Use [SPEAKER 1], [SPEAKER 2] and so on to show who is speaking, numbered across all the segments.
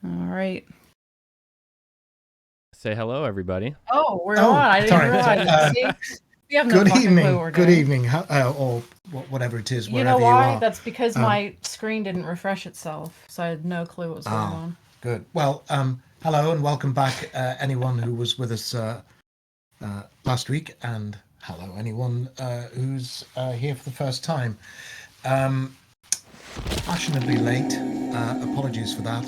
[SPEAKER 1] All right.
[SPEAKER 2] Say hello, everybody.
[SPEAKER 1] Oh, we're on. I didn't realize. See? We have no
[SPEAKER 3] Good
[SPEAKER 1] fucking
[SPEAKER 3] evening.
[SPEAKER 1] clue what we're
[SPEAKER 3] Good
[SPEAKER 1] doing.
[SPEAKER 3] evening. Or whatever it is,
[SPEAKER 1] You
[SPEAKER 3] wherever
[SPEAKER 1] know why?
[SPEAKER 3] you are.
[SPEAKER 1] That's because my screen didn't refresh itself, so I had no clue what was going on.
[SPEAKER 3] Good. Well, hello and welcome back, anyone who was with us last week, and hello, anyone who's here for the first time. Fashionably late. Apologies for that.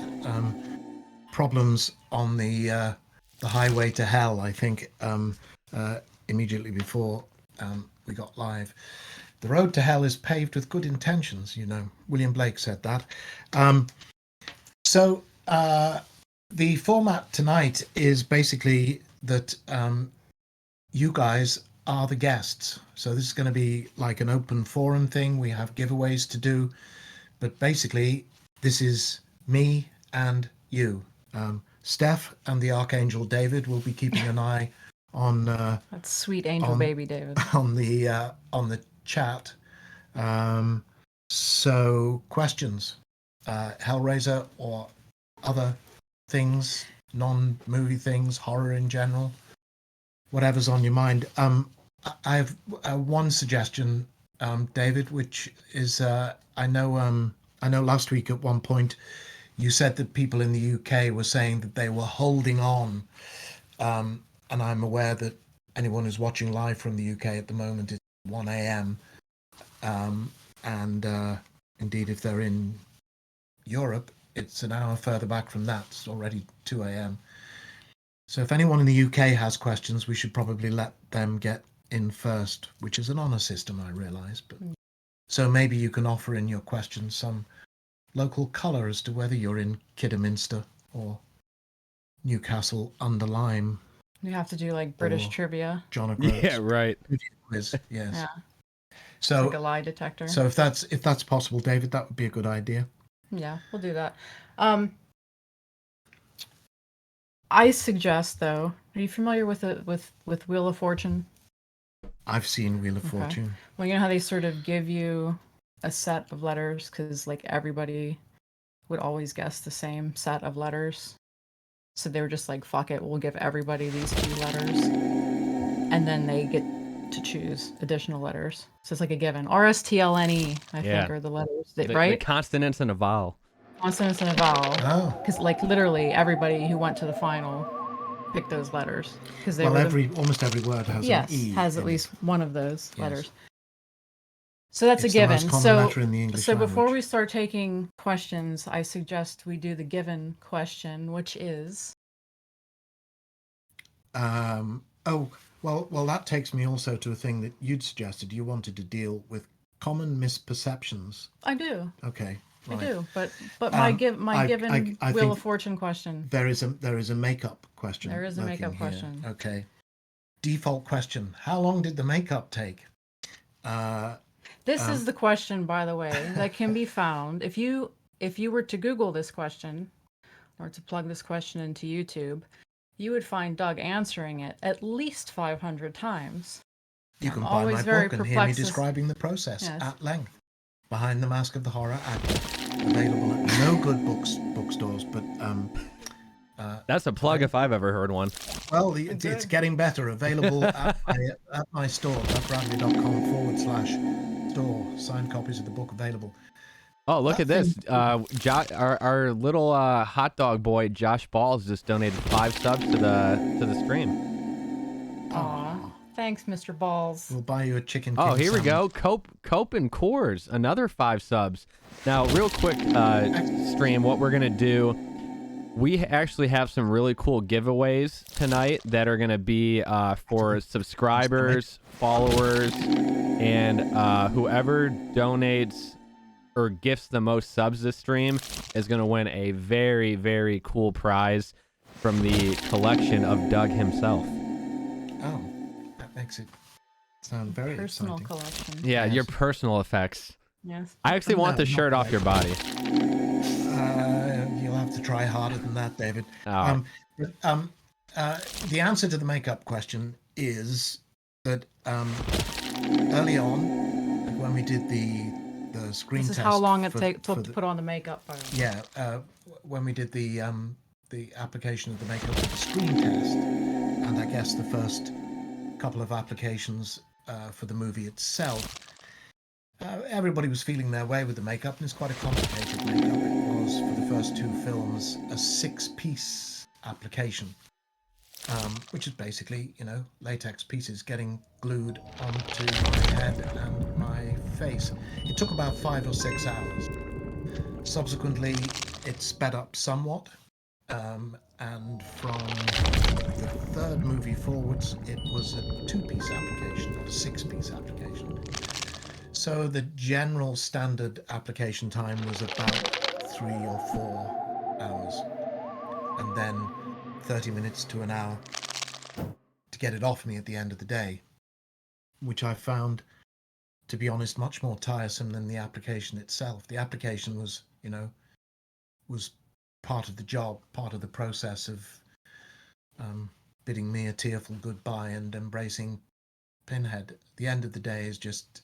[SPEAKER 3] Problems on the highway to hell, I think, immediately before we got live. The road to hell is paved with good intentions, you know. William Blake said that. So the format tonight is basically that you guys are the guests. So this is going to be like an open forum thing. We have giveaways to do. But basically, this is me and you. Steph and the Archangel David will be keeping an eye on
[SPEAKER 1] That's sweet angel baby David
[SPEAKER 3] on the chat. So questions, Hellraiser or other things, non-movie things, horror in general, whatever's on your mind. I have one suggestion, David, which is I know last week at one point you said that people in the UK were saying that they were holding on, and I'm aware that anyone who's watching live from the UK at the moment is 1 a.m. And indeed, if they're in Europe, it's an hour further back from that. It's already 2 a.m. So if anyone in the UK has questions, we should probably let them get in first, which is an honour system, I realise. But so maybe you can offer in your questions some local colour as to whether you're in Kidderminster or Newcastle under Lyme.
[SPEAKER 1] You have to do like British trivia.
[SPEAKER 3] John O'Groats.
[SPEAKER 2] Yeah, right.
[SPEAKER 3] Quiz, yes.
[SPEAKER 1] Yeah.
[SPEAKER 3] So
[SPEAKER 1] like a lie detector.
[SPEAKER 3] So if that's possible, David, that would be a good idea.
[SPEAKER 1] Yeah, we'll do that. I suggest, though, are you familiar with Wheel of Fortune?
[SPEAKER 3] I've seen Wheel of Fortune.
[SPEAKER 1] Well, you know how they sort of give you a set of letters because like everybody would always guess the same set of letters. So they were just like, fuck it, we'll give everybody these few letters. And then they get to choose additional letters. So it's like a given. RSTLNE, I think, are the letters, right?
[SPEAKER 2] The consonants and a vowel.
[SPEAKER 1] Consonants and a vowel. Oh. Because like literally everybody who went to the final picked those letters. Because they
[SPEAKER 3] almost every word has an E.
[SPEAKER 1] Has at least one of those letters. So that's
[SPEAKER 3] it's
[SPEAKER 1] a given.
[SPEAKER 3] The most common letter in the English language.
[SPEAKER 1] Before we start taking questions, I suggest we do the given question, which is.
[SPEAKER 3] Well, that takes me also to a thing that you'd suggested. You wanted to deal with common misperceptions.
[SPEAKER 1] I do.
[SPEAKER 3] Okay. Right.
[SPEAKER 1] I do, but my given Wheel of Fortune question.
[SPEAKER 3] There is a makeup question.
[SPEAKER 1] There is a makeup question.
[SPEAKER 3] Okay. Default question: how long did the makeup take?
[SPEAKER 1] This is the question, by the way, that can be found if you were to Google this question or to plug this question into YouTube. You would find Doug answering it at least 500 times.
[SPEAKER 3] You can buy my book and hear me describing the process at length. Behind the Mask of the Horror Actor. Available at no good bookstores, but...
[SPEAKER 2] that's a plug if I've ever heard one.
[SPEAKER 3] Well, it's getting better. Available at my store, bradley.com/store. Signed copies of the book available.
[SPEAKER 2] Oh, look at this. Our little hot dog boy, Josh Balls, just donated 5 subs to the stream.
[SPEAKER 1] Aw. Thanks, Mr. Balls.
[SPEAKER 3] We'll buy you a chicken.
[SPEAKER 2] Oh, here we go. Cope and Coors, another 5 subs. Now, real quick, stream, what we're going to do, we actually have some really cool giveaways tonight that are going to be for subscribers, followers, and whoever donates or gifts the most subs this stream is going to win a very, very cool prize from the collection of Doug himself.
[SPEAKER 3] Oh, that makes it sound very
[SPEAKER 1] personal
[SPEAKER 3] exciting.
[SPEAKER 1] Collection.
[SPEAKER 2] Yeah, your personal effects.
[SPEAKER 1] Yes.
[SPEAKER 2] I actually want the shirt off your body.
[SPEAKER 3] You'll have to try harder than that, David.
[SPEAKER 2] Oh.
[SPEAKER 3] The answer to the makeup question is that early on, when we did the the screen
[SPEAKER 1] This
[SPEAKER 3] test.
[SPEAKER 1] is how long it
[SPEAKER 3] took
[SPEAKER 1] took to put on the makeup. By the way.
[SPEAKER 3] Yeah, when we did the application of the makeup for the screen test, and I guess the first couple of applications for the movie itself, everybody was feeling their way with the makeup, and it's quite a complicated makeup. It was, for the first two films, a 6-piece application, which is basically, latex pieces getting glued onto my head and my face. It took about 5 or 6 hours. Subsequently, it sped up somewhat, and from the third movie forwards, it was a 2-piece application, not a 6-piece application. So the general standard application time was about 3 or 4 hours, and then 30 minutes to an hour to get it off me at the end of the day, which I found, to be honest, much more tiresome than the application itself. The application was, was part of the job, part of the process of bidding me a tearful goodbye and embracing Pinhead. The end of the day is just,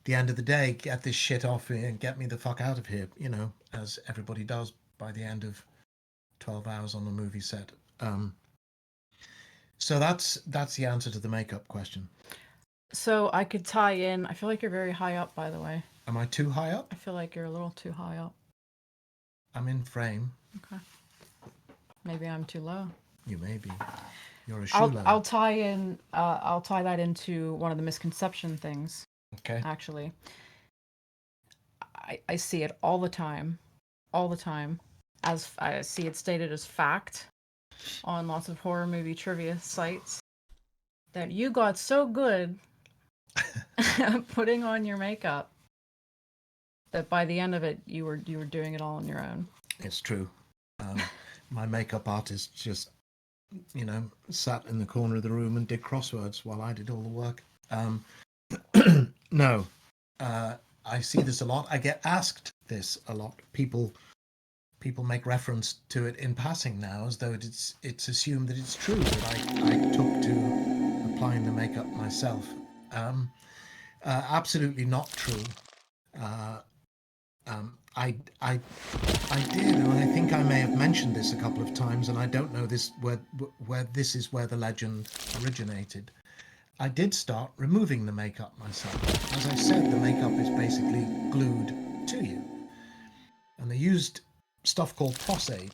[SPEAKER 3] the end of the day, get this shit off me and get me the fuck out of here, as everybody does by the end of 12 hours on a movie set. So that's the answer to the makeup question.
[SPEAKER 1] So I could tie in. I feel like you're very high up, by the way.
[SPEAKER 3] Am I too high up?
[SPEAKER 1] I feel like you're a little too high up.
[SPEAKER 3] I'm in frame.
[SPEAKER 1] Okay. Maybe I'm too low.
[SPEAKER 3] You may be. You're a shoe
[SPEAKER 1] I'll tie in. I'll tie that into one of the misconception things.
[SPEAKER 3] Okay.
[SPEAKER 1] Actually, I see it all the time, as I see it stated as fact on lots of horror movie trivia sites that you got so good at putting on your makeup that by the end of it you were doing it all on your own.
[SPEAKER 3] It's true. My makeup artist just, sat in the corner of the room and did crosswords while I did all the work. No, I see this a lot. I get asked this a lot. People make reference to it in passing now, as though it's assumed that it's true that I took to applying the makeup myself. Absolutely not true. I did, and I think I may have mentioned this a couple of times, and I don't know where this is where the legend originated. I did start removing the makeup myself. As I said, the makeup is basically glued to you, and they used stuff called Prosaid.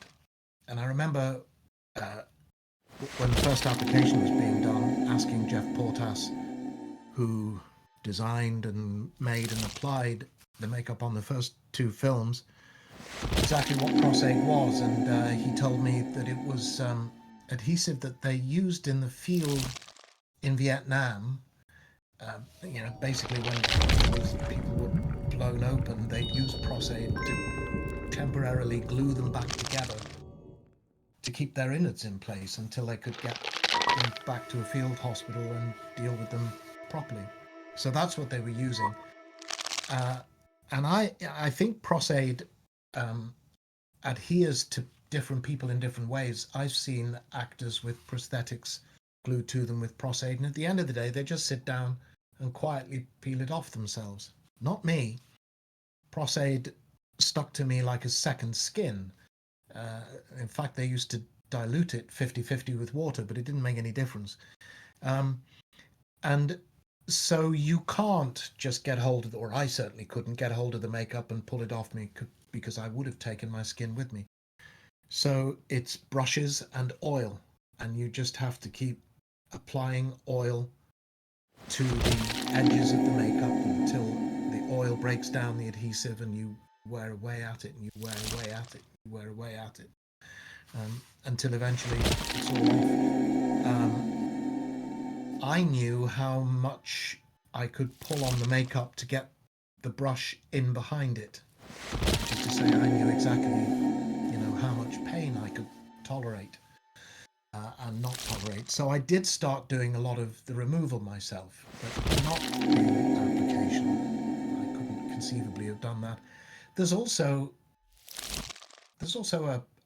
[SPEAKER 3] And I remember when the first application was being done, asking Jeff Portas, who designed and made and applied the makeup on the first 2 films, exactly what Prosaid was, and he told me that it was adhesive that they used in the field in Vietnam. Basically when people were blown open, they'd use Prosaid to temporarily glue them back together to keep their innards in place until they could get them back to a field hospital and deal with them properly. So that's what they were using. And I think Prosaid adheres to different people in different ways. I've seen actors with prosthetics glued to them with Prosaid, and at the end of the day, they just sit down and quietly peel it off themselves. Not me. Prosaid stuck to me like a second skin. In fact, they used to dilute it 50-50 with water, but it didn't make any difference. And so you can't just get hold of, or I certainly couldn't get hold of the makeup and pull it off me, because I would have taken my skin with me. So it's brushes and oil, and you just have to keep applying oil to the edges of the makeup until the oil breaks down the adhesive, and you wear away at it, and you wear away at it, you wear away at it, until eventually it's all off. I knew how much I could pull on the makeup to get the brush in behind it, which is to say, I knew exactly, how much pain I could tolerate and not tolerate. So I did start doing a lot of the removal myself, but not the application. I couldn't conceivably have done that. There's also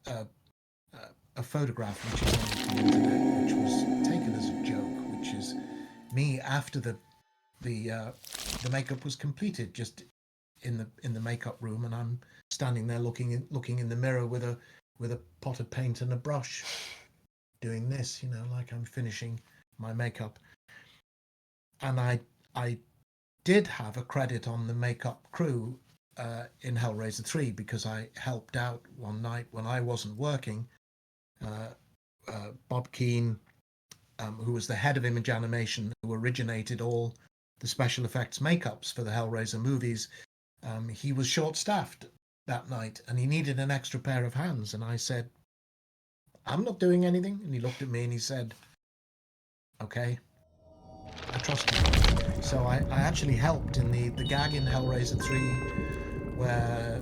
[SPEAKER 3] a photograph which is on the internet, which was taken as a joke, which is me after the the makeup was completed just in the makeup room, and I'm standing there looking in the mirror with a pot of paint and a brush, doing this, like I'm finishing my makeup. And I did have a credit on the makeup crew in Hellraiser 3 because I helped out one night when I wasn't working. Bob Keane, who was the head of image animation, who originated all the special effects makeups for the Hellraiser movies, he was short-staffed that night and he needed an extra pair of hands. And I said, I'm not doing anything. And he looked at me and he said, okay, I trust you. So I actually helped in the gag in Hellraiser 3 where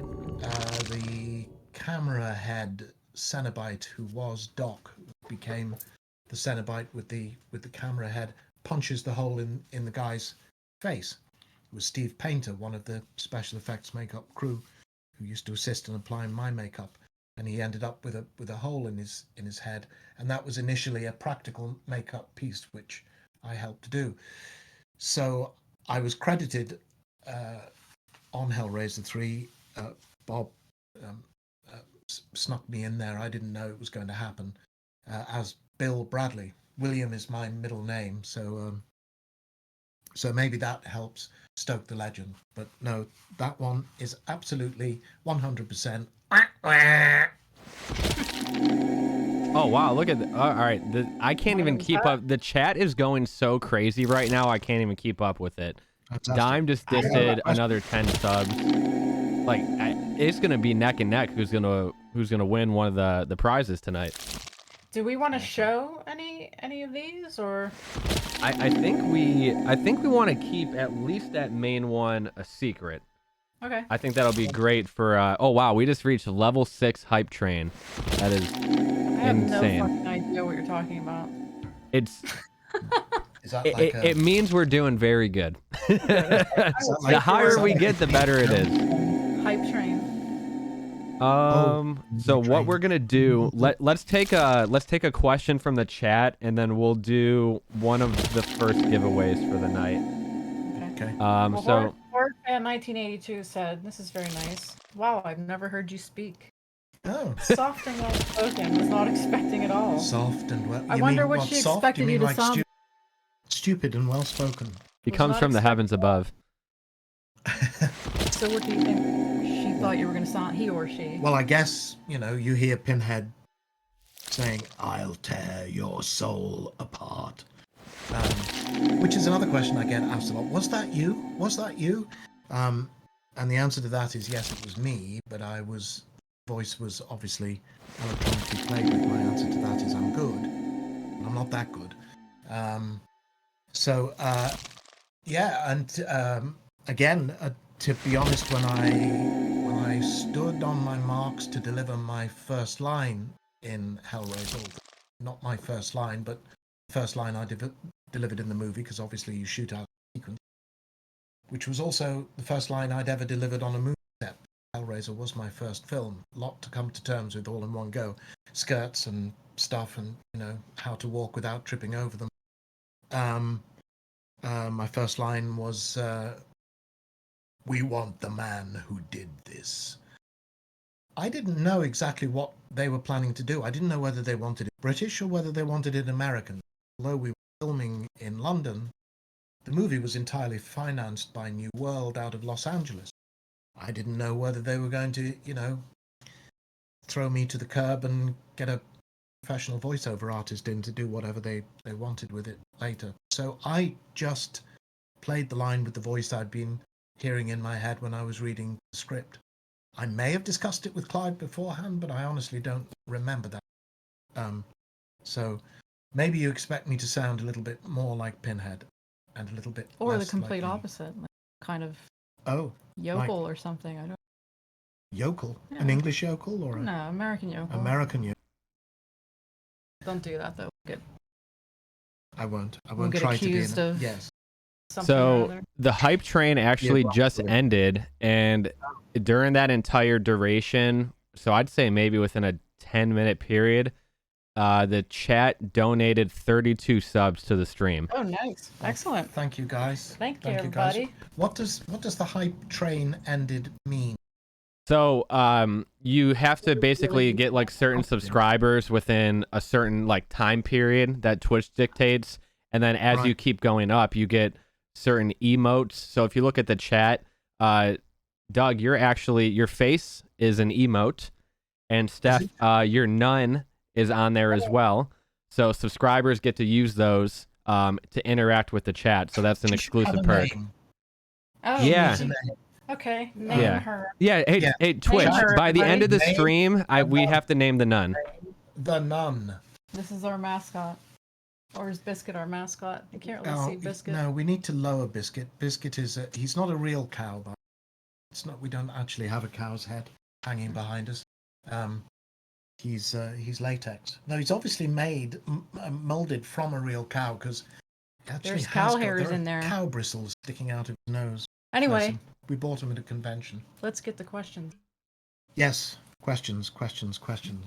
[SPEAKER 3] the camera head Cenobite, who was Doc, became the Cenobite with the camera head, punches the hole in the guy's face. It was Steve Painter, one of the special effects makeup crew, who used to assist in applying my makeup, and he ended up with a hole in his head, and that was initially a practical makeup piece which I helped to do. So I was credited on Hellraiser 3. Bob snuck me in there. I didn't know it was going to happen. As Bill Bradley. William is my middle name, so maybe that helps stoke the legend. But no, that one is absolutely 100%.
[SPEAKER 2] Oh wow, look at that. All right, I can't even keep up. The chat is going so crazy right now, I can't even keep up with it.
[SPEAKER 3] Fantastic.
[SPEAKER 2] Dime just did another 10 subs. Like it's gonna be neck and neck who's gonna win one of the prizes tonight.
[SPEAKER 1] Do we want to show any of these, or?
[SPEAKER 2] I think we want to keep at least that main one a secret.
[SPEAKER 1] Okay.
[SPEAKER 2] I think that'll be great for. Oh wow, we just reached level 6 hype train. That is
[SPEAKER 1] I have
[SPEAKER 2] insane.
[SPEAKER 1] no fucking idea what you're talking about.
[SPEAKER 2] It's.
[SPEAKER 3] Is that like
[SPEAKER 2] it means we're doing very good.
[SPEAKER 3] like
[SPEAKER 2] The higher we get, the better it is.
[SPEAKER 1] Hype train.
[SPEAKER 2] So what we're gonna do? Let's take a question from the chat, and then we'll do one of the first giveaways for the night.
[SPEAKER 3] Okay.
[SPEAKER 1] Well,
[SPEAKER 2] So.
[SPEAKER 1] Horde Fan 1982 said, "This is very nice. Wow, I've never heard you speak.
[SPEAKER 3] Oh.
[SPEAKER 1] Soft and well spoken. Was not expecting at all.
[SPEAKER 3] Soft and well.
[SPEAKER 1] I wonder what she expected you to sound.
[SPEAKER 3] Stupid and well spoken.
[SPEAKER 2] He comes from the heavens above.
[SPEAKER 1] So what do you think she thought you were going to sound? He or she?
[SPEAKER 3] Well, I guess you hear Pinhead saying, "I'll tear your soul apart," which is another question I get asked a lot. Was that you? Was that you? And the answer to that is yes, it was me. But voice was obviously electronically played with. My answer to that is I'm good. I'm not that good. Yeah, and again, to be honest, when I stood on my marks to deliver my first line in Hellraiser, not my first line, but the first line I delivered in the movie, because obviously you shoot out a sequence, which was also the first line I'd ever delivered on a movie set. Hellraiser was my first film. A lot to come to terms with all in one go. Skirts and stuff, and how to walk without tripping over them. My first line was, "We want the man who did this." I didn't know exactly what they were planning to do. I didn't know whether they wanted it British or whether they wanted it American. Although we were filming in London, the movie was entirely financed by New World out of Los Angeles. I didn't know whether they were going to, throw me to the curb and get a professional voiceover artist in to do whatever they wanted with it later. So I just played the line with the voice I'd been hearing in my head when I was reading the script. I may have discussed it with Clive beforehand, but I honestly don't remember that. So maybe you expect me to sound a little bit more like Pinhead and a little bit
[SPEAKER 1] Or the
[SPEAKER 3] less
[SPEAKER 1] complete
[SPEAKER 3] like
[SPEAKER 1] opposite, like kind of
[SPEAKER 3] yokel
[SPEAKER 1] or something. I don't.
[SPEAKER 3] Yokel?
[SPEAKER 1] Yeah.
[SPEAKER 3] An English yokel or
[SPEAKER 1] No, American yokel.
[SPEAKER 3] American yokel?
[SPEAKER 1] Don't do that though. Good.
[SPEAKER 3] I won't. I
[SPEAKER 1] We'll
[SPEAKER 3] won't
[SPEAKER 1] get
[SPEAKER 3] try to be
[SPEAKER 1] accused of
[SPEAKER 3] yes.
[SPEAKER 1] something or
[SPEAKER 2] So
[SPEAKER 1] other.
[SPEAKER 2] the hype train actually just ended, and during that entire duration, so I'd say maybe within a 10-minute period, The chat donated 32 subs to the stream.
[SPEAKER 1] Oh, nice. Excellent.
[SPEAKER 3] Thank you, guys.
[SPEAKER 1] Thank you,
[SPEAKER 3] guys.
[SPEAKER 1] everybody.
[SPEAKER 3] What does the hype train ended mean?
[SPEAKER 2] So, you have to basically get like certain subscribers within a certain like time period that Twitch dictates, and then as you keep going up, you get certain emotes. So if you look at the chat, Doug, your face is an emote, and Steph, your nun is on there as well. So subscribers get to use those to interact with the chat. So that's an exclusive perk.
[SPEAKER 1] Oh,
[SPEAKER 2] Yeah.
[SPEAKER 1] Okay, name her.
[SPEAKER 2] Yeah, hey, Twitch. By the end of the stream, we have to name the nun.
[SPEAKER 3] The nun.
[SPEAKER 1] This is our mascot. Or is Biscuit our mascot? I can't really see Biscuit.
[SPEAKER 3] No, we need to lower Biscuit. Biscuit is he's not a real cow, but it's not. We don't actually have a cow's head hanging behind us. He's latex. No, he's obviously molded from a real cow because
[SPEAKER 1] there's cow hairs in there.
[SPEAKER 3] Cow bristles sticking out of his nose.
[SPEAKER 1] Anyway,
[SPEAKER 3] we bought him at a convention.
[SPEAKER 1] Let's get the questions.
[SPEAKER 3] Yes, questions.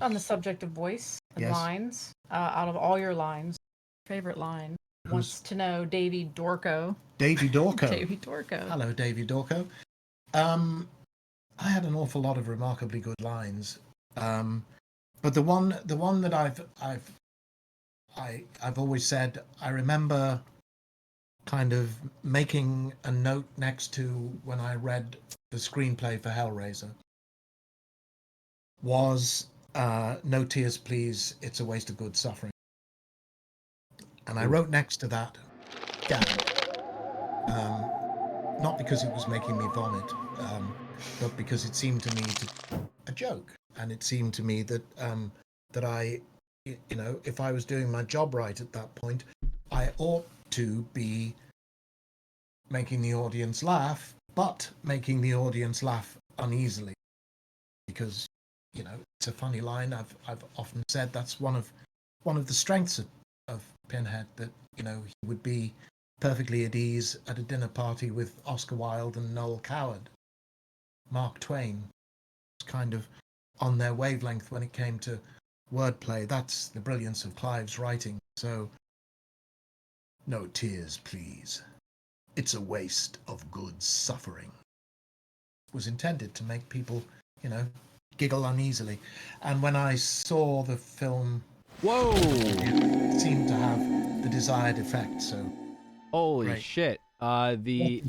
[SPEAKER 1] On the subject of voice and lines, out of all your lines, favorite line wants to know Davy Dorco.
[SPEAKER 3] Davy Dorco.
[SPEAKER 1] Davy Dorco.
[SPEAKER 3] Hello, Davy Dorco. I had an awful lot of remarkably good lines, but the one that I've always said, I remember kind of making a note next to when I read the screenplay for Hellraiser was "No tears, please. It's a waste of good suffering." And I wrote next to that, "Damn." Not because it was making me vomit, but because it seemed to me a joke, and it seemed to me that that I, if I was doing my job right at that point, I ought to be making the audience laugh, but making the audience laugh uneasily, because it's a funny line. I've often said that's one of the strengths of Pinhead, that he would be perfectly at ease at a dinner party with Oscar Wilde and Noel Coward. Mark Twain was kind of on their wavelength when it came to wordplay. That's the brilliance of Clive's writing. So, no tears, please. It's a waste of good suffering. It was intended to make people, giggle uneasily. And when I saw the film, it seemed to have the desired effect. So,
[SPEAKER 2] holy shit! The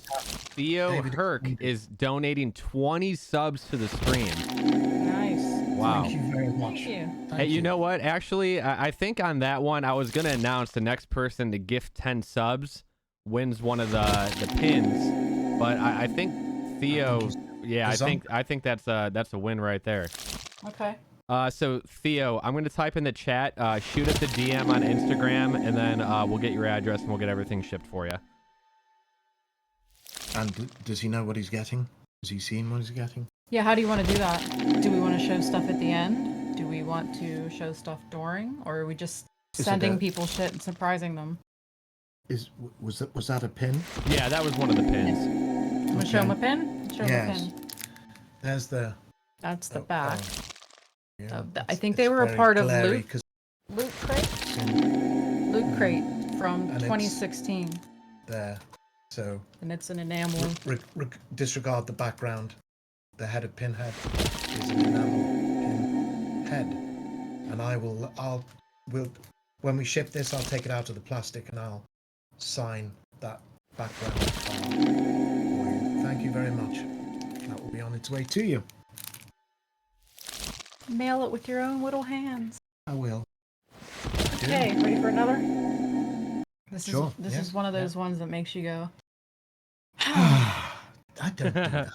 [SPEAKER 2] Theo Herc is donating 20 subs to the stream.
[SPEAKER 1] Nice.
[SPEAKER 2] Wow.
[SPEAKER 3] Thank you very much.
[SPEAKER 1] Thank
[SPEAKER 2] Hey, you know what? Actually, I think on that one, I was gonna announce the next person to gift 10 subs wins one of the pins, but I think Theo. I think that's a win right there.
[SPEAKER 1] Okay.
[SPEAKER 2] So Theo, I'm gonna type in the chat. Shoot us a DM on Instagram, and then we'll get your address and we'll get everything shipped for you.
[SPEAKER 3] And does he know what he's getting? Has he seen what he's getting?
[SPEAKER 1] Yeah, how do you want to do that? Do we want to show stuff at the end? Do we want to show stuff during? Or are we just sending people shit and surprising them?
[SPEAKER 3] Was that a pin?
[SPEAKER 2] Yeah, that was one of the pins.
[SPEAKER 1] I'm gonna show him a pin? Show him a pin.
[SPEAKER 3] There's the...
[SPEAKER 1] That's the back.
[SPEAKER 3] Yeah,
[SPEAKER 1] I think they were a part of Loot Crate?
[SPEAKER 3] In...
[SPEAKER 1] Loot Crate from 2016.
[SPEAKER 3] There. So...
[SPEAKER 1] And it's an enamel.
[SPEAKER 3] Disregard the background. The head of Pinhead is an enamel Pinhead. And we'll when we ship this, I'll take it out of the plastic and I'll sign that background card for you. Thank you very much. That will be on its way to you.
[SPEAKER 1] Mail it with your own little hands.
[SPEAKER 3] I will.
[SPEAKER 1] Okay, ready for another? This is one of those ones that makes you go,
[SPEAKER 3] I don't do that.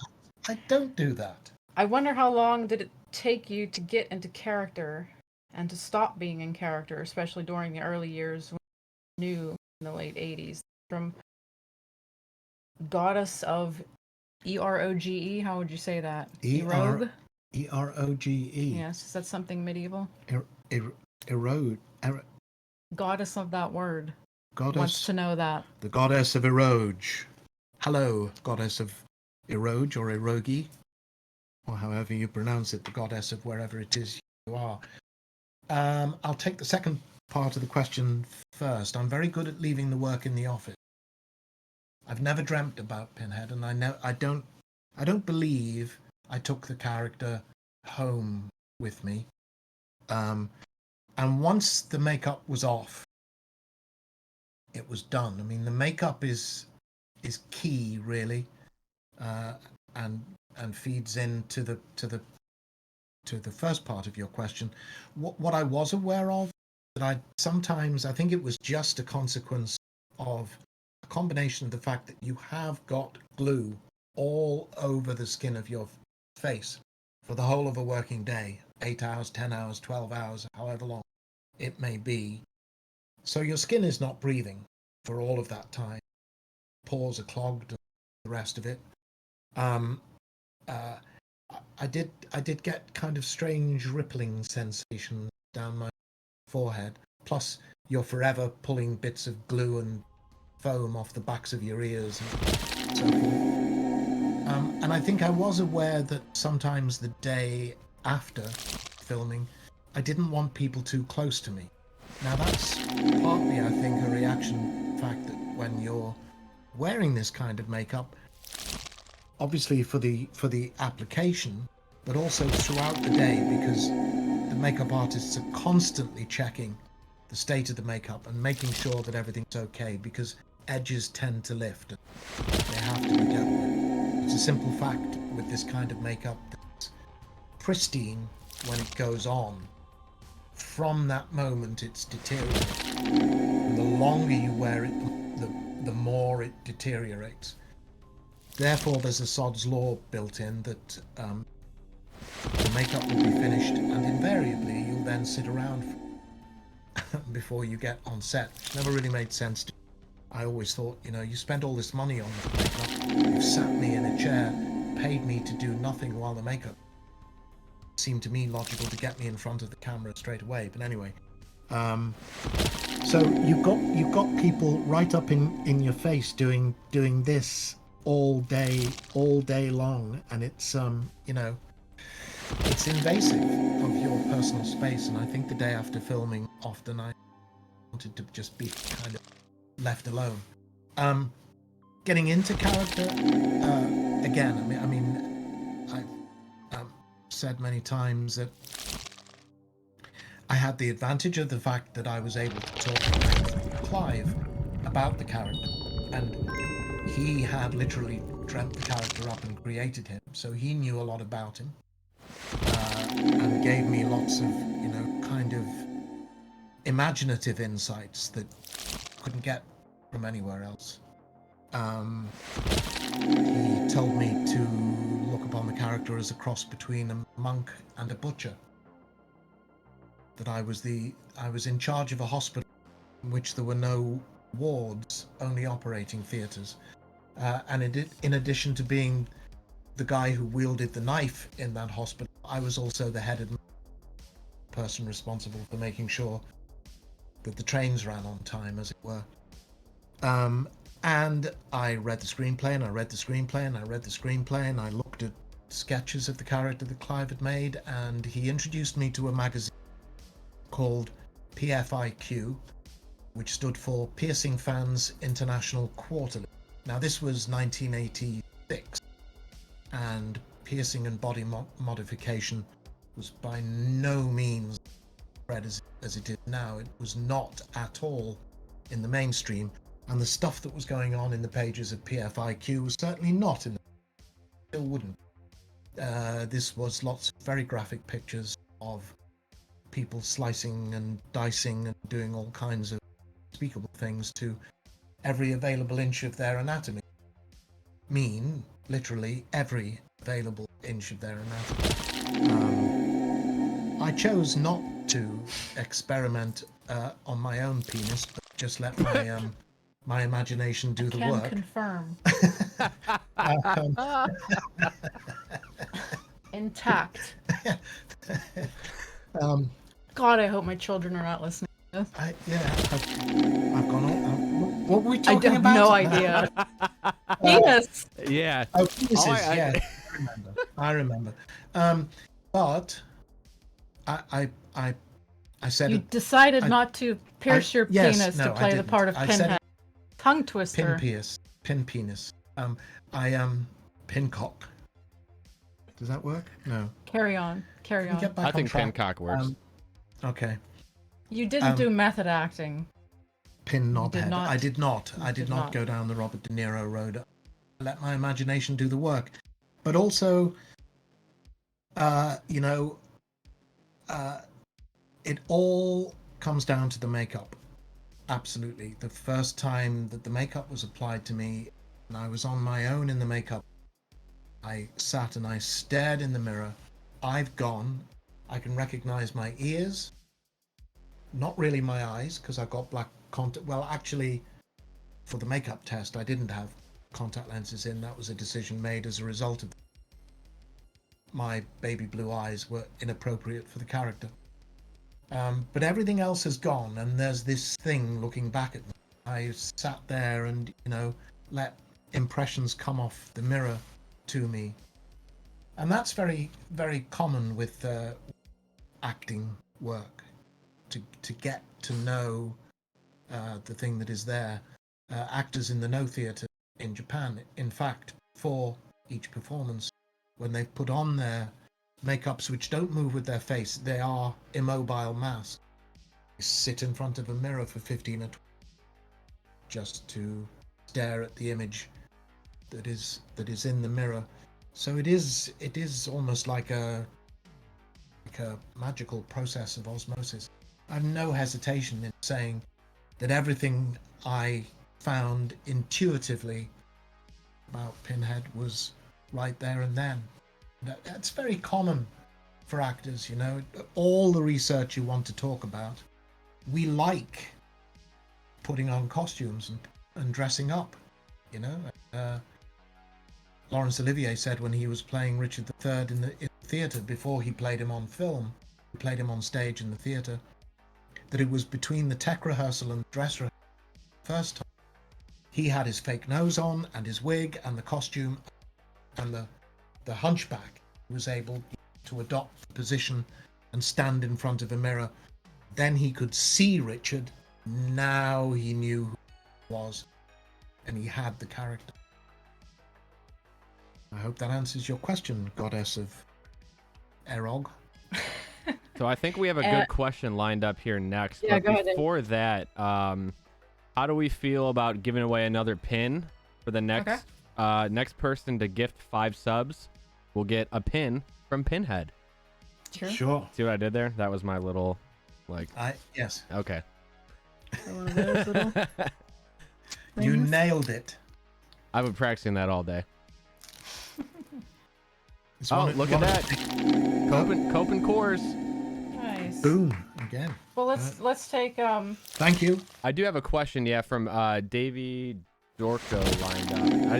[SPEAKER 3] I don't do that.
[SPEAKER 1] I wonder how long did it take you to get into character and to stop being in character, especially during the early years when you knew in the late 80s. From Goddess of Eroge, how would you say that? Eroge?
[SPEAKER 3] Eroge.
[SPEAKER 1] Yes, is that something medieval?
[SPEAKER 3] Erode.
[SPEAKER 1] Goddess of that word.
[SPEAKER 3] Goddess.
[SPEAKER 1] Wants to know that.
[SPEAKER 3] The goddess of Eroge. Hello, goddess of Eroge or Erogi, or however you pronounce it, the goddess of wherever it is you are. I'll take the second part of the question first. I'm very good at leaving the work in the office. I've never dreamt about Pinhead, and I don't believe I took the character home with me. And once the makeup was off, it was done. I mean, the makeup is key, really, and feeds into the first part of your question. What I was aware of, that I think it was just a consequence of a combination of the fact that you have got glue all over the skin of your face for the whole of a working day, 8 hours, 10 hours, 12 hours, however long it may be. So your skin is not breathing for all of that time. Pores are clogged and the rest of it. I did get kind of strange rippling sensations down my forehead. Plus, you're forever pulling bits of glue and foam off the backs of your ears and so forth. And I think I was aware that sometimes the day after filming, I didn't want people too close to me. Now that's partly, I think, a reaction to the fact that when you're wearing this kind of makeup, obviously for the application, but also throughout the day, because the makeup artists are constantly checking the state of the makeup and making sure that everything's okay, because edges tend to lift and they have to be dealt with. It's a simple fact with this kind of makeup that's pristine when it goes on. From that moment, it's deteriorating. And the longer you wear it, the more it deteriorates. Therefore, there's a Sod's law built in that the makeup will be finished, and invariably you'll then sit around before you get on set, which never really made sense to me. I always thought, you spent all this money on the makeup, you've sat me in a chair, paid me to do nothing while the makeup. It seemed to me logical to get me in front of the camera straight away. But anyway, so you've got people right up in your face doing this all day long, and it's it's invasive of your personal space. And I think the day after filming, often I wanted to just be kind of left alone. Getting into character, again, I mean, I've said many times that I had the advantage of the fact that I was able to talk with Clive about the character, and he had literally dreamt the character up and created him, so he knew a lot about him, and gave me lots of, kind of imaginative insights that couldn't get from anywhere else. He told me to look upon the character as a cross between a monk and a butcher. That I was in charge of a hospital in which there were no wards, only operating theatres. And in addition to being the guy who wielded the knife in that hospital, I was also the head person responsible for making sure that the trains ran on time, as it were. And I read the screenplay, and I read the screenplay, and I read the screenplay, and I looked at sketches of the character that Clive had made, and he introduced me to a magazine called PFIQ, which stood for Piercing Fans International Quarterly. Now, this was 1986, and piercing and body modification was by no means spread as it is now. It was not at all in the mainstream, and the stuff that was going on in the pages of PFIQ was certainly not in the still wouldn't. This was lots of very graphic pictures of people slicing and dicing and doing all kinds of unspeakable things to every available inch of their anatomy. Literally every available inch of their anatomy. I chose not to experiment on my own penis, but just let my imagination do the work.
[SPEAKER 1] I can confirm. Intact. God, I hope my children are not listening to this.
[SPEAKER 3] I've gone on. What were we talking about?
[SPEAKER 1] I have no idea. Penis.
[SPEAKER 2] Yeah.
[SPEAKER 3] Oh, penises, yeah. I remember. But I I said
[SPEAKER 1] You
[SPEAKER 3] it.
[SPEAKER 1] decided not to pierce your
[SPEAKER 3] yes,
[SPEAKER 1] penis
[SPEAKER 3] no,
[SPEAKER 1] to
[SPEAKER 3] I
[SPEAKER 1] play the
[SPEAKER 3] didn't.
[SPEAKER 1] part of
[SPEAKER 3] I said
[SPEAKER 1] Pinhead. Tongue twister.
[SPEAKER 3] Pin penis. I am pincock. Does that work? No.
[SPEAKER 1] Carry on. Carry
[SPEAKER 3] Can we
[SPEAKER 1] on.
[SPEAKER 3] get back
[SPEAKER 2] I
[SPEAKER 3] on
[SPEAKER 2] think
[SPEAKER 3] track?
[SPEAKER 2] Pincock works.
[SPEAKER 3] Okay.
[SPEAKER 1] You didn't do method acting.
[SPEAKER 3] Pin
[SPEAKER 1] did
[SPEAKER 3] knobhead.
[SPEAKER 1] not.
[SPEAKER 3] I did not.
[SPEAKER 1] You
[SPEAKER 3] I did
[SPEAKER 1] did
[SPEAKER 3] not
[SPEAKER 1] not.
[SPEAKER 3] go down the Robert De Niro road. I let my imagination do the work. But also, you know, it all comes down to the makeup. Absolutely. The first time that the makeup was applied to me, and I was on my own in the makeup, I sat and I stared in the mirror. I've gone. I can recognize my ears. Not really my eyes, because I've got black contact. Well, actually, for the makeup test, I didn't have contact lenses in. That was a decision made as a result of my baby blue eyes were inappropriate for the character. But everything else has gone, and there's this thing looking back at me. I sat there and, you know, let impressions come off the mirror to me. And that's very, very common with acting work, to get to know the thing that is there. Actors in the No Theatre in Japan, in fact, for each performance, when they've put on their makeups which don't move with their face, they are immobile masks. They sit in front of a mirror for 15 or 20 just to stare at the image that is in the mirror. So it is almost like a magical process of osmosis. I have no hesitation in saying that everything I found intuitively about Pinhead was right there and then. That's very common for actors, you know. All the research you want to talk about, we like putting on costumes and dressing up, you know. Laurence Olivier said when he was playing Richard III in the theatre, before he played him on film, he played him on stage in the theatre, that it was between the tech rehearsal and the dress rehearsal first time. He had his fake nose on and his wig and the costume, and the hunchback was able to adopt the position and stand in front of a mirror. Then he could see Richard. Now he knew who he was, and he had the character. I hope that answers your question, goddess of Erog.
[SPEAKER 2] So I think we have a good question lined up here next.
[SPEAKER 1] Yeah,
[SPEAKER 2] but
[SPEAKER 1] go ahead.
[SPEAKER 2] before that, how do we feel about giving away another pin for the next next person to gift 5 subs? Will get a pin from Pinhead.
[SPEAKER 3] Sure.
[SPEAKER 2] See what I did there? That was my little,
[SPEAKER 3] Yes.
[SPEAKER 2] Okay.
[SPEAKER 1] One of those little
[SPEAKER 3] You
[SPEAKER 1] things.
[SPEAKER 3] nailed it.
[SPEAKER 2] I've been practicing that all day.
[SPEAKER 3] It's
[SPEAKER 2] Oh,
[SPEAKER 3] one-
[SPEAKER 2] look
[SPEAKER 3] one
[SPEAKER 2] at
[SPEAKER 3] of-
[SPEAKER 2] that. Cope and Coors.
[SPEAKER 1] Nice.
[SPEAKER 3] Boom again.
[SPEAKER 1] Well, let's take
[SPEAKER 3] Thank you.
[SPEAKER 2] I do have a question, from Davey Dorco lined up.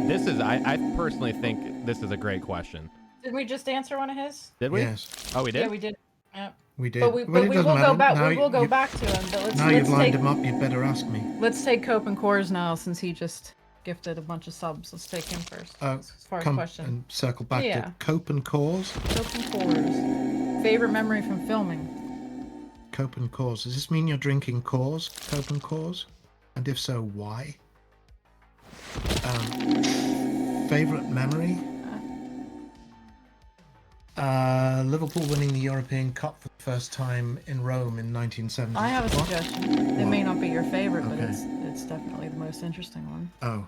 [SPEAKER 2] I personally think this is a great question.
[SPEAKER 1] Did we just answer one of his?
[SPEAKER 2] Did we?
[SPEAKER 3] Yes,
[SPEAKER 2] Oh, we did?
[SPEAKER 1] Yeah, we did. Yeah.
[SPEAKER 3] we did.
[SPEAKER 1] But we
[SPEAKER 3] it
[SPEAKER 1] will
[SPEAKER 3] doesn't
[SPEAKER 1] go
[SPEAKER 3] matter.
[SPEAKER 1] back.
[SPEAKER 3] Now
[SPEAKER 1] We will go
[SPEAKER 3] you-
[SPEAKER 1] back to him. But let's
[SPEAKER 3] Now you've lined
[SPEAKER 1] take
[SPEAKER 3] him up, you'd better ask me.
[SPEAKER 1] let's take Cope and Coors now, since he just gifted a bunch of subs. Let's take him first. As far as
[SPEAKER 3] Come
[SPEAKER 1] question.
[SPEAKER 3] and circle back
[SPEAKER 1] Yeah.
[SPEAKER 3] to Cope and Cause.
[SPEAKER 1] Cope and Coors. Favorite memory from filming?
[SPEAKER 3] Cope and Cause. Does this mean you're drinking Cause? Cope and Cause? And if so, why? Favorite memory? Liverpool winning the European Cup for the first time in Rome in 1970.
[SPEAKER 1] I have a
[SPEAKER 3] What?
[SPEAKER 1] suggestion. It may not be your favorite, but
[SPEAKER 3] Okay.
[SPEAKER 1] it's definitely the most interesting one.
[SPEAKER 3] Oh.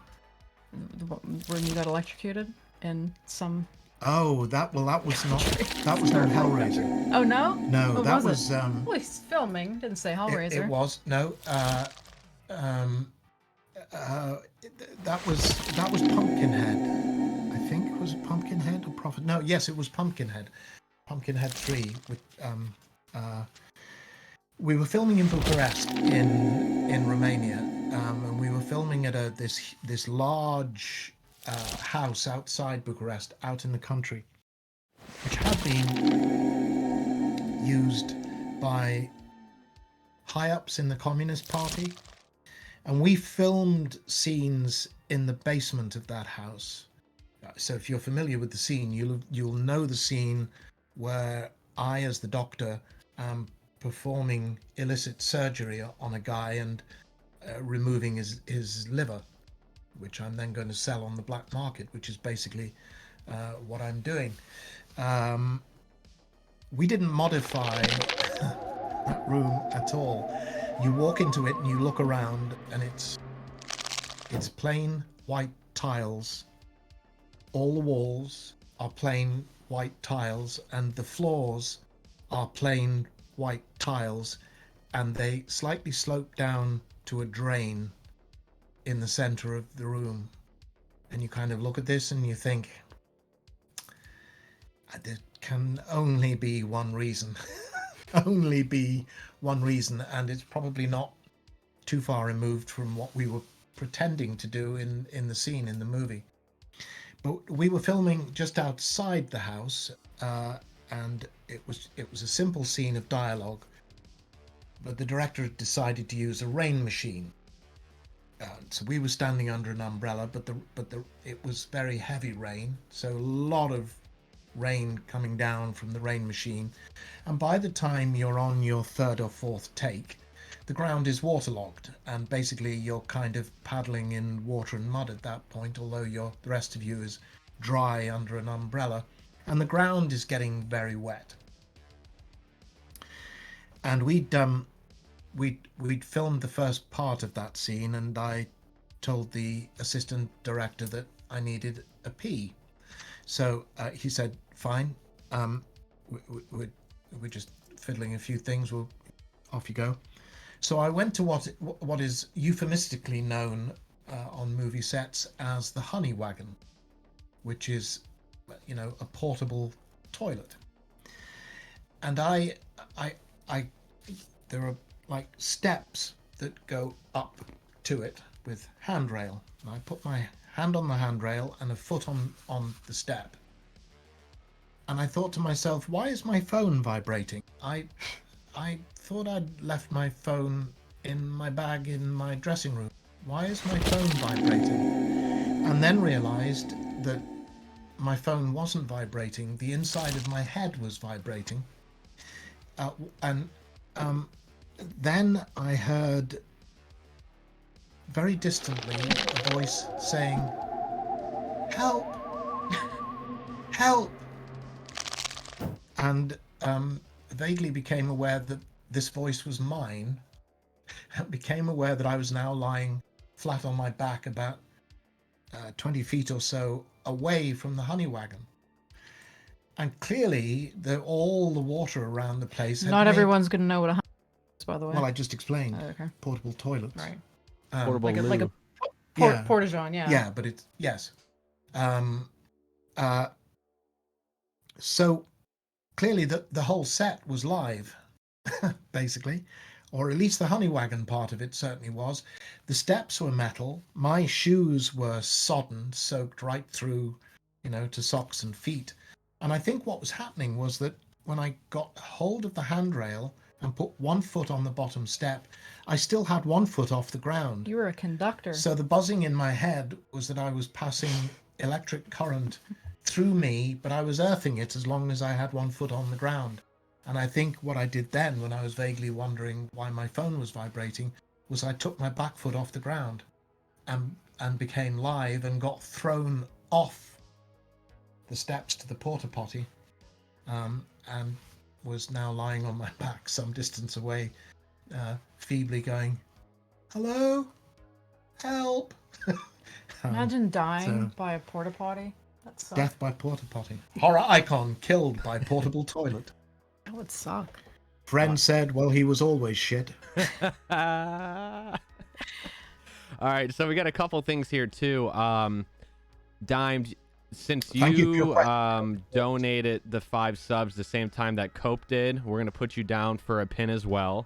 [SPEAKER 1] When you got electrocuted in some.
[SPEAKER 3] Oh, that was not Hellraiser.
[SPEAKER 1] Oh no?
[SPEAKER 3] No,
[SPEAKER 1] What
[SPEAKER 3] that
[SPEAKER 1] was
[SPEAKER 3] was
[SPEAKER 1] Well, he's filming. Didn't say
[SPEAKER 3] it
[SPEAKER 1] Hellraiser.
[SPEAKER 3] was no that was Pumpkinhead. I think, was it Pumpkinhead or Prophet? No, yes, it was Pumpkinhead. Pumpkinhead 3 with we were filming in Bucharest in Romania, and we were filming at this large house outside Bucharest, out in the country, which had been used by high-ups in the Communist Party, and we filmed scenes in the basement of that house. So if you're familiar with the scene, you'll know the scene where I, as the doctor, am performing illicit surgery on a guy and removing his liver, which I'm then going to sell on the black market, which is basically what I'm doing. We didn't modify that room at all. You walk into it and you look around, and it's plain white tiles. All the walls are plain white tiles, and the floors are plain white tiles, and they slightly slope down to a drain in the center of the room. And you kind of look at this and you think, there can only be one reason. Only be one reason, and it's probably not too far removed from what we were pretending to do in the scene in the movie. But we were filming just outside the house, and it was a simple scene of dialogue, but the director decided to use a rain machine. So we were standing under an umbrella, but it was very heavy rain, so a lot of rain coming down from the rain machine, and by the time you're on your third or fourth take, the ground is waterlogged, and basically you're kind of paddling in water and mud at that point, although the rest of you is dry under an umbrella, and the ground is getting very wet. And we'd filmed the first part of that scene, and I told the assistant director that I needed a pee. So he said, fine, we're just fiddling a few things, off you go. So I went to what is euphemistically known on movie sets as the honey wagon, which is, a portable toilet. And there are like steps that go up to it with handrail. And I put my hand on the handrail and a foot on the step. And I thought to myself, why is my phone vibrating? I thought I'd left my phone in my bag in my dressing room. Why is my phone vibrating? And then realized that my phone wasn't vibrating. The inside of my head was vibrating. Then I heard very distantly a voice saying, "Help! Help!" And vaguely became aware that this voice was mine, and became aware that I was now lying flat on my back about 20 feet or so away from the honey wagon. And clearly, all the water around the place had
[SPEAKER 1] Not everyone's going to know what a honey is, by the way.
[SPEAKER 3] Well, I just explained.
[SPEAKER 1] Oh, okay.
[SPEAKER 3] Portable toilets.
[SPEAKER 1] Right.
[SPEAKER 2] Portable loo.
[SPEAKER 1] Like a
[SPEAKER 3] Yeah.
[SPEAKER 1] porta-john, yeah.
[SPEAKER 3] Yeah, but it's, yes. So clearly the whole set was live, basically, or at least the honey wagon part of it certainly was. The steps were metal. My shoes were sodden, soaked right through, to socks and feet. And I think what was happening was that when I got hold of the handrail and put one foot on the bottom step, I still had one foot off the ground.
[SPEAKER 1] You were a conductor.
[SPEAKER 3] So the buzzing in my head was that I was passing electric current through me, but I was earthing it as long as I had one foot on the ground. And I think what I did then, when I was vaguely wondering why my phone was vibrating, was I took my back foot off the ground and became live and got thrown off the steps to the porta potty, and was now lying on my back some distance away, feebly going, "Hello? Help!"
[SPEAKER 1] Imagine dying by a porta potty. That sucks.
[SPEAKER 3] Death by porta potty. Horror icon killed by portable toilet.
[SPEAKER 1] That would suck.
[SPEAKER 3] Friend said, well, he was always shit.
[SPEAKER 2] All right, so we got a couple things here too. Dime, since you donated the 5 subs the same time that Cope did, we're gonna put you down for a pin as well.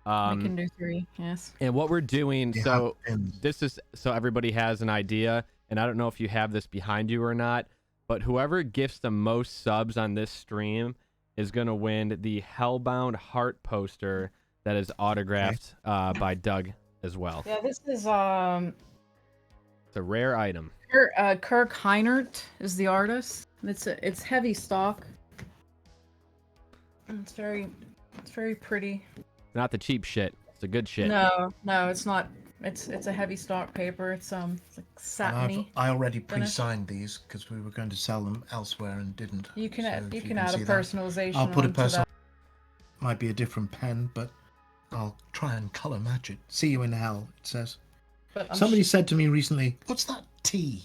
[SPEAKER 1] I can do 3, yes.
[SPEAKER 2] And what we're doing,
[SPEAKER 3] Yeah,
[SPEAKER 2] so
[SPEAKER 3] pins.
[SPEAKER 2] this is so everybody has an idea, and I don't know if you have this behind you or not, but whoever gifts the most subs on this stream is going to win the Hellbound Heart poster that is autographed by Doug as well.
[SPEAKER 1] Yeah, this is
[SPEAKER 2] It's a rare item.
[SPEAKER 1] Kirk Heinert is the artist. It's heavy stock. And it's very It's very pretty.
[SPEAKER 2] Not the cheap shit. It's the good shit.
[SPEAKER 1] No, it's not. It's a heavy stock paper. It's like
[SPEAKER 3] And
[SPEAKER 1] satiny.
[SPEAKER 3] I already
[SPEAKER 1] finish.
[SPEAKER 3] pre-signed these because we were going to sell them elsewhere and didn't.
[SPEAKER 1] You can
[SPEAKER 3] So
[SPEAKER 1] add,
[SPEAKER 3] if
[SPEAKER 1] you can add a
[SPEAKER 3] see that,
[SPEAKER 1] personalization.
[SPEAKER 3] I'll put a
[SPEAKER 1] onto
[SPEAKER 3] personal.
[SPEAKER 1] that.
[SPEAKER 3] Might be a different pen, but I'll try and color match it. See you in hell, it says.
[SPEAKER 1] But
[SPEAKER 3] Somebody said to me recently, "What's that T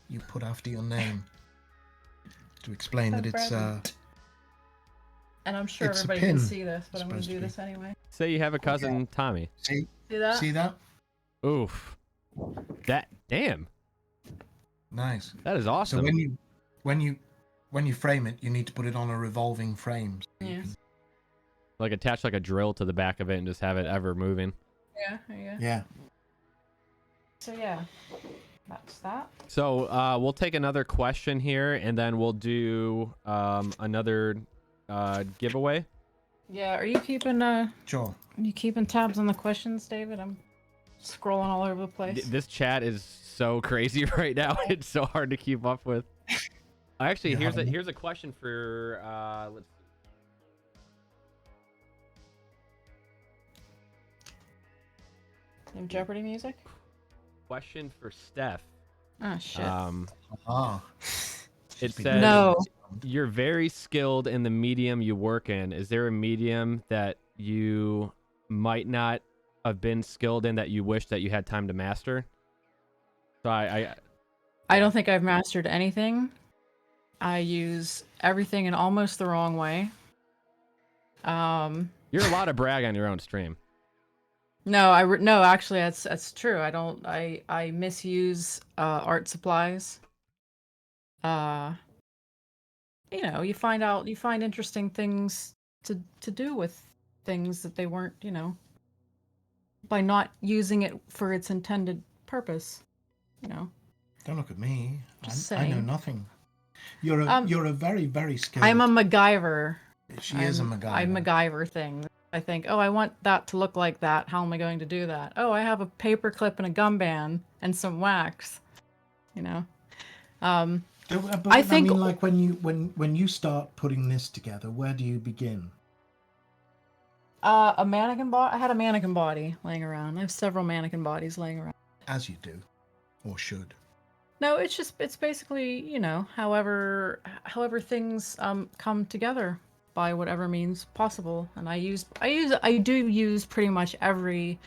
[SPEAKER 3] you put after your name?" To explain that it's
[SPEAKER 1] and I'm sure
[SPEAKER 3] it's a
[SPEAKER 1] everybody
[SPEAKER 3] pin,
[SPEAKER 1] can see this, but I'm going to
[SPEAKER 3] supposed to
[SPEAKER 1] do
[SPEAKER 3] be.
[SPEAKER 1] this anyway.
[SPEAKER 2] Say you have a cousin, Tommy.
[SPEAKER 3] See
[SPEAKER 1] that?
[SPEAKER 3] see that?
[SPEAKER 2] Oof. That damn.
[SPEAKER 3] Nice.
[SPEAKER 2] That is awesome.
[SPEAKER 3] So when you frame it, you need to put it on a revolving frame. So you
[SPEAKER 1] Yes.
[SPEAKER 3] can-
[SPEAKER 2] Like attach like a drill to the back of it and just have it ever moving.
[SPEAKER 1] Yeah, there you go.
[SPEAKER 3] Yeah.
[SPEAKER 1] So yeah, that's that.
[SPEAKER 2] So we'll take another question here, and then we'll do another giveaway.
[SPEAKER 1] Yeah, are you keeping
[SPEAKER 3] Sure.
[SPEAKER 1] tabs on the questions, David? I'm scrolling all over the place.
[SPEAKER 2] This chat is so crazy right now. It's so hard to keep up with. Actually,
[SPEAKER 3] You haven't-
[SPEAKER 2] here's a question for let's see.
[SPEAKER 1] Some Jeopardy music?
[SPEAKER 2] Question for Steph.
[SPEAKER 1] Oh shit.
[SPEAKER 3] Ah.
[SPEAKER 2] It
[SPEAKER 3] Be
[SPEAKER 2] says
[SPEAKER 1] No.
[SPEAKER 2] you're very skilled in the medium you work in. Is there a medium that you might not have been skilled in that you wish that you had time to master? So
[SPEAKER 1] I don't think I've mastered anything. I use everything in almost the wrong way.
[SPEAKER 2] You're allowed to brag on your own stream.
[SPEAKER 1] No, no, actually that's true. I misuse art supplies. You find interesting things to do with things that they weren't, by not using it for its intended purpose,
[SPEAKER 3] Don't look at me.
[SPEAKER 1] Just
[SPEAKER 3] I know
[SPEAKER 1] saying.
[SPEAKER 3] nothing. You're a very, very skilled.
[SPEAKER 1] I'm a MacGyver.
[SPEAKER 3] She is a MacGyver.
[SPEAKER 1] I MacGyver things. I think, oh, I want that to look like that. How am I going to do that? Oh, I have a paper clip and a gum band and some wax.
[SPEAKER 3] But,
[SPEAKER 1] I think-
[SPEAKER 3] mean, like when you start putting this together, where do you begin?
[SPEAKER 1] A mannequin body. I had a mannequin body laying around. I have several mannequin bodies laying around.
[SPEAKER 3] As you do, or should.
[SPEAKER 1] No, it's basically, however things come together by whatever means possible. And I do use pretty much every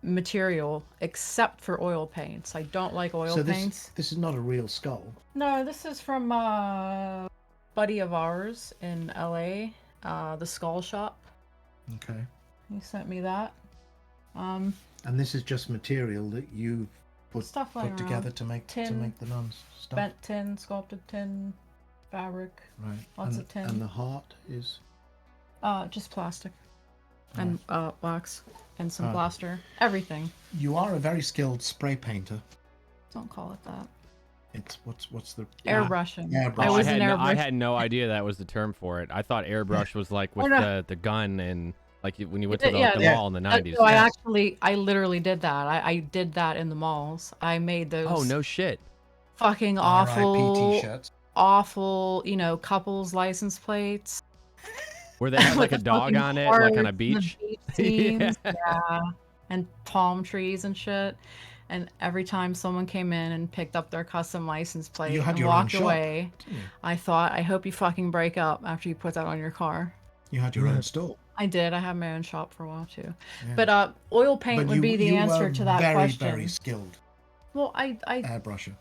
[SPEAKER 1] material except for oil paints. I don't like oil
[SPEAKER 3] So
[SPEAKER 1] paints.
[SPEAKER 3] this is not a real skull.
[SPEAKER 1] No, this is from a buddy of ours in LA, the Skull Shop.
[SPEAKER 3] Okay.
[SPEAKER 1] He sent me that.
[SPEAKER 3] And this is just material that you
[SPEAKER 1] Stuff lying
[SPEAKER 3] put together
[SPEAKER 1] around.
[SPEAKER 3] to make
[SPEAKER 1] Tin,
[SPEAKER 3] the nuns stuff.
[SPEAKER 1] Bent tin, sculpted tin, fabric,
[SPEAKER 3] Right.
[SPEAKER 1] lots
[SPEAKER 3] and,
[SPEAKER 1] of tin.
[SPEAKER 3] And the heart is.
[SPEAKER 1] Just plastic and wax and some
[SPEAKER 3] Oh.
[SPEAKER 1] plaster. Everything.
[SPEAKER 3] You are a very skilled spray painter.
[SPEAKER 1] Don't call it that.
[SPEAKER 3] It's what's the
[SPEAKER 1] Airbrushing.
[SPEAKER 3] Airbrush.
[SPEAKER 1] I
[SPEAKER 2] Oh,
[SPEAKER 1] was an
[SPEAKER 2] I
[SPEAKER 1] airbrush.
[SPEAKER 2] had no idea that was the term for it. I thought airbrush was like with
[SPEAKER 1] no.
[SPEAKER 2] the gun and like when you went
[SPEAKER 1] Yeah,
[SPEAKER 2] to the,
[SPEAKER 1] yeah,
[SPEAKER 2] the
[SPEAKER 3] yeah.
[SPEAKER 2] mall in the 90s.
[SPEAKER 1] So I literally did that. I did that in the malls. I made those
[SPEAKER 2] Oh, no shit.
[SPEAKER 1] fucking
[SPEAKER 3] R.I.P.
[SPEAKER 1] awful,
[SPEAKER 3] t-shirts.
[SPEAKER 1] couples license plates.
[SPEAKER 2] Where they had like a
[SPEAKER 1] With the
[SPEAKER 2] dog
[SPEAKER 1] fucking
[SPEAKER 2] on it, like on a
[SPEAKER 1] hearts and the
[SPEAKER 2] beach.
[SPEAKER 1] beach scenes, yeah. And palm trees and shit. And every time someone came in and picked up their custom license plate
[SPEAKER 3] You had
[SPEAKER 1] and
[SPEAKER 3] your own
[SPEAKER 1] walked
[SPEAKER 3] shop,
[SPEAKER 1] away,
[SPEAKER 3] didn't you?
[SPEAKER 1] I thought, I hope you fucking break up after you put that on your car.
[SPEAKER 3] You had your own store.
[SPEAKER 1] I did. I had my own shop for a while too.
[SPEAKER 3] Yeah.
[SPEAKER 1] But oil paint
[SPEAKER 3] But
[SPEAKER 1] would be the
[SPEAKER 3] you
[SPEAKER 1] answer
[SPEAKER 3] were
[SPEAKER 1] to that
[SPEAKER 3] very,
[SPEAKER 1] question.
[SPEAKER 3] very skilled
[SPEAKER 1] Well, I
[SPEAKER 3] airbrusher.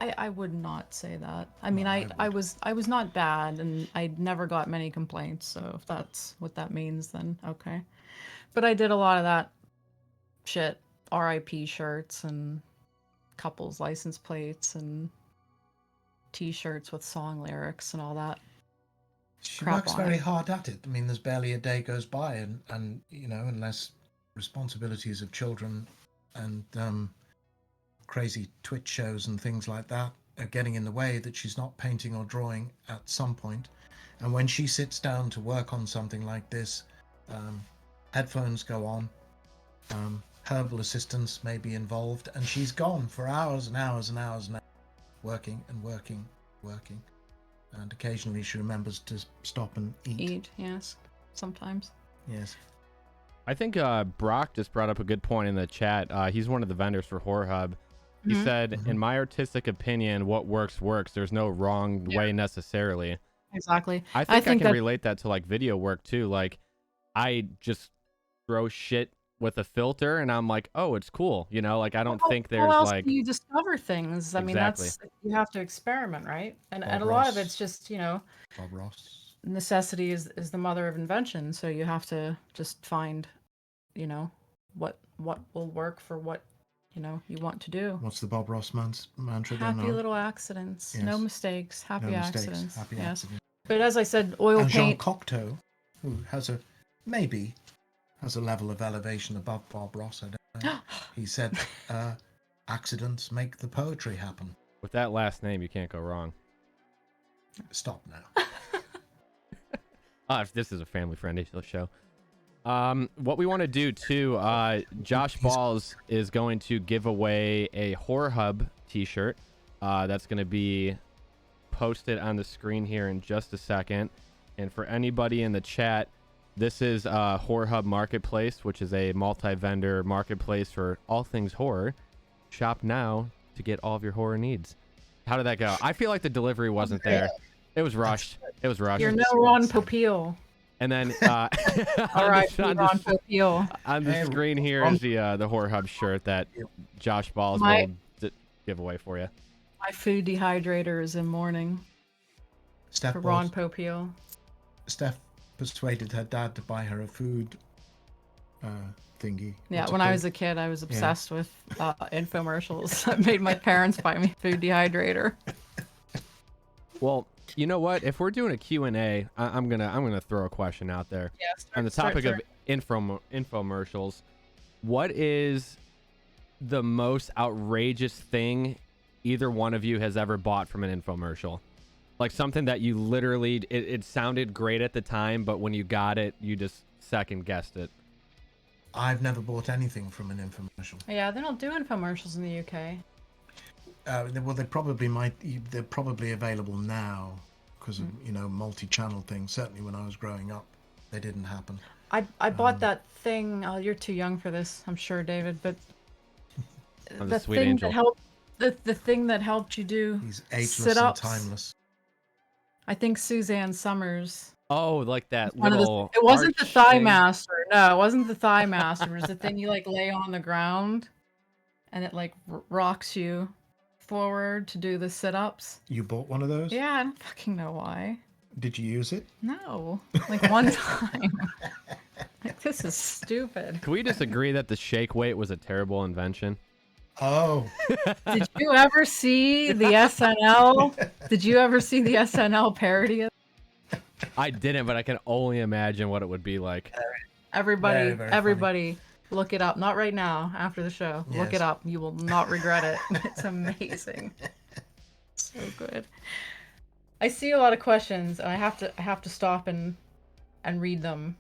[SPEAKER 1] I would not say that. I mean,
[SPEAKER 3] No,
[SPEAKER 1] I was not bad, and I never got many complaints. So if that's what that means, then okay. But I did a lot of that shit, RIP shirts and couples license plates and T-shirts with song lyrics and all that.
[SPEAKER 3] She
[SPEAKER 1] crap
[SPEAKER 3] works
[SPEAKER 1] on
[SPEAKER 3] very
[SPEAKER 1] it.
[SPEAKER 3] hard at it. I mean, there's barely a day goes by, and unless responsibilities of children and crazy Twitch shows and things like that are getting in the way, that she's not painting or drawing at some point. And when she sits down to work on something like this, headphones go on, herbal assistance may be involved, and she's gone for hours and hours and hours and hours, working and working. And occasionally she remembers to stop and eat.
[SPEAKER 1] Yes. sometimes.
[SPEAKER 3] Yes.
[SPEAKER 2] I think Brock just brought up a good point in the chat. He's one of the vendors for Horror Hub. He
[SPEAKER 1] Mhm.
[SPEAKER 2] said, in my artistic opinion, what works works. There's no wrong way necessarily.
[SPEAKER 1] Exactly.
[SPEAKER 2] I think I can
[SPEAKER 1] that
[SPEAKER 2] relate that to like video work too. Like I just throw shit with a filter and I'm like, oh, it's cool. You know, like I don't think
[SPEAKER 1] how
[SPEAKER 2] there's
[SPEAKER 1] else
[SPEAKER 2] like
[SPEAKER 1] do you discover things? I mean,
[SPEAKER 2] exactly.
[SPEAKER 1] that's you have to experiment, right? And
[SPEAKER 3] Bob
[SPEAKER 1] a lot of
[SPEAKER 3] Ross.
[SPEAKER 1] it's just, you know,
[SPEAKER 3] Bob Ross.
[SPEAKER 1] necessity is the mother of invention. So you have to just find, you know, what will work for what, you know, you want to do.
[SPEAKER 3] What's the Bob Ross mantra then?
[SPEAKER 1] Happy little accidents, no
[SPEAKER 3] Yes.
[SPEAKER 1] mistakes, happy
[SPEAKER 3] No mistakes.
[SPEAKER 1] accidents.
[SPEAKER 3] Happy
[SPEAKER 1] Yes.
[SPEAKER 3] accident.
[SPEAKER 1] But as I said, oil
[SPEAKER 3] And Jean
[SPEAKER 1] paint.
[SPEAKER 3] Cocteau, who has a level of elevation above Bob Ross. I don't know. He said, "Accidents make the poetry happen."
[SPEAKER 2] With that last name, you can't go wrong.
[SPEAKER 3] Stop now.
[SPEAKER 2] If this is a family-friendly show. What we want to do too, Josh Balls is going to give away a Horror Hub t-shirt. That's going to be posted on the screen here in just a second. And for anybody in the chat, this is Horror Hub Marketplace, which is a multi-vendor marketplace for all things horror. Shop now to get all of your horror needs. How did that go? I feel like the delivery wasn't there. It was rushed. It was rushed.
[SPEAKER 1] You're no Ron Popeil.
[SPEAKER 2] And then
[SPEAKER 1] All right, Ron Popeil.
[SPEAKER 2] on the screen here is the Horror Hub shirt that Josh Balls will give away for you.
[SPEAKER 1] My food dehydrator is in mourning for Ron Popeil.
[SPEAKER 3] Steph persuaded her dad to buy her a food thingy.
[SPEAKER 1] Yeah, when I was a kid, I was obsessed with infomercials. I made my parents buy me food dehydrator.
[SPEAKER 2] Well, you know what? If we're doing a Q&A, I'm gonna throw a question out there.
[SPEAKER 1] Yeah,
[SPEAKER 2] on the topic of infomercials. What is the most outrageous thing either one of you has ever bought from an infomercial? Like something that you literally, it sounded great at the time, but when you got it, you just second guessed it.
[SPEAKER 3] I've never bought anything from an infomercial.
[SPEAKER 1] Yeah, they don't do infomercials in the UK.
[SPEAKER 3] Well, they probably might. They're probably available now because of multi-channel things. Certainly, when I was growing up, they didn't happen.
[SPEAKER 1] I bought that thing. Oh, you're too young for this, I'm sure, David. But the
[SPEAKER 2] Sweet
[SPEAKER 1] thing
[SPEAKER 2] Angel.
[SPEAKER 1] that helped, the thing that helped you do
[SPEAKER 3] He's ageless
[SPEAKER 1] sit-ups.
[SPEAKER 3] and timeless.
[SPEAKER 1] I think Suzanne Summers.
[SPEAKER 2] Oh, like that
[SPEAKER 1] One
[SPEAKER 2] little.
[SPEAKER 1] it wasn't the
[SPEAKER 2] arch
[SPEAKER 1] Thigh
[SPEAKER 2] thing.
[SPEAKER 1] Master. No, it wasn't the Thigh Master. It was the thing you like lay on the ground, and it like rocks you forward to do the sit-ups.
[SPEAKER 3] You bought one of those?
[SPEAKER 1] Yeah, I don't fucking know why.
[SPEAKER 3] Did you use it?
[SPEAKER 1] No, like one time. Like, this is stupid.
[SPEAKER 2] Can we disagree that the shake weight was a terrible invention?
[SPEAKER 3] Oh.
[SPEAKER 1] Did you ever see the SNL? Did you ever see the SNL parody of
[SPEAKER 2] I didn't, but I can only imagine what it would be like.
[SPEAKER 1] everybody?
[SPEAKER 3] Very, very
[SPEAKER 1] Everybody, look it up. Not right now. After the show, look
[SPEAKER 3] Yes.
[SPEAKER 1] it up. You will not regret it. It's amazing. So good. I see a lot of questions, and I have to stop and read them.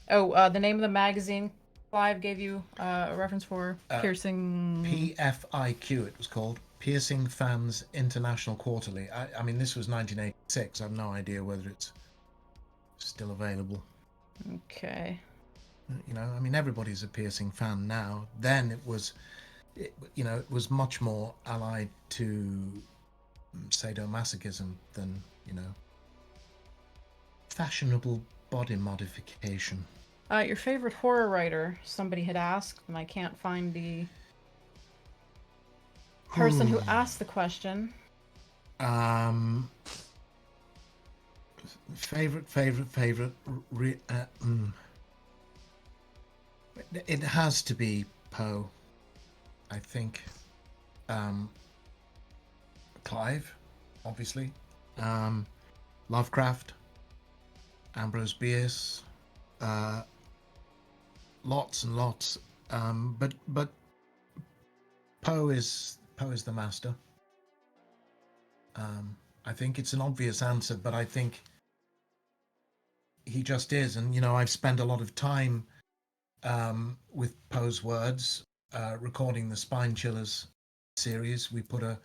[SPEAKER 1] Oh, the name of the magazine Clive gave you a reference for piercing.
[SPEAKER 3] PFIQ, it was called. Piercing Fans International Quarterly. I mean, this was 1986. I have no idea whether it's still available.
[SPEAKER 1] Okay.
[SPEAKER 3] I mean, everybody's a piercing fan now. Then it was much more allied to sadomasochism than, fashionable body modification.
[SPEAKER 1] Your favorite horror writer? Somebody had asked, and I can't find the person who asked the question.
[SPEAKER 3] Favorite. It has to be Poe, I think. Clive, obviously. Lovecraft, Ambrose Bierce, lots and lots. But Poe is the master. I think it's an obvious answer, but I think he just is. And I've spent a lot of time with Poe's words, recording the Spine Chillers series. We put a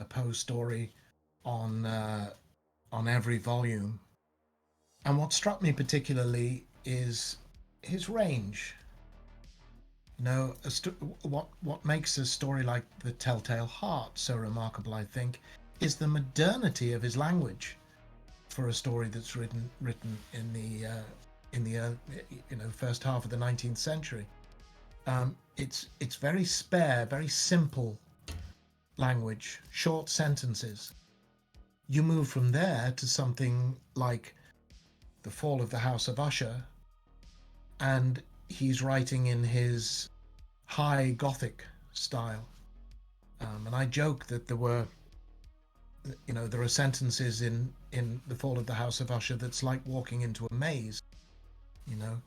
[SPEAKER 3] Poe story on every volume, And what struck me particularly is his range. You know, what makes a story like The Telltale Heart so remarkable, I think, is the modernity of his language for a story that's written in the first half of the 19th century. It's very spare, very simple language, short sentences. You move from there to something like The Fall of the House of Usher, and he's writing in his high Gothic style. And I joke that there are sentences in The Fall of the House of Usher that's like walking into a maze. You know,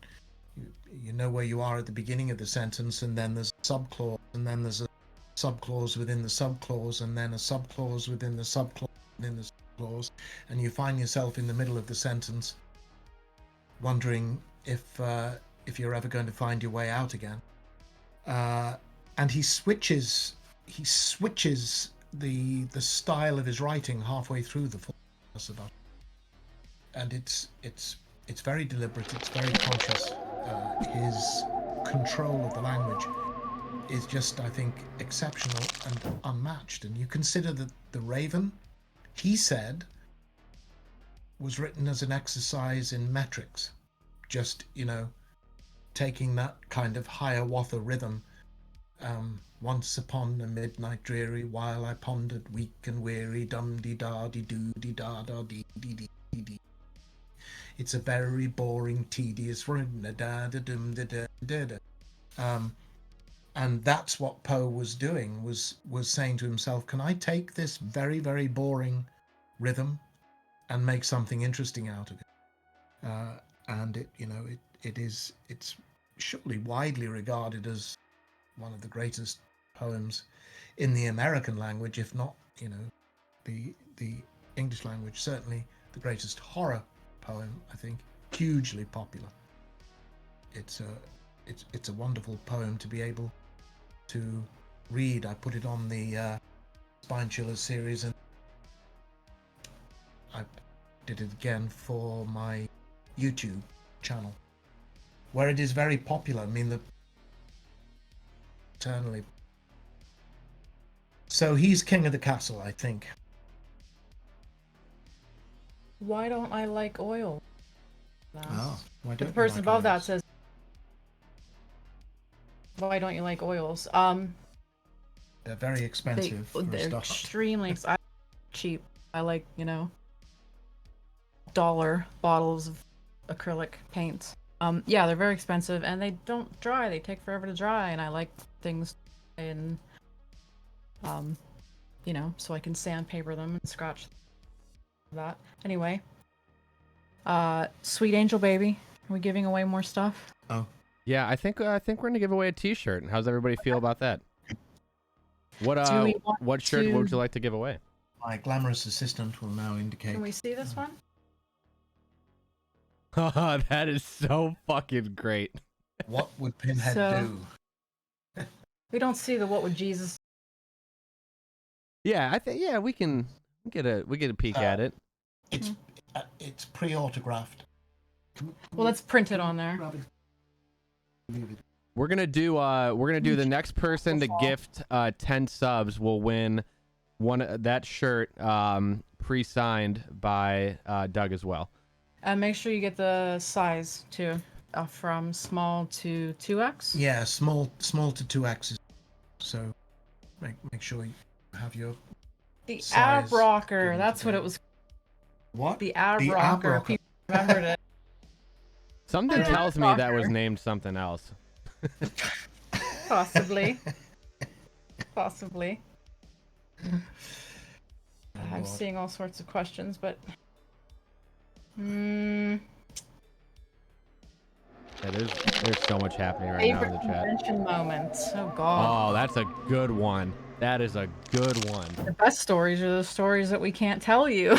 [SPEAKER 3] you know where you are at the beginning of the sentence, and then there's a subclause, and then there's a subclause within the subclause, and then a subclause within the subclause within the subclause, and you find yourself in the middle of the sentence, wondering if you're ever going to find your way out again. And he switches the style of his writing halfway through the full about, and it's very deliberate, it's very conscious. His control of the language is just, I think, exceptional and unmatched. And you consider that The Raven, he said, was written as an exercise in metrics, just, taking that kind of Hiawatha rhythm. Once upon a midnight dreary, while I pondered weak and weary, dum-dee-da-dee-doo-dee-da-da-dee-dee-dee-dee. It's a very boring, tedious and that's what Poe was doing, was saying to himself, can I take this very, very boring rhythm and make something interesting out of it? And it's surely widely regarded as one of the greatest poems in the American language, if not, the English language. Certainly the greatest horror poem, I think. Hugely popular. It's a wonderful poem to be able to read. I put it on the Spine Chillers series, and I did it again for my YouTube channel, where it is very popular. I mean, eternally. So he's king of the castle, I think.
[SPEAKER 1] Why don't I like oil?
[SPEAKER 3] Oh, why don't
[SPEAKER 1] The person
[SPEAKER 3] you like
[SPEAKER 1] above that
[SPEAKER 3] oils?
[SPEAKER 1] says, why don't you like oils?
[SPEAKER 3] They're very expensive for a
[SPEAKER 1] they're
[SPEAKER 3] start.
[SPEAKER 1] extremely cheap. I like, dollar bottles of acrylic paint. Yeah, they're very expensive, and they don't dry. They take forever to dry, and I like things in, so I can sandpaper them and scratch that. Anyway, Sweet Angel Baby. Are we giving away more stuff?
[SPEAKER 3] Oh,
[SPEAKER 2] Yeah, I think we're gonna give away a T-shirt. How's everybody feel about that? What
[SPEAKER 1] Do we want
[SPEAKER 2] what shirt
[SPEAKER 1] to-
[SPEAKER 2] would you like to give away?
[SPEAKER 3] my glamorous assistant will now indicate.
[SPEAKER 1] Can we see this one?
[SPEAKER 2] That is so fucking great.
[SPEAKER 3] What would Pinhead
[SPEAKER 1] So-
[SPEAKER 3] do?
[SPEAKER 1] We don't see the what would Jesus.
[SPEAKER 2] Yeah, I think we can get a peek at it.
[SPEAKER 3] It's pre-autographed.
[SPEAKER 1] Well, let's print it on there.
[SPEAKER 3] Grab it. Leave it.
[SPEAKER 2] We're gonna do the next person to gift 10 subs will win that shirt pre-signed by Doug as well.
[SPEAKER 1] And make sure you get the size too, from small to 2X.
[SPEAKER 3] Yeah, small to 2X's. So make sure you have your
[SPEAKER 1] The
[SPEAKER 3] size
[SPEAKER 1] ab rocker.
[SPEAKER 3] given
[SPEAKER 1] That's
[SPEAKER 3] to
[SPEAKER 1] what
[SPEAKER 3] them.
[SPEAKER 1] it was.
[SPEAKER 3] what?
[SPEAKER 1] The ab
[SPEAKER 3] The ab
[SPEAKER 1] rocker.
[SPEAKER 3] rocker.
[SPEAKER 1] People remembered it.
[SPEAKER 2] Something
[SPEAKER 1] Yeah.
[SPEAKER 2] tells me that was named something else.
[SPEAKER 1] Possibly. Possibly.
[SPEAKER 3] Oh,
[SPEAKER 1] I'm
[SPEAKER 3] Lord.
[SPEAKER 1] seeing all sorts of questions, but.
[SPEAKER 2] Yeah, there's so much happening right now in
[SPEAKER 1] Favorite
[SPEAKER 2] the chat.
[SPEAKER 1] convention moments. Oh God.
[SPEAKER 2] Oh, that's a good one. That is a good one.
[SPEAKER 1] The best stories are the stories that we can't tell you.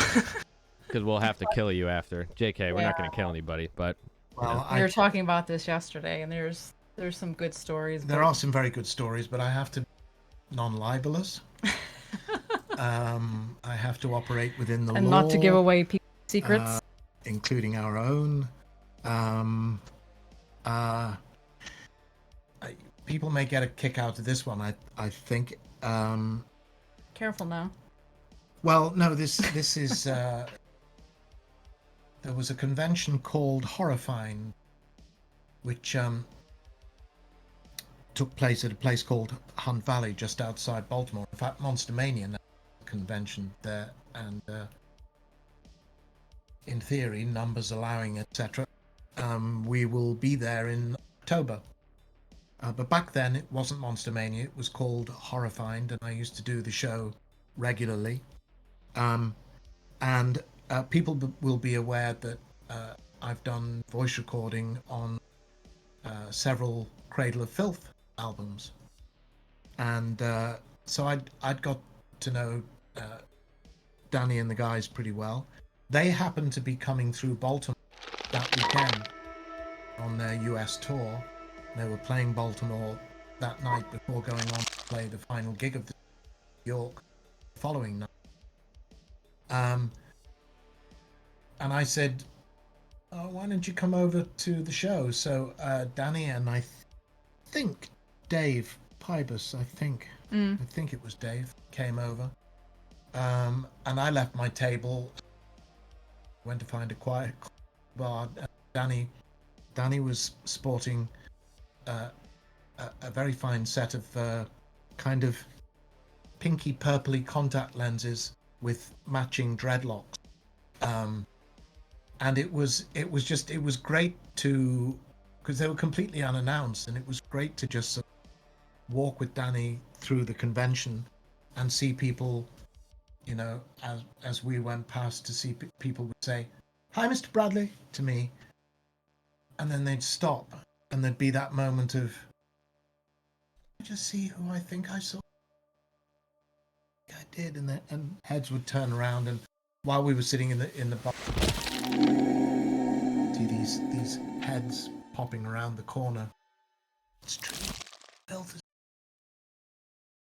[SPEAKER 2] Because we'll have to kill you after. JK, we're not going to kill anybody, but
[SPEAKER 3] Well,
[SPEAKER 1] We were talking about this yesterday, and there's some good stories.
[SPEAKER 3] there
[SPEAKER 1] but-
[SPEAKER 3] are some very good stories, but I have to be non-libelous. I have to operate within the
[SPEAKER 1] and
[SPEAKER 3] law.
[SPEAKER 1] not to give away people's secrets.
[SPEAKER 3] including our own. People may get a kick out of this one. I think.
[SPEAKER 1] Careful now.
[SPEAKER 3] Well, no, this is. There was a convention called Horrifying, which took place at a place called Hunt Valley, just outside Baltimore. In fact, Monster Mania convention there, and in theory, numbers allowing, etc., we will be there in October. But back then, it wasn't Monster Mania; it was called Horrifying, and I used to do the show regularly. And people will be aware that I've done voice recording on several Cradle of Filth albums, and so I'd got to know Danny and the guys pretty well. They happened to be coming through Baltimore that weekend on their US tour. They were playing Baltimore that night before going on to play the final gig of the New York the following night. And I said, oh, why don't you come over to the show? So Danny and I think Dave Pybus, I think it was Dave, came over. And I left my table, went to find a quiet bar. Danny was sporting a very fine set of kind of pinky purpley contact lenses with matching dreadlocks. And it was great to, because they were completely unannounced, and it was great to just sort of walk with Danny through the convention and see people, you know, as we went past, to see people would say, "Hi, Mr. Bradley," to me, and then they'd stop, and there'd be that moment of, "I just see who I think I saw." I did, and heads would turn around, and while we were sitting in the bar, see these heads popping around the corner. It's true.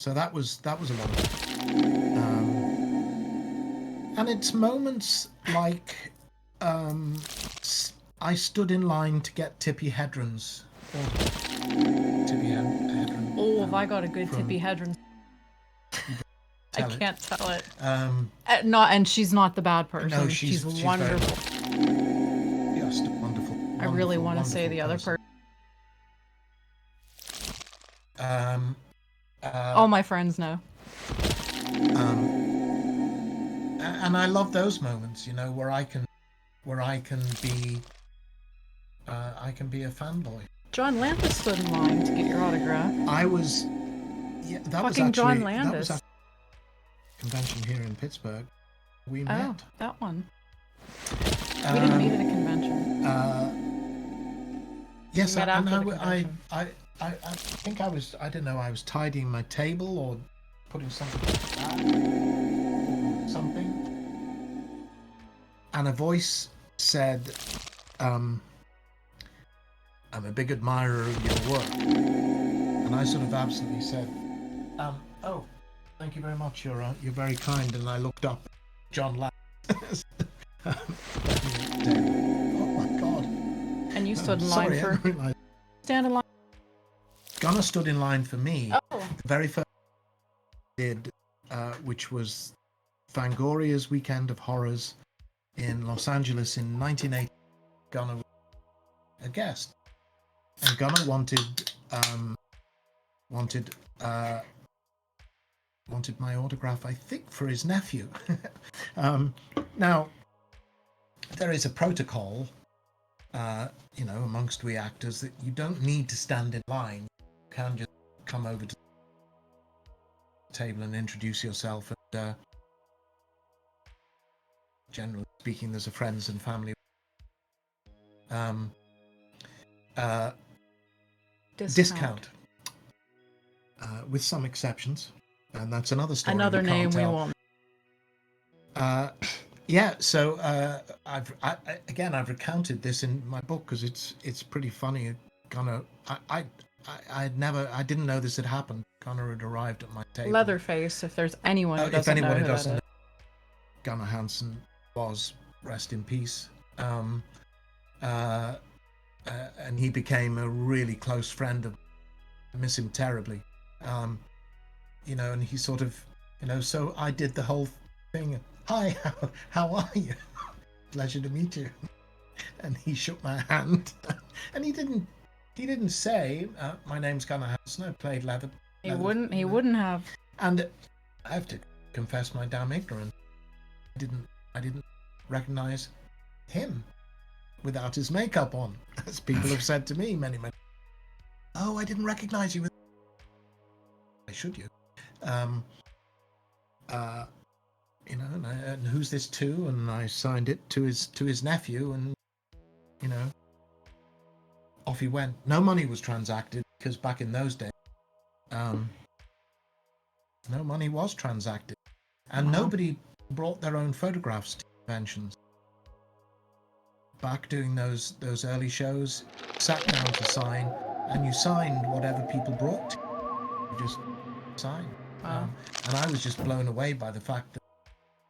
[SPEAKER 3] So that was a lot of fun. And it's moments like I stood in line to get Tippi Hedren's.
[SPEAKER 1] Oh, have I got a good Tippi Hedren? I can't tell it. And she's not the bad person.
[SPEAKER 3] No,
[SPEAKER 1] she's wonderful.
[SPEAKER 3] Just wonderful.
[SPEAKER 1] I really want to say the other person. All my friends know.
[SPEAKER 3] And I love those moments, you know, where I can be a fanboy.
[SPEAKER 1] John Landis stood in line to get your autograph.
[SPEAKER 3] That was actually
[SPEAKER 1] John Landis.
[SPEAKER 3] That was convention here in Pittsburgh. We met.
[SPEAKER 1] Oh, that one. We didn't meet at a convention.
[SPEAKER 3] Yes,
[SPEAKER 1] I
[SPEAKER 3] think I was tidying my table or putting something back, something, and a voice said, "I'm a big admirer of your work," and I sort of absently said, "Oh, thank you very much. You're very kind." And I looked up, John Landis. Oh my God!
[SPEAKER 1] And you stood in line for. Stand in line.
[SPEAKER 3] Gunnar stood in line for me.
[SPEAKER 1] Oh.
[SPEAKER 3] The very first I did, which was Fangoria's Weekend of Horrors in Los Angeles in 1980. Gunnar was a guest, and Gunnar wanted my autograph, I think, for his nephew. Now, there is a protocol, you know, amongst we actors, that you don't need to stand in line. You can just come over to the table and introduce yourself. And generally speaking, there's a friends and family. Discount. With some exceptions, and that's another story.
[SPEAKER 1] Another name we won't.
[SPEAKER 3] Yeah, so I've recounted this in my book because it's pretty funny. I didn't know this had happened. Gunnar had arrived at my table.
[SPEAKER 1] Leatherface, if there's anyone who doesn't know who that is.
[SPEAKER 3] Gunnar Hansen was, rest in peace, um, and he became a really close friend of. I miss him terribly, and he sort of, So I did the whole thing. Hi, how are you? Pleasure to meet you. And he shook my hand, and he didn't say, my name's Gunnar House. No, played leather.
[SPEAKER 1] He wouldn't have.
[SPEAKER 3] And I have to confess my damn ignorance. I didn't recognize him without his makeup on, as people have said to me many. Oh, I didn't recognize you. Why should you? And who's this to? And I signed it to his nephew, and off he went. No money was transacted because back in those days, no money was transacted, and nobody brought their own photographs to conventions. Back doing those early shows, sat down to sign, and you signed whatever people brought. You just signed.
[SPEAKER 1] Wow.
[SPEAKER 3] And I was just blown away by the fact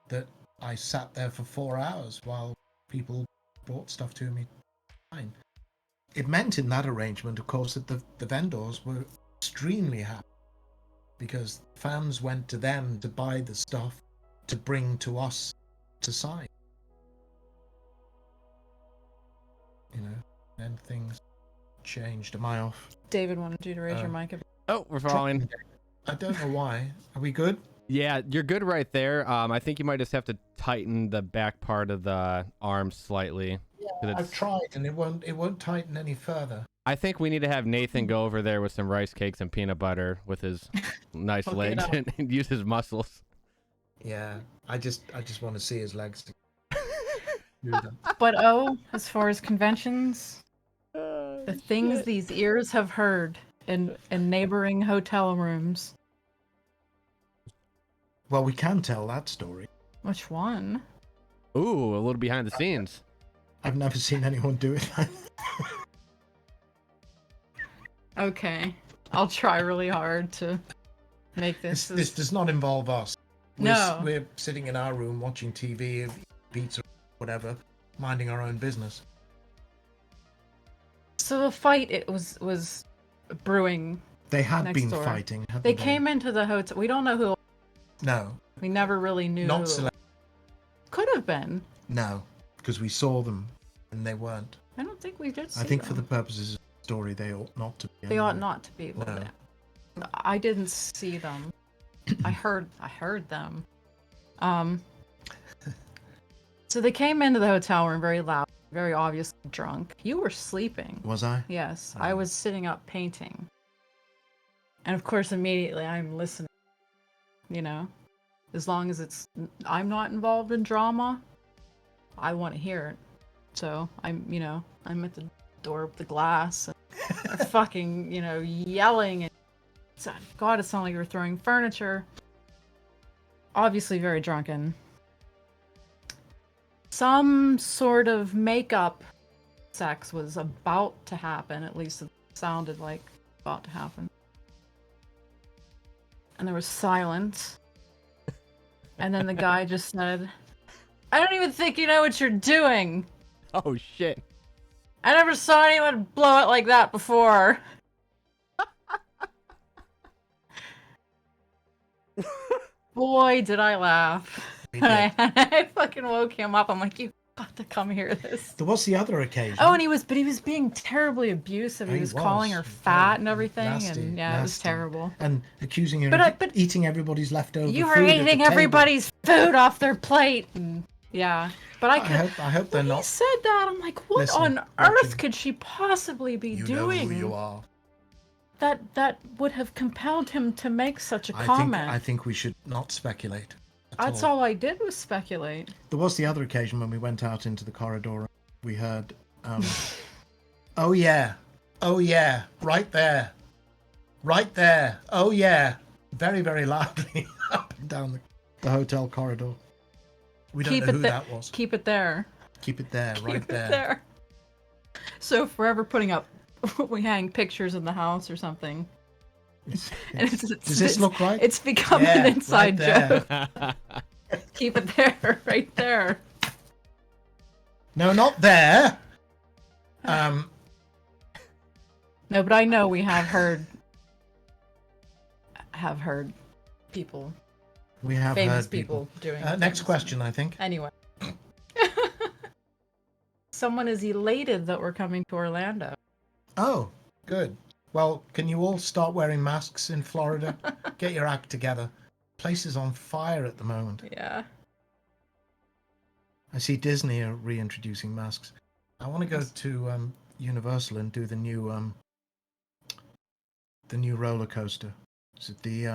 [SPEAKER 3] that I sat there for 4 hours while people brought stuff to me. Fine. It meant in that arrangement, of course, that the vendors were extremely happy because fans went to them to buy the stuff to bring to us to sign. Then things changed. Am I off?
[SPEAKER 1] David wanted you to raise your mic.
[SPEAKER 2] Oh, we're falling.
[SPEAKER 3] I don't know why. Are we good?
[SPEAKER 2] Yeah, you're good right there. I think you might just have to tighten the back part of the arm slightly.
[SPEAKER 3] Yeah, I've tried, and it won't tighten any further.
[SPEAKER 2] I think we need to have Nathan go over there with some rice cakes and peanut butter with his nice legs and use his muscles.
[SPEAKER 3] Yeah, I just want to see his legs.
[SPEAKER 1] But as far as conventions, the things these ears have heard in neighboring hotel rooms.
[SPEAKER 3] Well, we can tell that story.
[SPEAKER 1] Which one?
[SPEAKER 2] Ooh, a little behind the scenes.
[SPEAKER 3] I've never seen anyone do it.
[SPEAKER 1] Okay, I'll try really hard to make this.
[SPEAKER 3] This does not involve us.
[SPEAKER 1] No.
[SPEAKER 3] We're sitting in our room watching TV, pizza, whatever, minding our own business.
[SPEAKER 1] So the fight it was brewing.
[SPEAKER 3] They had
[SPEAKER 1] next
[SPEAKER 3] been
[SPEAKER 1] door.
[SPEAKER 3] Fighting.
[SPEAKER 1] They came into the hotel. We don't know who.
[SPEAKER 3] No.
[SPEAKER 1] We never really knew.
[SPEAKER 3] Not
[SPEAKER 1] who.
[SPEAKER 3] select.
[SPEAKER 1] Could have been.
[SPEAKER 3] No, because we saw them, and they weren't.
[SPEAKER 1] I don't think we did see
[SPEAKER 3] I think
[SPEAKER 1] them.
[SPEAKER 3] for the purposes of the story, they ought not to be.
[SPEAKER 1] They ought not to be.
[SPEAKER 3] No.
[SPEAKER 1] I didn't see them. I heard them. So they came into the hotel room very loud, very obviously drunk. You were sleeping.
[SPEAKER 3] Was I?
[SPEAKER 1] Yes, I was sitting up painting. And of course, immediately I'm listening. As long as I'm not involved in drama, I want to hear it. So I'm at the door of the glass, and they're fucking, yelling, and God, it sounded like you were throwing furniture. Obviously very drunken. Some sort of makeup sex was about to happen, at least it sounded like about to happen. And there was silence. And then the guy just said, I don't even think you know what you're doing.
[SPEAKER 2] Oh, shit.
[SPEAKER 1] I never saw anyone blow it like that before. Boy, did I laugh. And I fucking woke him up. I'm like, you got to come hear this.
[SPEAKER 3] There was the other occasion.
[SPEAKER 1] Oh, and he was being terribly abusive. He was calling her fat and everything,
[SPEAKER 3] nasty,
[SPEAKER 1] and yeah,
[SPEAKER 3] nasty.
[SPEAKER 1] it was terrible.
[SPEAKER 3] And accusing her
[SPEAKER 1] But
[SPEAKER 3] of eating everybody's leftover
[SPEAKER 1] you
[SPEAKER 3] food
[SPEAKER 1] were
[SPEAKER 3] at the
[SPEAKER 1] eating
[SPEAKER 3] table.
[SPEAKER 1] everybody's food off their plate, and yeah. But I
[SPEAKER 3] hope they're
[SPEAKER 1] when
[SPEAKER 3] not.
[SPEAKER 1] he said that, I'm like, what
[SPEAKER 3] Listen,
[SPEAKER 1] on earth
[SPEAKER 3] watching.
[SPEAKER 1] could she possibly be
[SPEAKER 3] You
[SPEAKER 1] doing?
[SPEAKER 3] know who you are.
[SPEAKER 1] That would have compelled him to make such a
[SPEAKER 3] I
[SPEAKER 1] comment.
[SPEAKER 3] think we should not speculate.
[SPEAKER 1] That's all I did was speculate.
[SPEAKER 3] There was the other occasion when we went out into the corridor. We heard, oh yeah, right there, oh yeah, very, very loudly up and down the hotel corridor. We don't know who that was.
[SPEAKER 1] Keep it there.
[SPEAKER 3] Keep it there, right
[SPEAKER 1] Keep it there. So if we're ever putting up, we hang pictures in the house or something.
[SPEAKER 3] Does this look right?
[SPEAKER 1] It's become an inside
[SPEAKER 3] right
[SPEAKER 1] joke. Keep it there, right there.
[SPEAKER 3] No, not there.
[SPEAKER 1] No, but I know we have heard people,
[SPEAKER 3] We have
[SPEAKER 1] famous
[SPEAKER 3] heard people.
[SPEAKER 1] doing.
[SPEAKER 3] Next
[SPEAKER 1] things.
[SPEAKER 3] question, I think.
[SPEAKER 1] Anyway. Someone is elated that we're coming to Orlando.
[SPEAKER 3] Oh, good. Well, can you all start wearing masks in Florida? Get your act together. Place is on fire at the moment.
[SPEAKER 1] Yeah.
[SPEAKER 3] I see Disney are reintroducing masks. I want to go to Universal and do the new roller coaster. Is it the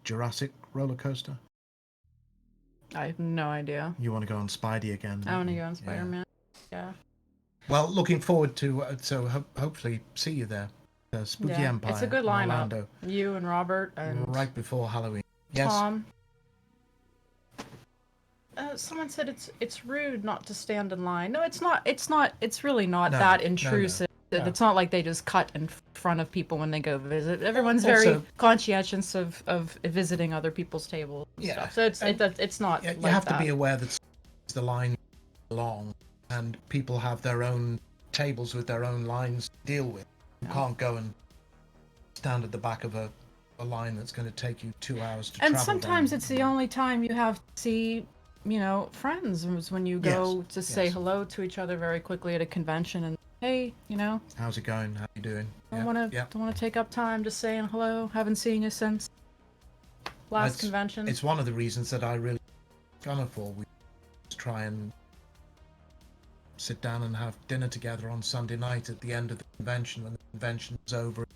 [SPEAKER 3] Jurassic roller coaster?
[SPEAKER 1] I have no idea.
[SPEAKER 3] You want to go on Spidey again?
[SPEAKER 1] I want to go on Spider-Man. Yeah.
[SPEAKER 3] Well, looking forward to hopefully see you there. Spooky
[SPEAKER 1] Yeah.
[SPEAKER 3] Empire.
[SPEAKER 1] It's a good
[SPEAKER 3] in
[SPEAKER 1] lineup.
[SPEAKER 3] Orlando,
[SPEAKER 1] You and Robert and
[SPEAKER 3] right before Halloween. Yes.
[SPEAKER 1] Tom. Someone said it's rude not to stand in line. No, it's not. It's really not
[SPEAKER 3] No,
[SPEAKER 1] that
[SPEAKER 3] no,
[SPEAKER 1] intrusive.
[SPEAKER 3] no.
[SPEAKER 1] It's not like they just cut in front of people when they go visit. Everyone's
[SPEAKER 3] Also-
[SPEAKER 1] very conscientious of visiting other people's tables. And
[SPEAKER 3] Yeah.
[SPEAKER 1] stuff. So it's not.
[SPEAKER 3] Yeah, you
[SPEAKER 1] like
[SPEAKER 3] have
[SPEAKER 1] that.
[SPEAKER 3] to be aware that the line is long, and people have their own tables with their own lines to deal with. You can't go and stand at the back of a line that's going to take you 2 hours to
[SPEAKER 1] And
[SPEAKER 3] travel
[SPEAKER 1] sometimes
[SPEAKER 3] down.
[SPEAKER 1] it's the only time you have to see, friends, is when you go
[SPEAKER 3] Yes,
[SPEAKER 1] to say
[SPEAKER 3] yes.
[SPEAKER 1] hello to each other very quickly at a convention and hey,
[SPEAKER 3] How's it going? How you doing?
[SPEAKER 1] don't want to take up time just saying hello. Haven't seen you since last convention.
[SPEAKER 3] It's one of the reasons that I really gunner for. We try and sit down and have dinner together on Sunday night at the end of the convention when the convention's over,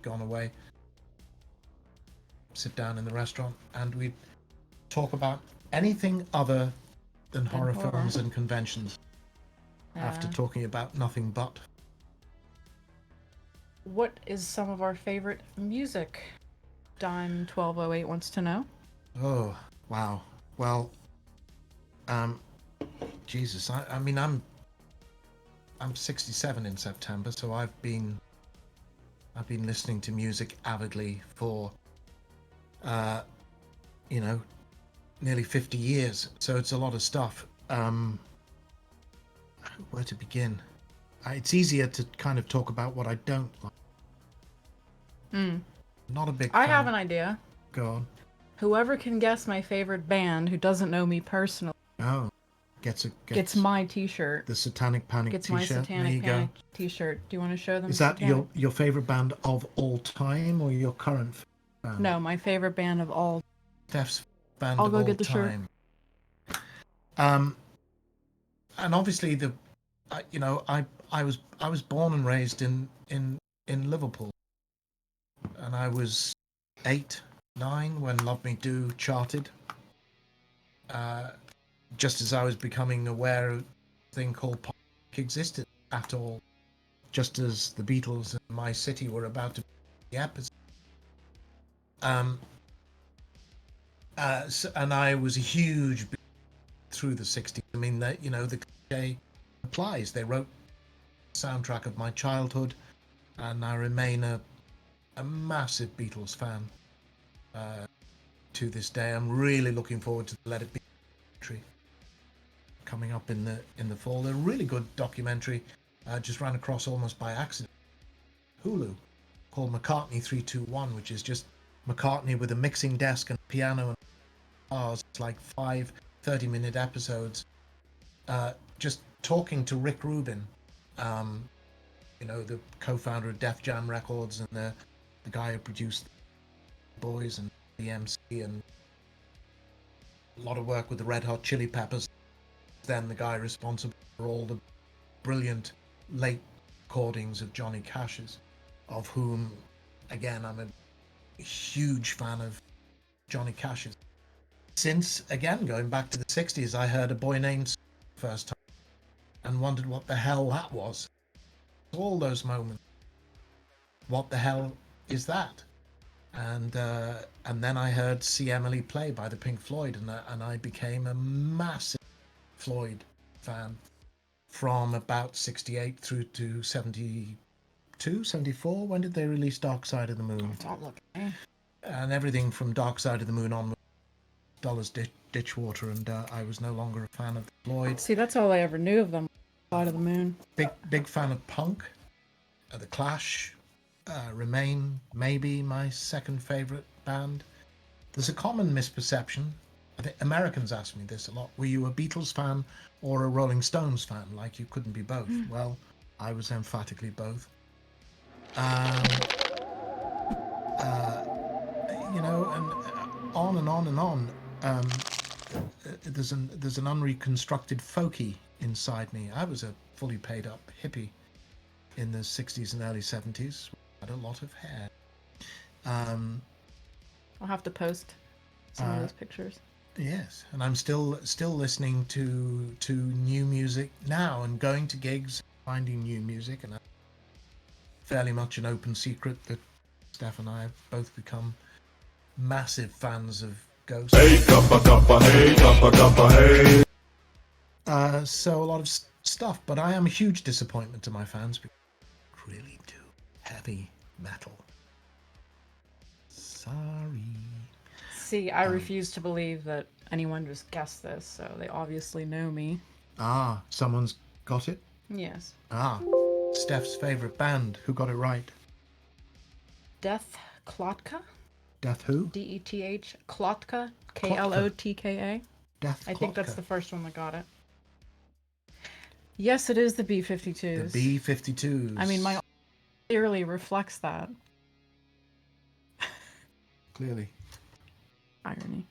[SPEAKER 3] gone away. Sit down in the restaurant and we talk about anything other than horror films and conventions. After talking about nothing but.
[SPEAKER 1] What is some of our favorite music? Dime 1208 wants to know.
[SPEAKER 3] Oh, wow. Well, Jesus, I mean, I'm 67 in September, so I've been listening to music avidly for, nearly 50 years. So it's a lot of stuff. Where to begin? It's easier to kind of talk about what I don't like. Not a big fan.
[SPEAKER 1] I have an idea.
[SPEAKER 3] Go on.
[SPEAKER 1] Whoever can guess my favorite band who doesn't know me personally
[SPEAKER 3] Oh, gets
[SPEAKER 1] my t-shirt.
[SPEAKER 3] the Satanic Panic
[SPEAKER 1] Gets
[SPEAKER 3] t-shirt.
[SPEAKER 1] my
[SPEAKER 3] There
[SPEAKER 1] Satanic
[SPEAKER 3] you
[SPEAKER 1] Panic
[SPEAKER 3] go.
[SPEAKER 1] t-shirt. Do you want to show them?
[SPEAKER 3] Is that
[SPEAKER 1] Satanic?
[SPEAKER 3] your favorite band of all time or your current band?
[SPEAKER 1] No, my favorite band of all.
[SPEAKER 3] Steph's band
[SPEAKER 1] I'll
[SPEAKER 3] of
[SPEAKER 1] go
[SPEAKER 3] all
[SPEAKER 1] get the shirt.
[SPEAKER 3] time. And obviously I was born and raised in Liverpool, and I was 8, 9 when Love Me Do charted. Just as I was becoming aware of a thing called pop existed at all, just as the Beatles and My City were about to be the episode. And I was a huge through the 60s. I mean, the cliche applies. They wrote the soundtrack of my childhood, and I remain a massive Beatles fan to this day. I'm really looking forward to the Let It Be documentary coming up in the fall. They're a really good documentary. Just ran across almost by accident. Hulu, called McCartney 321, which is just McCartney with a mixing desk and piano and guitars. It's like 5 30-minute episodes, just talking to Rick Rubin, the co-founder of Def Jam Records and the guy who produced Boys and the MC and a lot of work with the Red Hot Chili Peppers. Then the guy responsible for all the brilliant late recordings of Johnny Cash's, of whom, again, I'm a huge fan of Johnny Cash's. Since, again, going back to the 60s, I heard A Boy Named Sue first time and wondered what the hell that was. All those moments. What the hell is that? And then I heard See Emily Play by the Pink Floyd, and I became a massive Floyd fan from about 68 through to 72, 74. When did they release Dark Side of the Moon?
[SPEAKER 1] Don't look at me.
[SPEAKER 3] And everything from Dark Side of the Moon on Ditchwater, and I was no longer a fan of Floyd.
[SPEAKER 1] See, that's all I ever knew of them. Side of the Moon.
[SPEAKER 3] Big fan of punk. The Clash, Remain, maybe my second favorite band. There's a common misperception. I think Americans ask me this a lot. Were you a Beatles fan or a Rolling Stones fan? Like you couldn't be both. Well, I was emphatically both. You know, and on and on and on. There's an unreconstructed folkie inside me. I was a fully paid up hippie in the 60s and early 70s. Had a lot of hair.
[SPEAKER 1] I'll have to post some of those pictures.
[SPEAKER 3] Yes, and I'm still listening to new music now and going to gigs, finding new music, and fairly much an open secret that Steph and I have both become massive fans of Ghost. Hey, kappa, kappa, hey, kappa, kappa, hey. So a lot of stuff, but I am a huge disappointment to my fans because they really do heavy metal. Sorry.
[SPEAKER 1] See, I refuse to believe that anyone just guessed this, so they obviously know me.
[SPEAKER 3] Ah, someone's got it?
[SPEAKER 1] Yes.
[SPEAKER 3] Ah, Steph's favorite band. Who got it right?
[SPEAKER 1] Death Klotka?
[SPEAKER 3] Death who?
[SPEAKER 1] D-E-T-H. Klotka. K-L-O-T-K-A.
[SPEAKER 3] Death
[SPEAKER 1] I think that's
[SPEAKER 3] Klotka.
[SPEAKER 1] the first one that got it. Yes, it is the B-52s.
[SPEAKER 3] The B-52s.
[SPEAKER 1] I mean, my clearly reflects that.
[SPEAKER 3] Clearly.
[SPEAKER 1] Irony.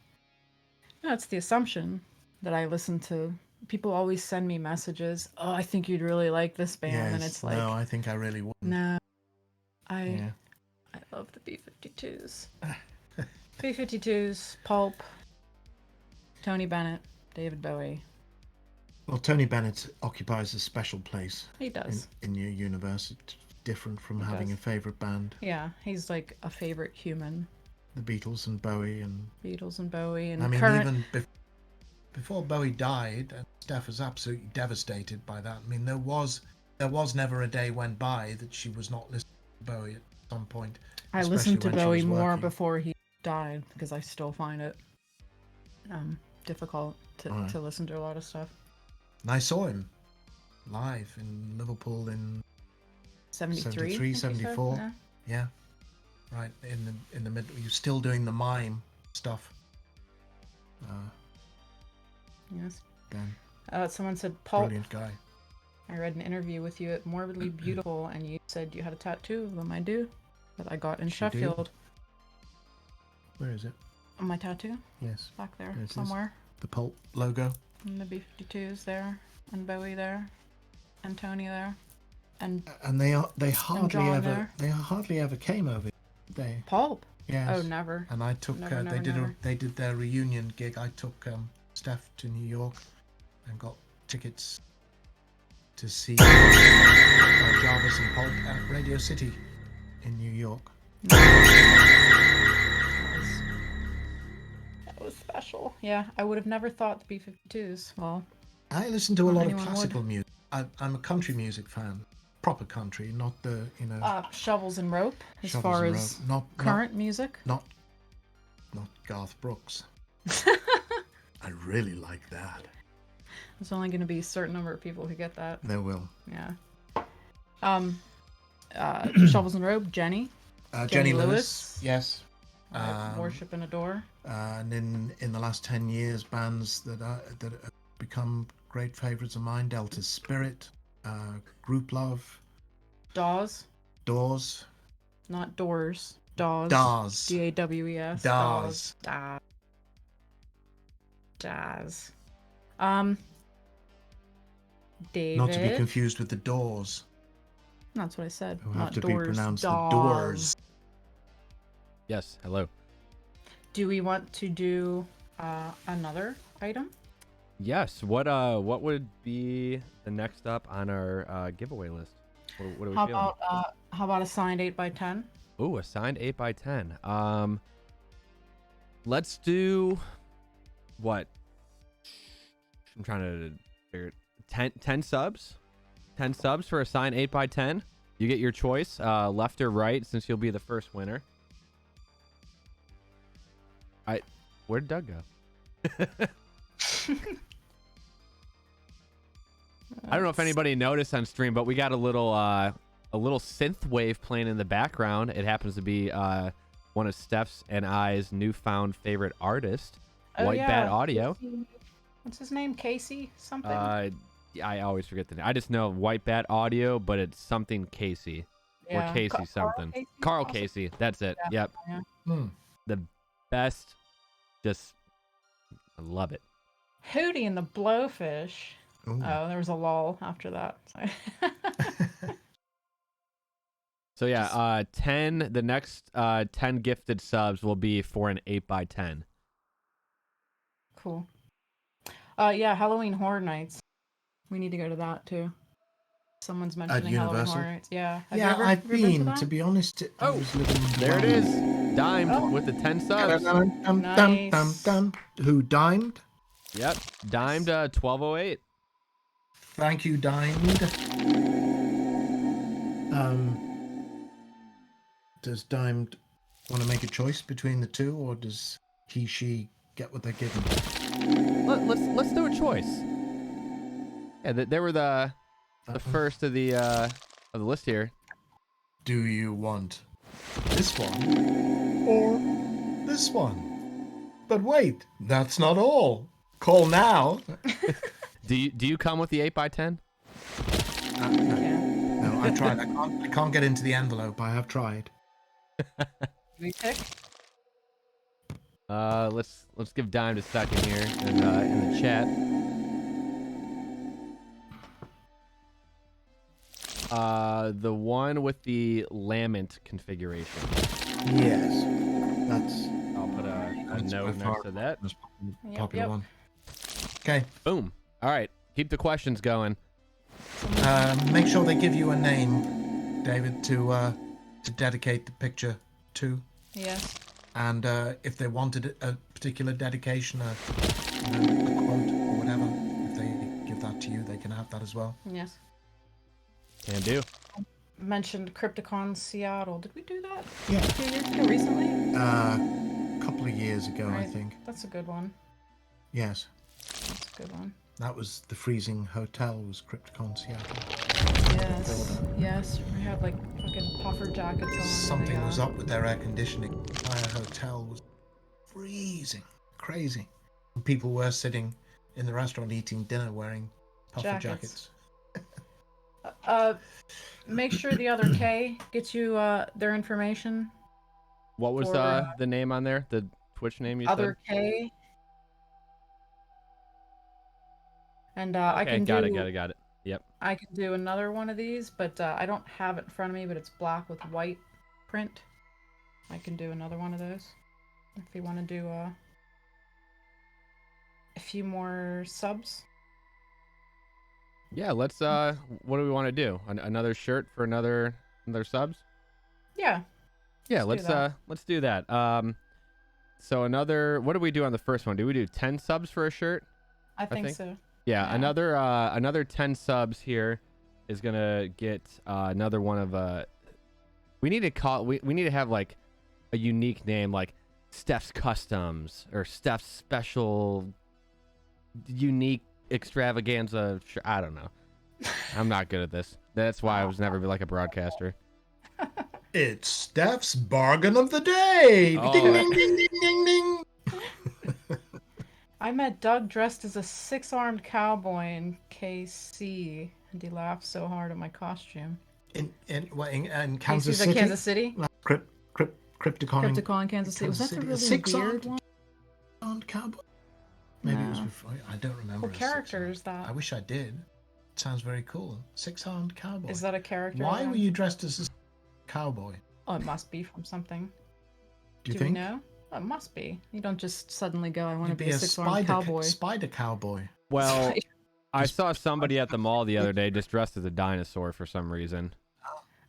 [SPEAKER 1] No, it's the assumption that I listen to. People always send me messages. Oh, I think you'd really like this band,
[SPEAKER 3] Yes,
[SPEAKER 1] and it's like,
[SPEAKER 3] no, I think I really wouldn't.
[SPEAKER 1] no,
[SPEAKER 3] Yeah.
[SPEAKER 1] I love the B-52s. B-52s, Pulp, Tony Bennett, David Bowie.
[SPEAKER 3] Well, Tony Bennett occupies a special place
[SPEAKER 1] He does.
[SPEAKER 3] in your universe. It's different from
[SPEAKER 1] He
[SPEAKER 3] having
[SPEAKER 1] does.
[SPEAKER 3] a favorite band.
[SPEAKER 1] Yeah, he's like a favorite human.
[SPEAKER 3] The Beatles and Bowie and
[SPEAKER 1] Beatles and Bowie and
[SPEAKER 3] I mean,
[SPEAKER 1] current.
[SPEAKER 3] even before Bowie died, and Steph was absolutely devastated by that. I mean, there was never a day went by that she was not listening to Bowie at some point.
[SPEAKER 1] I
[SPEAKER 3] especially
[SPEAKER 1] listened to
[SPEAKER 3] when she
[SPEAKER 1] Bowie
[SPEAKER 3] was
[SPEAKER 1] more
[SPEAKER 3] working.
[SPEAKER 1] before he died because I still find it difficult
[SPEAKER 3] Right.
[SPEAKER 1] to listen to a lot of stuff.
[SPEAKER 3] And I saw him live in Liverpool in
[SPEAKER 1] 73,
[SPEAKER 3] 73, 74.
[SPEAKER 1] Yeah.
[SPEAKER 3] yeah, right in the middle. You're still doing the mime stuff.
[SPEAKER 1] Yes.
[SPEAKER 3] Ben,
[SPEAKER 1] Someone said, Pulp,
[SPEAKER 3] brilliant guy.
[SPEAKER 1] I read an interview with you at Morbidly Beautiful, and you said you had a tattoo of them. I do. That I got in
[SPEAKER 3] You do?
[SPEAKER 1] Sheffield.
[SPEAKER 3] Where is it?
[SPEAKER 1] On my tattoo?
[SPEAKER 3] Yes,
[SPEAKER 1] Back there,
[SPEAKER 3] There it is.
[SPEAKER 1] somewhere.
[SPEAKER 3] the Pulp logo.
[SPEAKER 1] And the B-52s there, and Bowie there, and Tony there, and
[SPEAKER 3] And they hardly
[SPEAKER 1] John
[SPEAKER 3] ever
[SPEAKER 1] there.
[SPEAKER 3] came over. They
[SPEAKER 1] Pulp.
[SPEAKER 3] yes.
[SPEAKER 1] Oh, never.
[SPEAKER 3] And I took
[SPEAKER 1] Never,
[SPEAKER 3] they
[SPEAKER 1] never.
[SPEAKER 3] they did their reunion gig. I took Steph to New York and got tickets to see Jarvis and Pulp at Radio City in New York.
[SPEAKER 1] That was special. Yeah, I would have never thought the B-52s. Well,
[SPEAKER 3] I listen to a
[SPEAKER 1] Not
[SPEAKER 3] lot of
[SPEAKER 1] anyone would.
[SPEAKER 3] classical music. I'm a country music fan, proper country, not the
[SPEAKER 1] Shovels and Rope, as
[SPEAKER 3] Shovels
[SPEAKER 1] far
[SPEAKER 3] and
[SPEAKER 1] as
[SPEAKER 3] Rope. Not
[SPEAKER 1] current music.
[SPEAKER 3] not Garth Brooks. I really like that.
[SPEAKER 1] There's only going to be a certain number of people who get that.
[SPEAKER 3] There will.
[SPEAKER 1] Yeah. Shovels and Rope, Jenny.
[SPEAKER 3] Jenny
[SPEAKER 1] Lewis.
[SPEAKER 3] Lewis. Yes.
[SPEAKER 1] I worship and adore.
[SPEAKER 3] And in the last 10 years, bands that have become great favourites of mine: Delta's Spirit, Group Love,
[SPEAKER 1] Dawes,
[SPEAKER 3] Doors,
[SPEAKER 1] not Doors. Dawes.
[SPEAKER 3] Dawes,
[SPEAKER 1] D-A-W-E-S.
[SPEAKER 3] Dawes.
[SPEAKER 1] Dawes. David.
[SPEAKER 3] not to be confused with the Doors,
[SPEAKER 1] That's what I said.
[SPEAKER 3] who
[SPEAKER 1] not
[SPEAKER 3] have to
[SPEAKER 1] Doors.
[SPEAKER 3] be pronounced
[SPEAKER 1] Dawes.
[SPEAKER 3] the Doors.
[SPEAKER 2] Yes, hello.
[SPEAKER 1] Do we want to do another item?
[SPEAKER 2] Yes. What would be the next up on our giveaway list? What are we feeling?
[SPEAKER 1] How about a signed 8x10?
[SPEAKER 2] Ooh, a signed 8x10. Let's do what? I'm trying to figure it. 10 subs. 10 subs for a signed 8x10. You get your choice, left or right, since you'll be the first winner. Where'd Doug go? I don't know if anybody noticed on stream, but we got a little synth wave playing in the background. It happens to be one of Steph's and I's newfound favorite artist, White Bat Audio.
[SPEAKER 1] What's his name? Casey something?
[SPEAKER 2] I always forget the name. I just know White Bat Audio, but it's something Casey.
[SPEAKER 1] Yeah.
[SPEAKER 2] Or Casey something. Carl Casey. That's it.
[SPEAKER 1] Yeah.
[SPEAKER 2] Yep.
[SPEAKER 1] Yeah.
[SPEAKER 2] The best. Just, I love it.
[SPEAKER 1] Hootie and the Blowfish.
[SPEAKER 3] Ooh.
[SPEAKER 1] Oh, there was a lull after that.
[SPEAKER 2] So yeah, 10. The next 10 gifted subs will be for an 8x10.
[SPEAKER 1] Cool. Yeah, Halloween Horror Nights. We need to go to that too. Someone's mentioning Halloween
[SPEAKER 3] Universal?
[SPEAKER 1] Horror Nights. Yeah.
[SPEAKER 3] Yeah, I've been.
[SPEAKER 1] to
[SPEAKER 3] To be honest, I
[SPEAKER 2] Oh,
[SPEAKER 3] was living
[SPEAKER 2] There it is. Dimed
[SPEAKER 1] Oh.
[SPEAKER 2] with the 10 subs.
[SPEAKER 1] Nice.
[SPEAKER 3] Who dimed?
[SPEAKER 2] Yep. Dimed 1208.
[SPEAKER 3] Thank you, dimed. Does dimed want to make a choice between the two, or does he, she get what they're given?
[SPEAKER 2] Let's do a choice. Yeah, they were the first of the list here.
[SPEAKER 3] Do you want this one or this one? But wait, that's not all. Call now.
[SPEAKER 2] Do you come with the 8x10?
[SPEAKER 3] No, I tried. I can't get into the envelope. I have tried.
[SPEAKER 1] We pick?
[SPEAKER 2] Let's give Dime a second here in the chat. The one with the lament configuration.
[SPEAKER 3] Yes, that's
[SPEAKER 2] I'll put a note next to that.
[SPEAKER 3] the most
[SPEAKER 1] Yep,
[SPEAKER 3] popular
[SPEAKER 1] yep.
[SPEAKER 3] one. Okay.
[SPEAKER 2] Boom. All right. Keep the questions going.
[SPEAKER 3] Make sure they give you a name, David, to dedicate the picture to.
[SPEAKER 1] Yes.
[SPEAKER 3] And if they wanted a particular dedication, a quote or whatever, if they give that to you, they can have that as well.
[SPEAKER 1] Yes.
[SPEAKER 2] Can do.
[SPEAKER 1] Mentioned Crypticon Seattle. Did we do that?
[SPEAKER 3] Yeah.
[SPEAKER 1] 2 years ago recently?
[SPEAKER 3] A couple of years ago, I
[SPEAKER 1] Right.
[SPEAKER 3] think.
[SPEAKER 1] That's a good one.
[SPEAKER 3] Yes.
[SPEAKER 1] That's a good one.
[SPEAKER 3] That was the freezing hotel, was Crypticon Seattle.
[SPEAKER 1] Yes. Yes. We had like fucking puffer jackets on.
[SPEAKER 3] Something was up with their air conditioning. The entire hotel was freezing. Crazy. People were sitting in the restaurant eating dinner wearing puffer jackets.
[SPEAKER 1] Make sure the other K gets you their information.
[SPEAKER 2] What was
[SPEAKER 1] For,
[SPEAKER 2] the name on there? The Twitch name you
[SPEAKER 1] Other
[SPEAKER 2] said?
[SPEAKER 1] K. And I
[SPEAKER 2] Okay,
[SPEAKER 1] can
[SPEAKER 2] got
[SPEAKER 1] do.
[SPEAKER 2] it. Yep.
[SPEAKER 1] I can do another one of these, but I don't have it in front of me. But it's black with white print. I can do another one of those if you want to do a few more subs.
[SPEAKER 2] Yeah, let's what do we want to do? Another shirt for another subs?
[SPEAKER 1] Yeah.
[SPEAKER 2] Yeah,
[SPEAKER 1] Let's do that.
[SPEAKER 2] let's do that. So another, what do we do on the first one? Do we do 10 subs for a shirt?
[SPEAKER 1] I think
[SPEAKER 2] think-
[SPEAKER 1] so.
[SPEAKER 2] Yeah,
[SPEAKER 1] Yeah.
[SPEAKER 2] another 10 subs here is gonna get another one of we need to have like a unique name, like Steph's Customs or Steph's Special Unique Extravaganza. I don't know. I'm not good at this. That's why I was never like a broadcaster.
[SPEAKER 3] It's Steph's bargain of the day.
[SPEAKER 2] Oh.
[SPEAKER 3] Ding, ding, ding, ding, ding, ding.
[SPEAKER 1] I met Doug dressed as a 6-armed cowboy in KC, and he laughed so hard at my costume.
[SPEAKER 3] In Kansas
[SPEAKER 1] KC's
[SPEAKER 3] City.
[SPEAKER 1] like Kansas City?
[SPEAKER 3] Crypticon.
[SPEAKER 1] Crypticon, Kansas City. Was that the really weird one?
[SPEAKER 3] Six-armed cowboy. Maybe it was
[SPEAKER 1] No.
[SPEAKER 3] before. I don't remember.
[SPEAKER 1] What
[SPEAKER 3] a
[SPEAKER 1] character is
[SPEAKER 3] six-armed-
[SPEAKER 1] that?
[SPEAKER 3] I wish I did. It sounds very cool. Six-armed cowboy.
[SPEAKER 1] Is that a character?
[SPEAKER 3] Why
[SPEAKER 1] then?
[SPEAKER 3] were you dressed as a cowboy?
[SPEAKER 1] Oh, it must be from something.
[SPEAKER 3] Do you
[SPEAKER 1] we
[SPEAKER 3] think?
[SPEAKER 1] know? Oh, it must be. You don't just suddenly go, I want to
[SPEAKER 3] You'd
[SPEAKER 1] be
[SPEAKER 3] be
[SPEAKER 1] a
[SPEAKER 3] a
[SPEAKER 1] 6-armed cowboy.
[SPEAKER 3] spider cowboy.
[SPEAKER 2] Well, I saw somebody at the mall the other day just dressed as a dinosaur for some reason.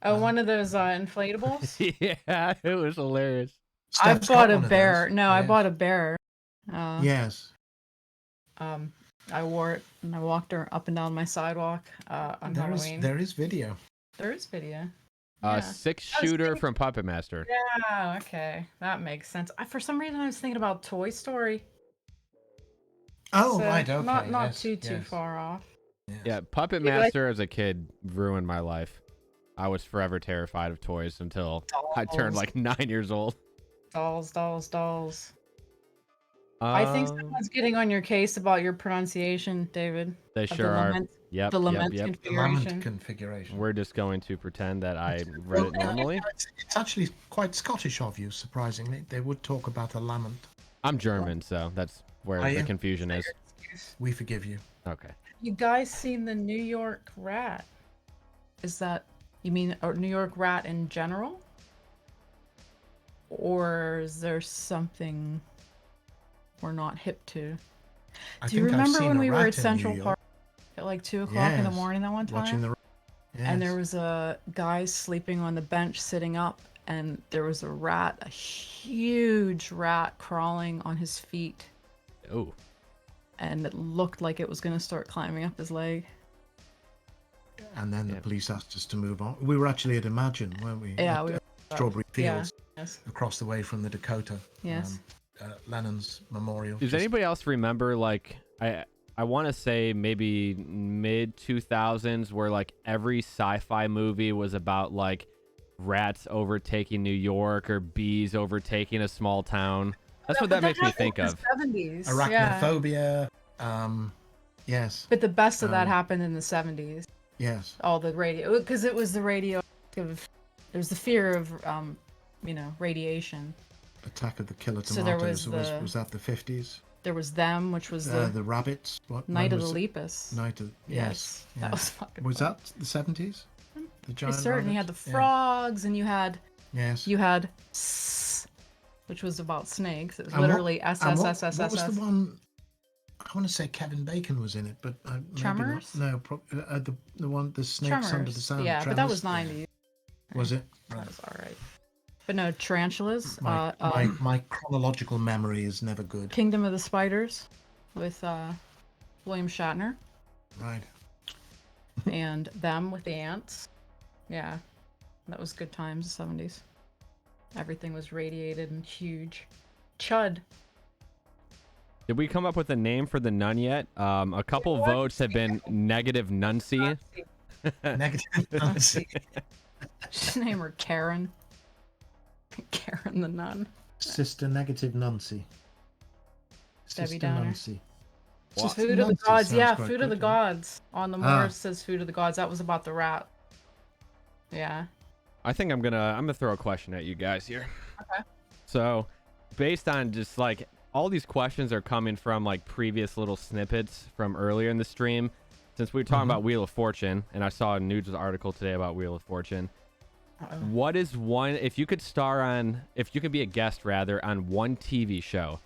[SPEAKER 1] Oh, one of those inflatables?
[SPEAKER 2] Yeah, it was hilarious.
[SPEAKER 1] I
[SPEAKER 3] Steph's
[SPEAKER 1] bought
[SPEAKER 3] got
[SPEAKER 1] a
[SPEAKER 3] one of
[SPEAKER 1] bear.
[SPEAKER 3] those.
[SPEAKER 1] No, I
[SPEAKER 3] Yes.
[SPEAKER 1] bought a bear.
[SPEAKER 3] Yes.
[SPEAKER 1] I wore it and I walked up and down my sidewalk on Halloween.
[SPEAKER 3] There is video.
[SPEAKER 1] There is video. Yeah.
[SPEAKER 2] 6-shooter from Puppet Master.
[SPEAKER 1] Yeah, okay. That makes sense. For some reason, I was thinking about Toy Story.
[SPEAKER 3] Oh,
[SPEAKER 1] So,
[SPEAKER 3] right, okay.
[SPEAKER 1] Not
[SPEAKER 3] yes,
[SPEAKER 1] too
[SPEAKER 3] yes,
[SPEAKER 1] far off.
[SPEAKER 3] yes.
[SPEAKER 2] Yeah, Puppet
[SPEAKER 1] You like-
[SPEAKER 2] Master as a kid ruined my life. I was forever terrified of toys until I turned
[SPEAKER 1] Dolls.
[SPEAKER 2] like 9 years old.
[SPEAKER 1] Dolls. I think
[SPEAKER 2] Um,
[SPEAKER 1] someone's getting on your case about your pronunciation, David.
[SPEAKER 2] they
[SPEAKER 1] Of
[SPEAKER 2] sure are.
[SPEAKER 1] the
[SPEAKER 2] Yep.
[SPEAKER 1] lament
[SPEAKER 3] The lament
[SPEAKER 1] configuration.
[SPEAKER 3] configuration.
[SPEAKER 2] We're just going to pretend that I read it normally.
[SPEAKER 3] It's actually quite Scottish of you, surprisingly. They would talk about a lament.
[SPEAKER 2] I'm German, so that's where
[SPEAKER 3] Are
[SPEAKER 2] the
[SPEAKER 3] you?
[SPEAKER 2] confusion is.
[SPEAKER 3] We forgive you.
[SPEAKER 2] Okay.
[SPEAKER 1] You guys seen the New York Rat? Is that, you mean a New York Rat in general? Or is there something we're not hip to? Do you remember when we were at Central Park at like 2 o'clock in the morning that one time?
[SPEAKER 3] Watching the... Yes.
[SPEAKER 1] And there was a guy sleeping on the bench sitting up, and there was a rat, a huge rat crawling on his feet.
[SPEAKER 2] Oh.
[SPEAKER 1] And it looked like it was going to start climbing up his leg.
[SPEAKER 3] And then the police asked us to move on. We were actually at Imagine, weren't we?
[SPEAKER 1] Yeah,
[SPEAKER 3] At,
[SPEAKER 1] we were.
[SPEAKER 3] Strawberry Fields,
[SPEAKER 1] Yes.
[SPEAKER 3] across the way from the Dakota.
[SPEAKER 1] Yes.
[SPEAKER 3] Lennon's memorial.
[SPEAKER 2] Does anybody else remember, like, I want to say maybe mid 2000s, where like every sci-fi movie was about like rats overtaking New York or bees overtaking a small town? That's what that makes me think of.
[SPEAKER 1] 70s.
[SPEAKER 3] Arachnophobia. Yes.
[SPEAKER 1] But the best of that happened in the 70s.
[SPEAKER 3] Yes.
[SPEAKER 1] All the radio, because it was the radioactive. There was the fear of, radiation.
[SPEAKER 3] Attack of the Killer
[SPEAKER 1] So there
[SPEAKER 3] Tomatoes.
[SPEAKER 1] was
[SPEAKER 3] Was that the 50s?
[SPEAKER 1] There was them, which was
[SPEAKER 3] The rabbits. What?
[SPEAKER 1] Night
[SPEAKER 3] when
[SPEAKER 1] of the
[SPEAKER 3] was it?
[SPEAKER 1] Lepus.
[SPEAKER 3] Night of... Yes.
[SPEAKER 1] That was fucking
[SPEAKER 3] Was
[SPEAKER 1] fun.
[SPEAKER 3] that the 70s? The
[SPEAKER 1] It
[SPEAKER 3] giant
[SPEAKER 1] certainly had the
[SPEAKER 3] rabbits?
[SPEAKER 1] frogs, and you had
[SPEAKER 3] Yes.
[SPEAKER 1] which was about snakes. It was
[SPEAKER 3] And what-
[SPEAKER 1] literally
[SPEAKER 3] and what was
[SPEAKER 1] SSSSSS.
[SPEAKER 3] the one? I want to say Kevin Bacon was in it, but maybe not.
[SPEAKER 1] Tremors?
[SPEAKER 3] No, the one, the snakes under the sand.
[SPEAKER 1] Yeah, but that was
[SPEAKER 3] Tremors?
[SPEAKER 1] 90s.
[SPEAKER 3] Was it?
[SPEAKER 1] That was all right. But no, tarantulas.
[SPEAKER 3] My chronological memory is never good.
[SPEAKER 1] Kingdom of the Spiders with William Shatner.
[SPEAKER 3] Right.
[SPEAKER 1] And them with the ants. Yeah, that was good times, the 70s. Everything was radiated and huge. Chud.
[SPEAKER 2] Did we come up with a name for the nun yet? A couple votes have been negative Nuncy.
[SPEAKER 3] Negative.
[SPEAKER 1] Just name her Karen. Karen the nun.
[SPEAKER 3] Sister Negative Nancy.
[SPEAKER 1] Debbie
[SPEAKER 3] Sister
[SPEAKER 1] Downer.
[SPEAKER 3] Nancy.
[SPEAKER 1] Just Food of the Gods. Yeah,
[SPEAKER 3] quite
[SPEAKER 1] Food of the
[SPEAKER 3] good,
[SPEAKER 1] Gods. On the Moors says Food of the Gods. That was about the rat. Yeah.
[SPEAKER 2] I think I'm gonna throw a question at you guys here.
[SPEAKER 1] Okay.
[SPEAKER 2] So, based on just like all these questions are coming from like previous little snippets from earlier in the stream, since we were talking about Wheel of Fortune, and I saw a news article today about Wheel of Fortune. What is one, if you could be a guest rather on one TV show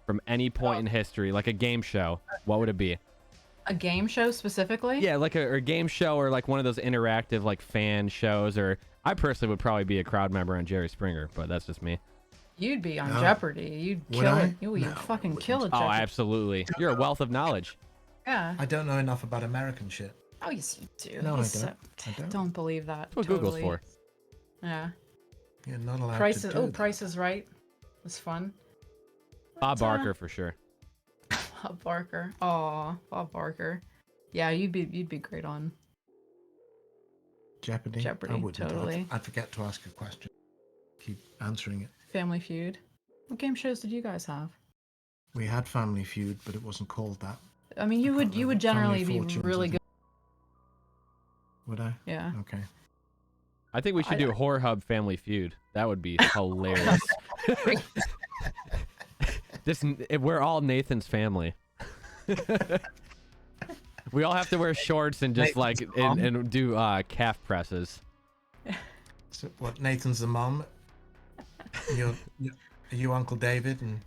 [SPEAKER 2] from any point in history, like a game show, what would it be?
[SPEAKER 1] A game show specifically?
[SPEAKER 2] Yeah, like a game show, or like one of those interactive like fan shows, or I personally would probably be a crowd member on Jerry Springer, but that's just me.
[SPEAKER 1] You'd be on Jeopardy. You'd
[SPEAKER 3] Would
[SPEAKER 1] kill
[SPEAKER 3] I?
[SPEAKER 1] it. You'd
[SPEAKER 3] No,
[SPEAKER 1] fucking
[SPEAKER 3] wouldn't.
[SPEAKER 1] kill it.
[SPEAKER 2] Oh,
[SPEAKER 1] Jeopardy.
[SPEAKER 2] absolutely. You're a wealth of knowledge.
[SPEAKER 1] Yeah.
[SPEAKER 3] I don't know enough about American shit.
[SPEAKER 1] Oh, yes, you do.
[SPEAKER 3] No, I
[SPEAKER 1] Yes,
[SPEAKER 3] don't. I don't.
[SPEAKER 1] Don't believe that.
[SPEAKER 2] That's what
[SPEAKER 1] totally.
[SPEAKER 2] Google's for.
[SPEAKER 1] Yeah.
[SPEAKER 3] You're not allowed
[SPEAKER 1] Price
[SPEAKER 3] to
[SPEAKER 1] is.
[SPEAKER 3] do
[SPEAKER 1] Oh,
[SPEAKER 3] that.
[SPEAKER 1] Price is Right. Was fun.
[SPEAKER 2] Bob Barker for sure.
[SPEAKER 1] Bob Barker. Aw, Bob Barker. Yeah, you'd be great on
[SPEAKER 3] Jeopardy?
[SPEAKER 1] Jeopardy,
[SPEAKER 3] I wouldn't.
[SPEAKER 1] totally.
[SPEAKER 3] I'd forget to ask a question. Keep answering it.
[SPEAKER 1] Family Feud. What game shows did you guys have?
[SPEAKER 3] We had Family Feud, but it wasn't called that.
[SPEAKER 1] I mean, you would
[SPEAKER 3] remember.
[SPEAKER 1] generally
[SPEAKER 3] Family
[SPEAKER 1] be
[SPEAKER 3] Fortunes,
[SPEAKER 1] really
[SPEAKER 3] I
[SPEAKER 1] good.
[SPEAKER 3] Would I?
[SPEAKER 1] Yeah.
[SPEAKER 3] Okay.
[SPEAKER 2] I think we should do Horror Hub Family Feud. That would be hilarious. We're all Nathan's family. We all have to wear shorts and just
[SPEAKER 3] Nathan's
[SPEAKER 2] like
[SPEAKER 3] mom?
[SPEAKER 2] and do calf presses.
[SPEAKER 3] So what? Nathan's the mum. You're you Uncle David, and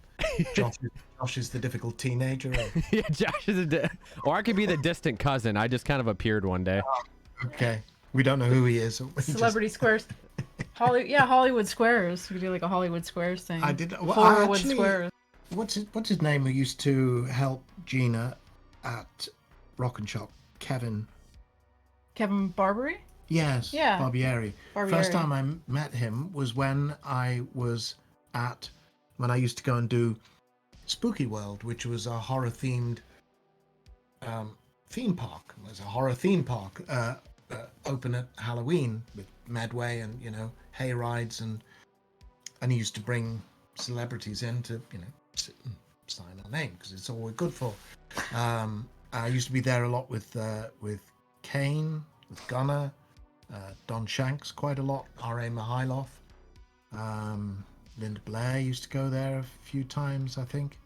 [SPEAKER 3] Josh is the difficult teenager. Or...
[SPEAKER 2] Yeah, Josh is or I could be the distant cousin. I just kind of appeared one day.
[SPEAKER 3] Okay. We don't know who he is. We just-
[SPEAKER 1] Celebrity Squares. Hollywood Squares. We could do like a Hollywood Squares thing.
[SPEAKER 3] I did. Well,
[SPEAKER 1] Horrorwood
[SPEAKER 3] actually,
[SPEAKER 1] Squares.
[SPEAKER 3] What's his name? Who used to help Gina at Rock and Shock? Kevin.
[SPEAKER 1] Kevin Barbary?
[SPEAKER 3] Yes.
[SPEAKER 1] Yeah.
[SPEAKER 3] Barbieri.
[SPEAKER 1] Barbieri.
[SPEAKER 3] First time I met him was when I used to go and do Spooky World, which was a horror themed theme park. It was a horror theme park open at Halloween with Medway and hay rides, and he used to bring celebrities in to sit and sign our name because it's all we're good for. I used to be there a lot with Kane, with Gunnar, Don Shanks quite a lot, R.A. Mihailoff, Linda Blair used to go there a few times, I think.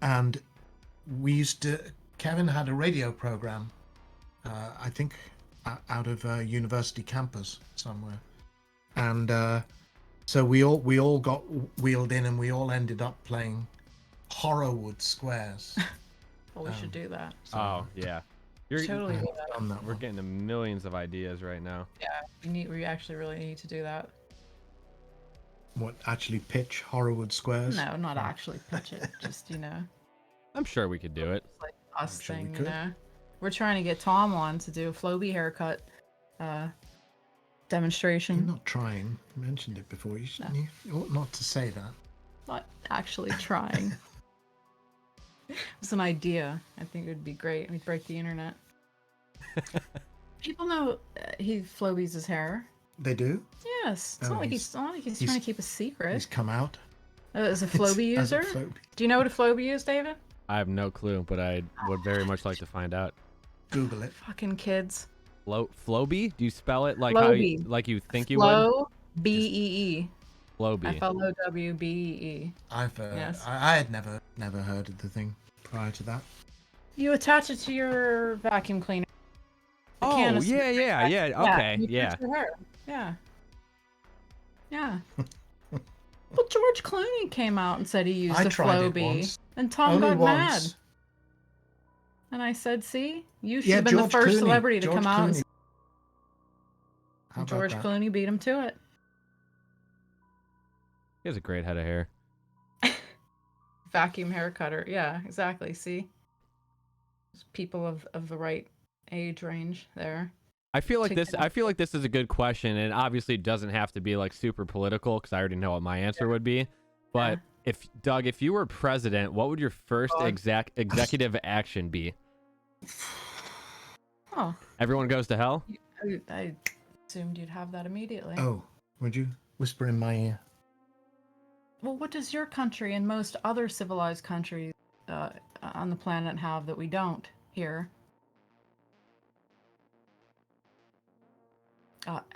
[SPEAKER 3] And we used to, Kevin had a radio program, I think out of a university campus somewhere. And so we all got wheeled in and we all ended up playing Horrorwood Squares.
[SPEAKER 1] Well, we should do that.
[SPEAKER 3] So
[SPEAKER 2] Oh yeah,
[SPEAKER 1] Totally do that.
[SPEAKER 2] we're getting to millions of ideas right now.
[SPEAKER 1] Yeah, we actually really need to do that.
[SPEAKER 3] What, actually pitch Horrorwood Squares?
[SPEAKER 1] No, not actually pitch it. Just
[SPEAKER 2] I'm sure we could do it.
[SPEAKER 1] like us
[SPEAKER 3] sure we
[SPEAKER 1] thing.
[SPEAKER 3] could.
[SPEAKER 1] We're trying to get Tom on to do a Floby haircut demonstration.
[SPEAKER 3] You're not trying. You mentioned it before. You ought not to say that.
[SPEAKER 1] Not actually trying. It's an idea. I think it would be great. We'd break the internet. People know he Flobies his hair.
[SPEAKER 3] They do?
[SPEAKER 1] Yes. It's
[SPEAKER 3] Oh,
[SPEAKER 1] not like he's trying to keep a
[SPEAKER 3] He's
[SPEAKER 1] secret.
[SPEAKER 3] come out.
[SPEAKER 1] As a Floby
[SPEAKER 3] As a
[SPEAKER 1] user?
[SPEAKER 3] Floby.
[SPEAKER 1] Do you know what a Floby is, David?
[SPEAKER 2] I have no clue, but I would very much like to find out.
[SPEAKER 3] Google it.
[SPEAKER 1] Fucking kids.
[SPEAKER 2] Floby? Do you spell it like how you,
[SPEAKER 1] Floby.
[SPEAKER 2] like you think you would?
[SPEAKER 1] Flow B-E-E.
[SPEAKER 2] Floby.
[SPEAKER 1] F-L-O-W-B-E-E.
[SPEAKER 3] I've
[SPEAKER 1] Yes.
[SPEAKER 3] I had never heard of the thing prior to that.
[SPEAKER 1] You attach it to your vacuum cleaner. The
[SPEAKER 2] Oh
[SPEAKER 1] canister.
[SPEAKER 2] yeah. Okay,
[SPEAKER 1] you
[SPEAKER 2] yeah.
[SPEAKER 1] touch your hair. Yeah. Well, George Clooney came out and said he used
[SPEAKER 3] I
[SPEAKER 1] a
[SPEAKER 3] tried it
[SPEAKER 1] Floby,
[SPEAKER 3] once.
[SPEAKER 1] and Tom
[SPEAKER 3] Only
[SPEAKER 1] got mad.
[SPEAKER 3] once.
[SPEAKER 1] And I said, "See, you should
[SPEAKER 3] Yeah,
[SPEAKER 1] have been the
[SPEAKER 3] George
[SPEAKER 1] first
[SPEAKER 3] Clooney.
[SPEAKER 1] celebrity to
[SPEAKER 3] George
[SPEAKER 1] come out."
[SPEAKER 3] Clooney. How
[SPEAKER 1] And
[SPEAKER 3] about
[SPEAKER 1] George
[SPEAKER 3] that?
[SPEAKER 1] Clooney beat him to it.
[SPEAKER 2] He has a great head of hair.
[SPEAKER 1] Vacuum hair cutter. Yeah, exactly. See, people of the right age range there.
[SPEAKER 2] I feel like
[SPEAKER 1] Check
[SPEAKER 2] this.
[SPEAKER 1] it out.
[SPEAKER 2] I feel like this is a good question, and obviously it doesn't have to be like super political because I already know what my answer would be. But if Doug, if you were president, what would your first
[SPEAKER 1] Doug.
[SPEAKER 2] executive action be?
[SPEAKER 1] Oh,
[SPEAKER 2] Everyone goes to hell.
[SPEAKER 1] I assumed you'd have that immediately.
[SPEAKER 3] Oh, would you whisper in my ear?
[SPEAKER 1] Well, what does your country and most other civilized countries on the planet have that we don't here?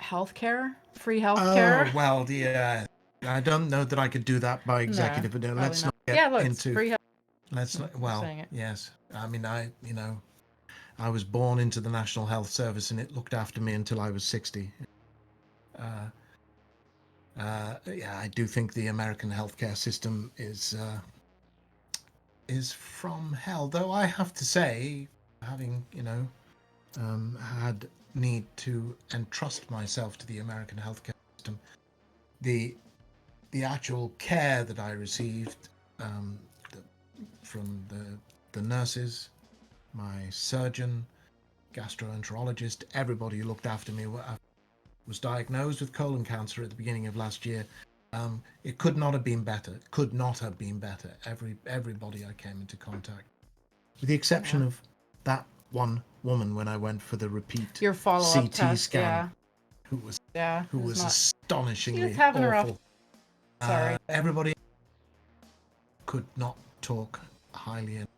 [SPEAKER 1] Healthcare? Free healthcare?
[SPEAKER 3] Oh, well, yeah. I don't know that I could do that by executive, but
[SPEAKER 1] probably
[SPEAKER 3] let's not get
[SPEAKER 1] Yeah, look, it's
[SPEAKER 3] into.
[SPEAKER 1] free health.
[SPEAKER 3] Let's not. Well,
[SPEAKER 1] saying it.
[SPEAKER 3] yes. I mean, I was born into the National Health Service, and it looked after me until I was 60. Yeah, I do think the American healthcare system is from hell. Though I have to say, having had need to entrust myself to the American healthcare system, the actual care that I received from the nurses, my surgeon, gastroenterologist, everybody who looked after me was diagnosed with colon cancer at the beginning of last year. It could not have been better. Could not have been better. Everybody I came into contact, with the exception of that one woman when I went for the repeat
[SPEAKER 1] Your follow-up
[SPEAKER 3] CT
[SPEAKER 1] test,
[SPEAKER 3] scan, who was
[SPEAKER 1] it was not-
[SPEAKER 3] astonishingly
[SPEAKER 1] She was having a rough-
[SPEAKER 3] awful.
[SPEAKER 1] Sorry.
[SPEAKER 3] Everybody could not talk highly. And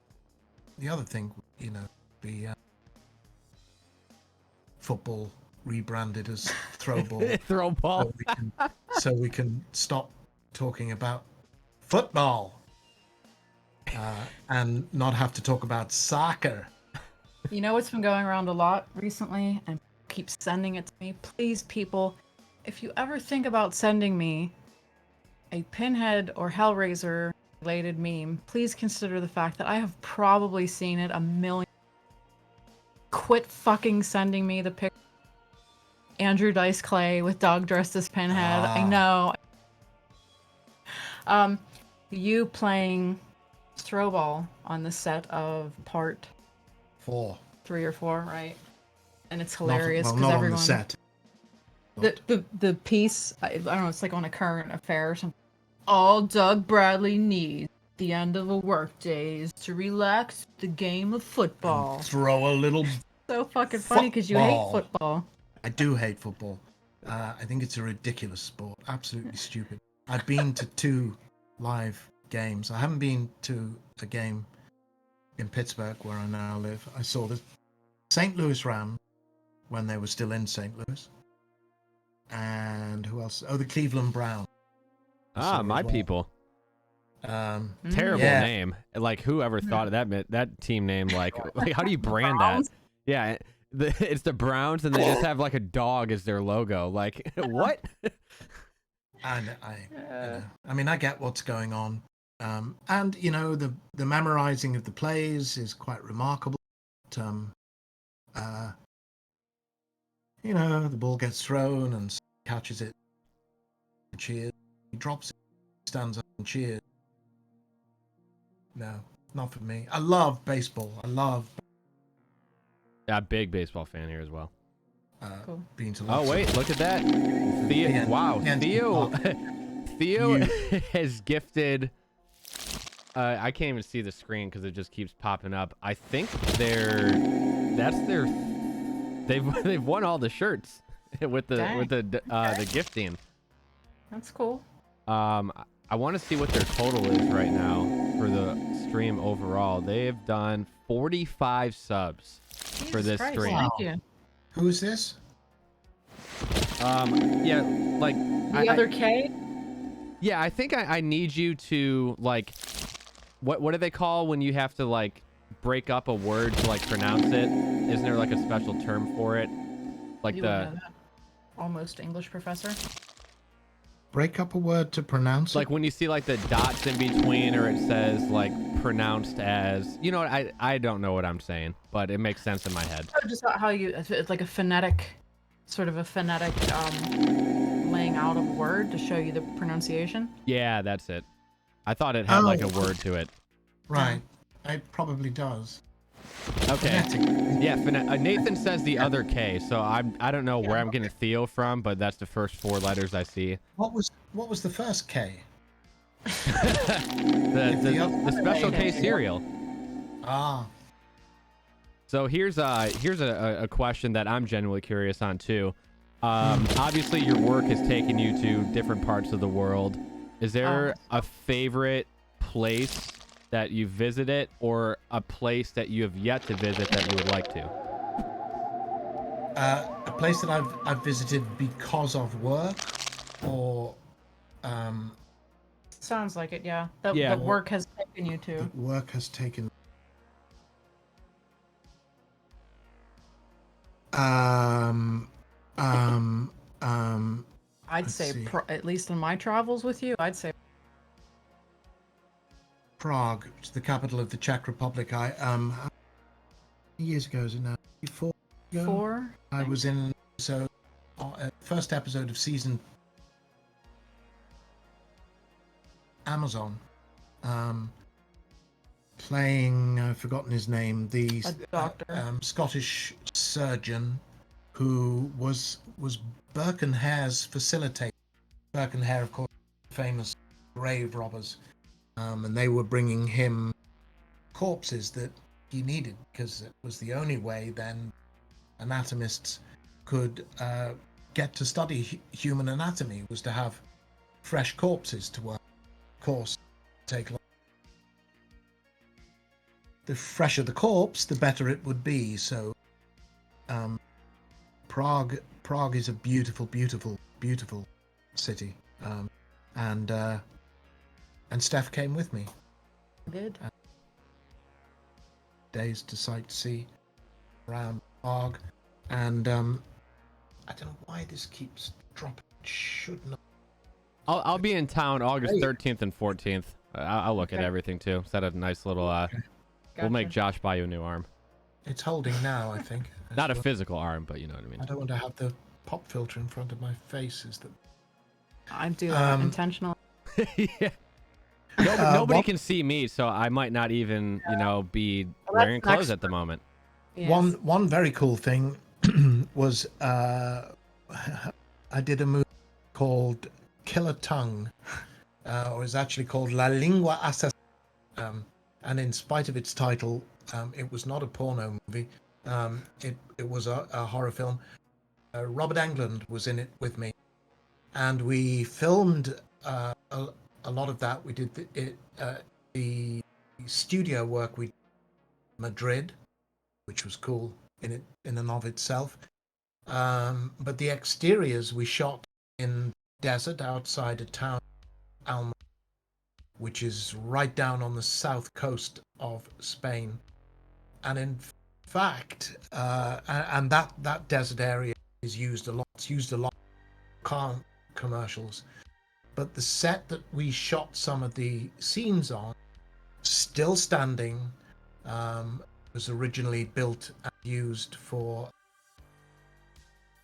[SPEAKER 3] the other thing, the football rebranded as throwball,
[SPEAKER 2] Throw ball.
[SPEAKER 3] so we can stop talking about football and not have to talk about soccer.
[SPEAKER 1] You know what's been going around a lot recently, and keep sending it to me? Please, people, if you ever think about sending me a Pinhead or Hellraiser related meme, please consider the fact that I have probably seen it a million. Quit fucking sending me the picture. Andrew Dice Clay with Doug dressed as Pinhead. I know. You playing throwball on the set of part
[SPEAKER 3] 4.
[SPEAKER 1] 3 or 4, right? And it's hilarious
[SPEAKER 3] Not
[SPEAKER 1] because
[SPEAKER 3] on
[SPEAKER 1] everyone.
[SPEAKER 3] the set.
[SPEAKER 1] The piece, I don't know, it's like on a current affair or something. All Doug Bradley needs at the end of a workday is to relax with the game of football.
[SPEAKER 3] And throw a little.
[SPEAKER 1] So fucking funny because you hate
[SPEAKER 3] football.
[SPEAKER 1] football.
[SPEAKER 3] I do hate football. I think it's a ridiculous sport. Absolutely stupid. I've been to 2 live games. I haven't been to a game in Pittsburgh where I now live. I saw the St. Louis Rams when they were still in St. Louis. And who else? Oh, the Cleveland Browns.
[SPEAKER 2] My people. Terrible
[SPEAKER 3] yeah.
[SPEAKER 2] name. Like, whoever thought of that team name? Like how do you brand that? Yeah, it's the Browns, and they just have like a dog as their logo. Like, what?
[SPEAKER 3] And I mean, I get what's going on, and the memorizing of the plays is quite remarkable. The ball gets thrown and catches it, cheers. He drops it, stands up and cheers. No, not for me. I love baseball.
[SPEAKER 2] Yeah, big baseball fan here as well.
[SPEAKER 1] Cool.
[SPEAKER 3] Being to
[SPEAKER 2] Oh wait, look at that. Theo, wow, Theo has gifted. I can't even see the screen because it just keeps popping up. I think they've won all the shirts with the gifting.
[SPEAKER 1] That's cool.
[SPEAKER 2] I want to see what their total is right now for the stream overall. They have done 45 subs for this
[SPEAKER 1] Christ,
[SPEAKER 2] stream.
[SPEAKER 1] Thank you.
[SPEAKER 3] Who is this?
[SPEAKER 2] Yeah, like
[SPEAKER 1] The other K?
[SPEAKER 2] Yeah, I think I need you to like, what do they call when you have to like break up a word to like pronounce it? Isn't there like a special term for it? Like
[SPEAKER 1] You would know that. Almost English professor.
[SPEAKER 3] Break up a word to pronounce
[SPEAKER 2] like
[SPEAKER 3] it?
[SPEAKER 2] when you see like the dots in between, or it says like pronounced as, you know what, I don't know what I'm saying, but it makes sense in my head.
[SPEAKER 1] Just how it's like a phonetic laying out of a word to show you the pronunciation.
[SPEAKER 2] Yeah, that's it. I thought it had like a word to it.
[SPEAKER 3] Right. It probably does.
[SPEAKER 2] Okay.
[SPEAKER 3] Phonetic.
[SPEAKER 2] Yeah, Nathan says the other K, so I don't know where I'm getting Theo from, but that's the first 4 letters I see.
[SPEAKER 3] What was the first K?
[SPEAKER 2] the special K cereal.
[SPEAKER 3] Ah.
[SPEAKER 2] So here's a question that I'm genuinely curious on too. Obviously your work has taken you to different parts of the world. Is there a favorite place that you visited, or a place that you have yet to visit that you would like to?
[SPEAKER 3] A place that I've visited because of work, or
[SPEAKER 1] Sounds like it, yeah. That work has taken you to.
[SPEAKER 3] work has taken. I'd
[SPEAKER 1] say
[SPEAKER 3] see.
[SPEAKER 1] at least in my travels with you, I'd say
[SPEAKER 3] Prague, which is the capital of the Czech Republic. How many years ago is it now? 4 ago?
[SPEAKER 1] 4.
[SPEAKER 3] I was in first episode of season Amazon, playing, I've forgotten his name, the
[SPEAKER 1] A doctor.
[SPEAKER 3] Scottish surgeon who was Burke and Hare's facilitator. Burke and Hare, of course, famous grave robbers, and they were bringing him corpses that he needed because it was the only way then anatomists could get to study human anatomy, was to have fresh corpses to work. Of course, take long. The fresher the corpse, the better it would be. So, Prague is a beautiful, beautiful, beautiful city, and Steph came with me.
[SPEAKER 1] Good.
[SPEAKER 3] Days to sightsee around Prague, and I don't know why this keeps dropping. It should not.
[SPEAKER 2] I'll be in town August 13th and 14th. I'll look at everything too. Set a nice little. We'll make Josh buy you a new arm.
[SPEAKER 3] It's holding now, I think.
[SPEAKER 2] Not a physical arm, but you know what I mean.
[SPEAKER 3] I don't want to have the pop filter in front of my face. Is that?
[SPEAKER 1] I do that intentionally.
[SPEAKER 2] Yeah. Nobody can see me, so I might not even, be wearing clothes at the moment.
[SPEAKER 1] Yes.
[SPEAKER 3] One very cool thing was I did a movie called Killer Tongue, or it's actually called La Lingua Assassina. And in spite of its title, it was not a porno movie. It was a horror film. Robert Englund was in it with me, and we filmed a lot of that. We did the studio work. We did in Madrid, which was cool in and of itself. But the exteriors we shot in desert outside a town, Alma, which is right down on the south coast of Spain. And in fact, and that desert area is used a lot. It's used a lot in car commercials. But the set that we shot some of the scenes on, still standing, was originally built and used for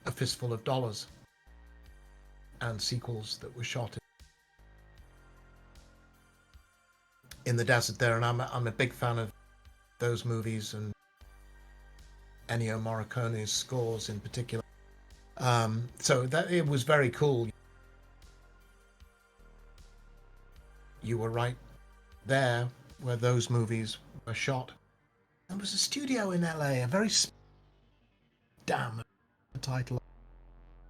[SPEAKER 3] A Fistful of Dollars and sequels that were shot in the desert there. And I'm a big fan of those movies and Ennio Morricone's scores in particular. So that it was very cool. You were right there where those movies were shot. There was a studio in LA, a very damn title.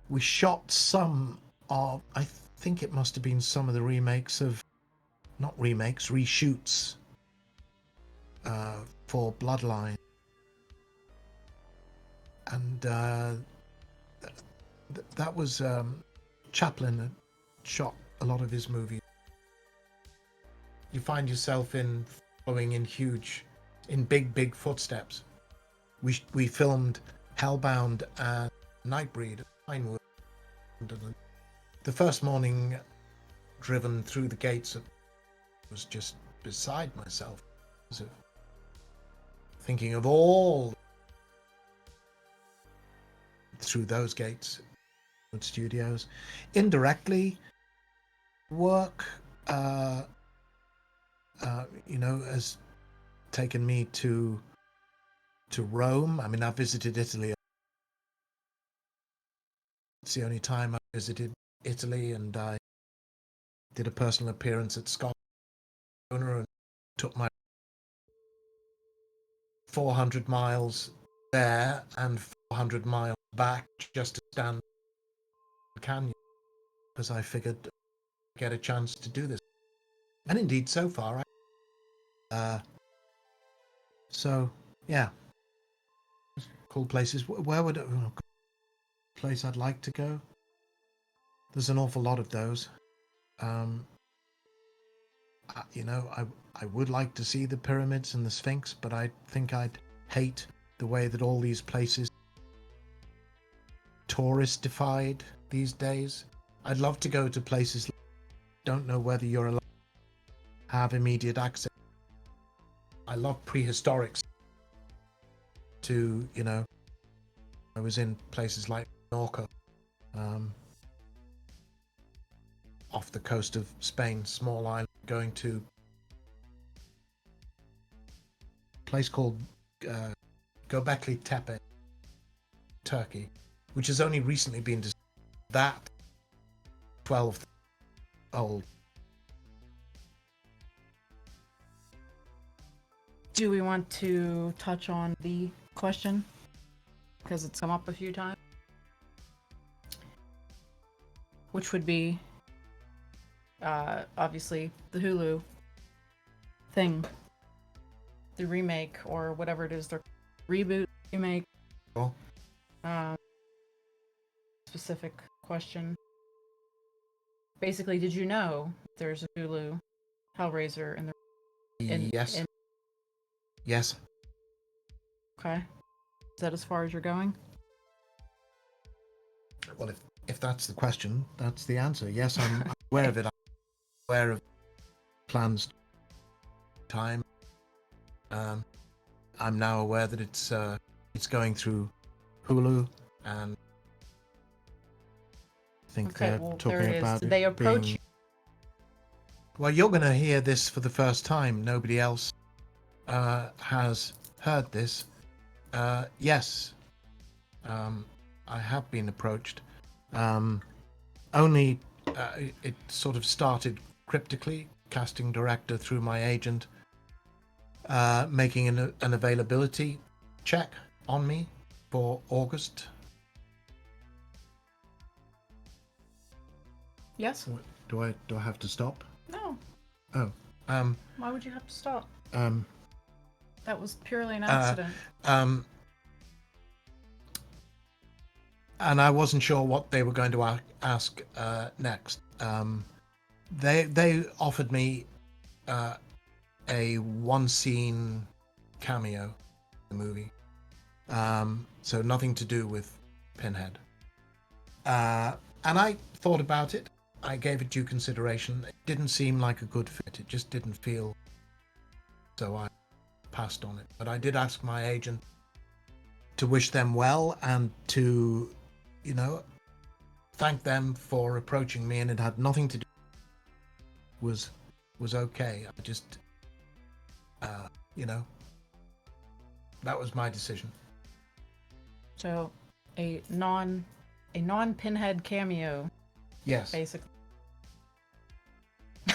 [SPEAKER 3] We shot some of, I think it must have been some of the remakes of, not remakes, reshoots for Bloodline. And that was Chaplin had shot a lot of his movies. You find yourself following in big footsteps. We filmed Hellbound and Nightbreed at Pinewood. The first morning driven through the gates, was just beside myself, thinking of all through those gates, studios. Indirectly, work, has taken me to Rome. I mean, I visited Italy. It's the only time I visited Italy, and I did a personal appearance at Scotland and took my 400 miles there and 400 miles back just to stand in the canyon, because I figured I'd get a chance to do this. And indeed, so far, so yeah, cool places. Where would place I'd like to go? There's an awful lot of those. I would like to see the pyramids and the Sphinx, but I think I'd hate the way that all these places touristified these days. I'd love to go to places don't know whether you're allowed to have immediate access. I love prehistorics. I was in places like Menorca, off the coast of Spain, small island, going to a place called Göbekli Tepe, Turkey, which has only recently been that 12 old.
[SPEAKER 1] Do we want to touch on the question? Because it's come up a few times. Which would be, obviously, the Hulu thing. The remake, or whatever it is, the reboot, remake.
[SPEAKER 3] Oh.
[SPEAKER 1] Specific question. Basically, did you know there's a Hulu Hellraiser in the...
[SPEAKER 3] Yes. Yes.
[SPEAKER 1] Okay. Is that as far as you're going?
[SPEAKER 3] Well, if that's the question, that's the answer. Yes, I'm aware of it. I'm aware of plans, time. I'm now aware that it's going through Hulu, and I think they're talking about
[SPEAKER 1] Did they approach you?
[SPEAKER 3] Well, you're going to hear this for the first time. Nobody else has heard this. Yes, I have been approached. Only it sort of started cryptically, casting director through my agent, making an availability check on me for August.
[SPEAKER 1] Yes.
[SPEAKER 3] Do I have to stop?
[SPEAKER 1] No.
[SPEAKER 3] Oh.
[SPEAKER 1] Why would you have to stop?
[SPEAKER 3] Um.
[SPEAKER 1] That was purely an accident.
[SPEAKER 3] And I wasn't sure what they were going to ask next. They offered me a one-scene cameo in the movie, so nothing to do with Pinhead. And I thought about it. I gave it due consideration. It didn't seem like a good fit. It just didn't feel. So I passed on it. But I did ask my agent to wish them well and to, thank them for approaching me, and it had nothing to do. Was okay. I just, that was my decision.
[SPEAKER 1] So, a non-Pinhead cameo.
[SPEAKER 3] Yes.
[SPEAKER 1] Basically.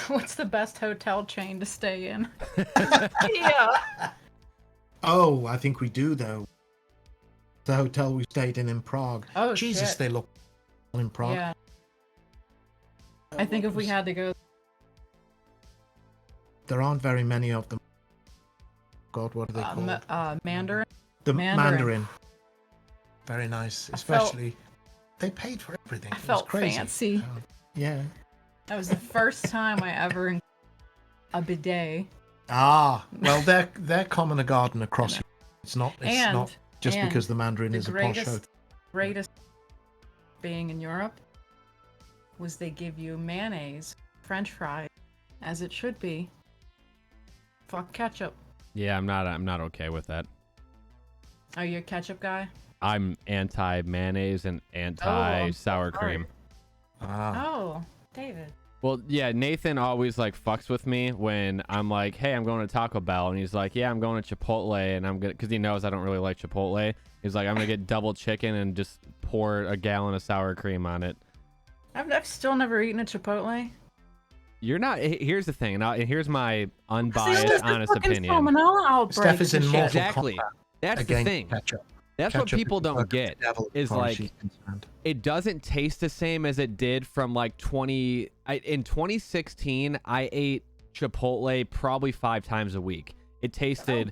[SPEAKER 1] What's the best hotel chain to stay in? Yeah.
[SPEAKER 3] Oh, I think we do though. The hotel we stayed in Prague.
[SPEAKER 1] Oh,
[SPEAKER 3] Jesus,
[SPEAKER 1] shit.
[SPEAKER 3] they look in Prague.
[SPEAKER 1] Yeah. I think if we had to go,
[SPEAKER 3] there aren't very many of them. God, what are they called?
[SPEAKER 1] Mandarin.
[SPEAKER 3] The
[SPEAKER 1] Mandarin.
[SPEAKER 3] Mandarin. Very nice, especially. They paid for everything.
[SPEAKER 1] I
[SPEAKER 3] It was
[SPEAKER 1] felt
[SPEAKER 3] crazy.
[SPEAKER 1] fancy.
[SPEAKER 3] Yeah.
[SPEAKER 1] That was the first time I ever a bidet.
[SPEAKER 3] Ah, well, they're common a garden across. It's not just because the Mandarin is a posh hotel.
[SPEAKER 1] Greatest being in Europe was they give you mayonnaise, French fries, as it should be. Fuck ketchup.
[SPEAKER 2] Yeah, I'm not okay with that.
[SPEAKER 1] Are you a ketchup guy?
[SPEAKER 2] I'm anti mayonnaise and anti sour cream.
[SPEAKER 3] Ah.
[SPEAKER 1] Oh, David.
[SPEAKER 2] Well, yeah, Nathan always fucks with me when I'm like, "Hey, I'm going to Taco Bell," and he's like, "Yeah, I'm going to Chipotle," and I'm gonna, because he knows I don't really like Chipotle. He's like, "I'm gonna get double chicken and just pour a gallon of sour cream on it."
[SPEAKER 1] I've still never eaten a Chipotle.
[SPEAKER 2] You're not. Here's the thing, and here's my unbiased, honest opinion.
[SPEAKER 3] Steph is in Mortal
[SPEAKER 2] Exactly.
[SPEAKER 3] Kombat
[SPEAKER 2] That's the thing.
[SPEAKER 3] Ketchup.
[SPEAKER 2] That's
[SPEAKER 3] Ketchup
[SPEAKER 2] what people
[SPEAKER 3] is
[SPEAKER 2] don't get. Is it doesn't taste the same as it did from in 2016. I ate Chipotle probably 5 times a week. It tasted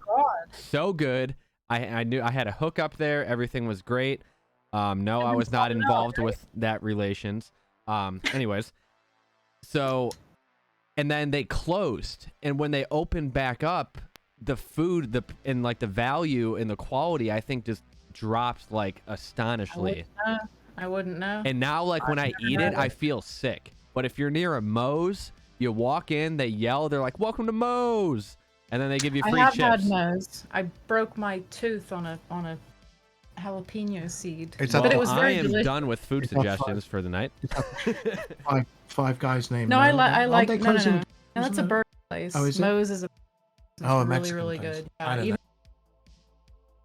[SPEAKER 2] so good. I knew I had a hookup there. Everything was great. No, I was not involved with that relations. Anyways, so, and then they closed, and when they opened back up, the food, the value and the quality, I think just dropped astonishingly.
[SPEAKER 1] I wouldn't know.
[SPEAKER 2] And now when I eat it, I feel sick. But if you're near a Moe's, you walk in, they yell, they're like, "Welcome to Moe's," and then they give you free chips.
[SPEAKER 1] I have had Moe's. I broke my tooth on a jalapeno seed. But it was very delicious.
[SPEAKER 2] Done with food suggestions for the night.
[SPEAKER 3] Five Guys named.
[SPEAKER 1] No,
[SPEAKER 3] Mo.
[SPEAKER 1] I like. No,
[SPEAKER 3] closing?
[SPEAKER 1] no. That's a burger place.
[SPEAKER 3] Oh, is it?
[SPEAKER 1] Moe's is a.
[SPEAKER 3] Oh, a
[SPEAKER 1] really,
[SPEAKER 3] Mexican
[SPEAKER 1] really
[SPEAKER 3] place.
[SPEAKER 1] good.
[SPEAKER 3] I don't know.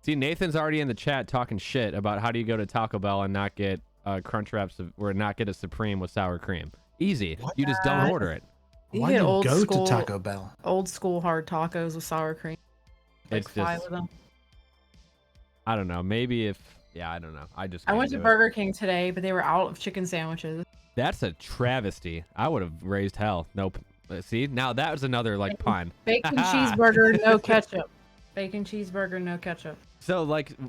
[SPEAKER 2] See, Nathan's already in the chat talking shit about how do you go to Taco Bell and not get Crunch Wraps or not get a Supreme with sour cream. Easy.
[SPEAKER 3] What?
[SPEAKER 2] You just don't order it.
[SPEAKER 3] Why do you go to Taco Bell?
[SPEAKER 1] Old school hard tacos with sour cream.
[SPEAKER 2] It's
[SPEAKER 1] 5
[SPEAKER 2] just,
[SPEAKER 1] of them.
[SPEAKER 2] I don't know. Maybe I don't know. I
[SPEAKER 1] went to Burger King today, but they were out of chicken sandwiches.
[SPEAKER 2] That's a travesty. I would have raised hell. Nope. See, now that was another pun.
[SPEAKER 1] Bacon cheeseburger, no ketchup. Bacon cheeseburger, no ketchup.
[SPEAKER 2] So,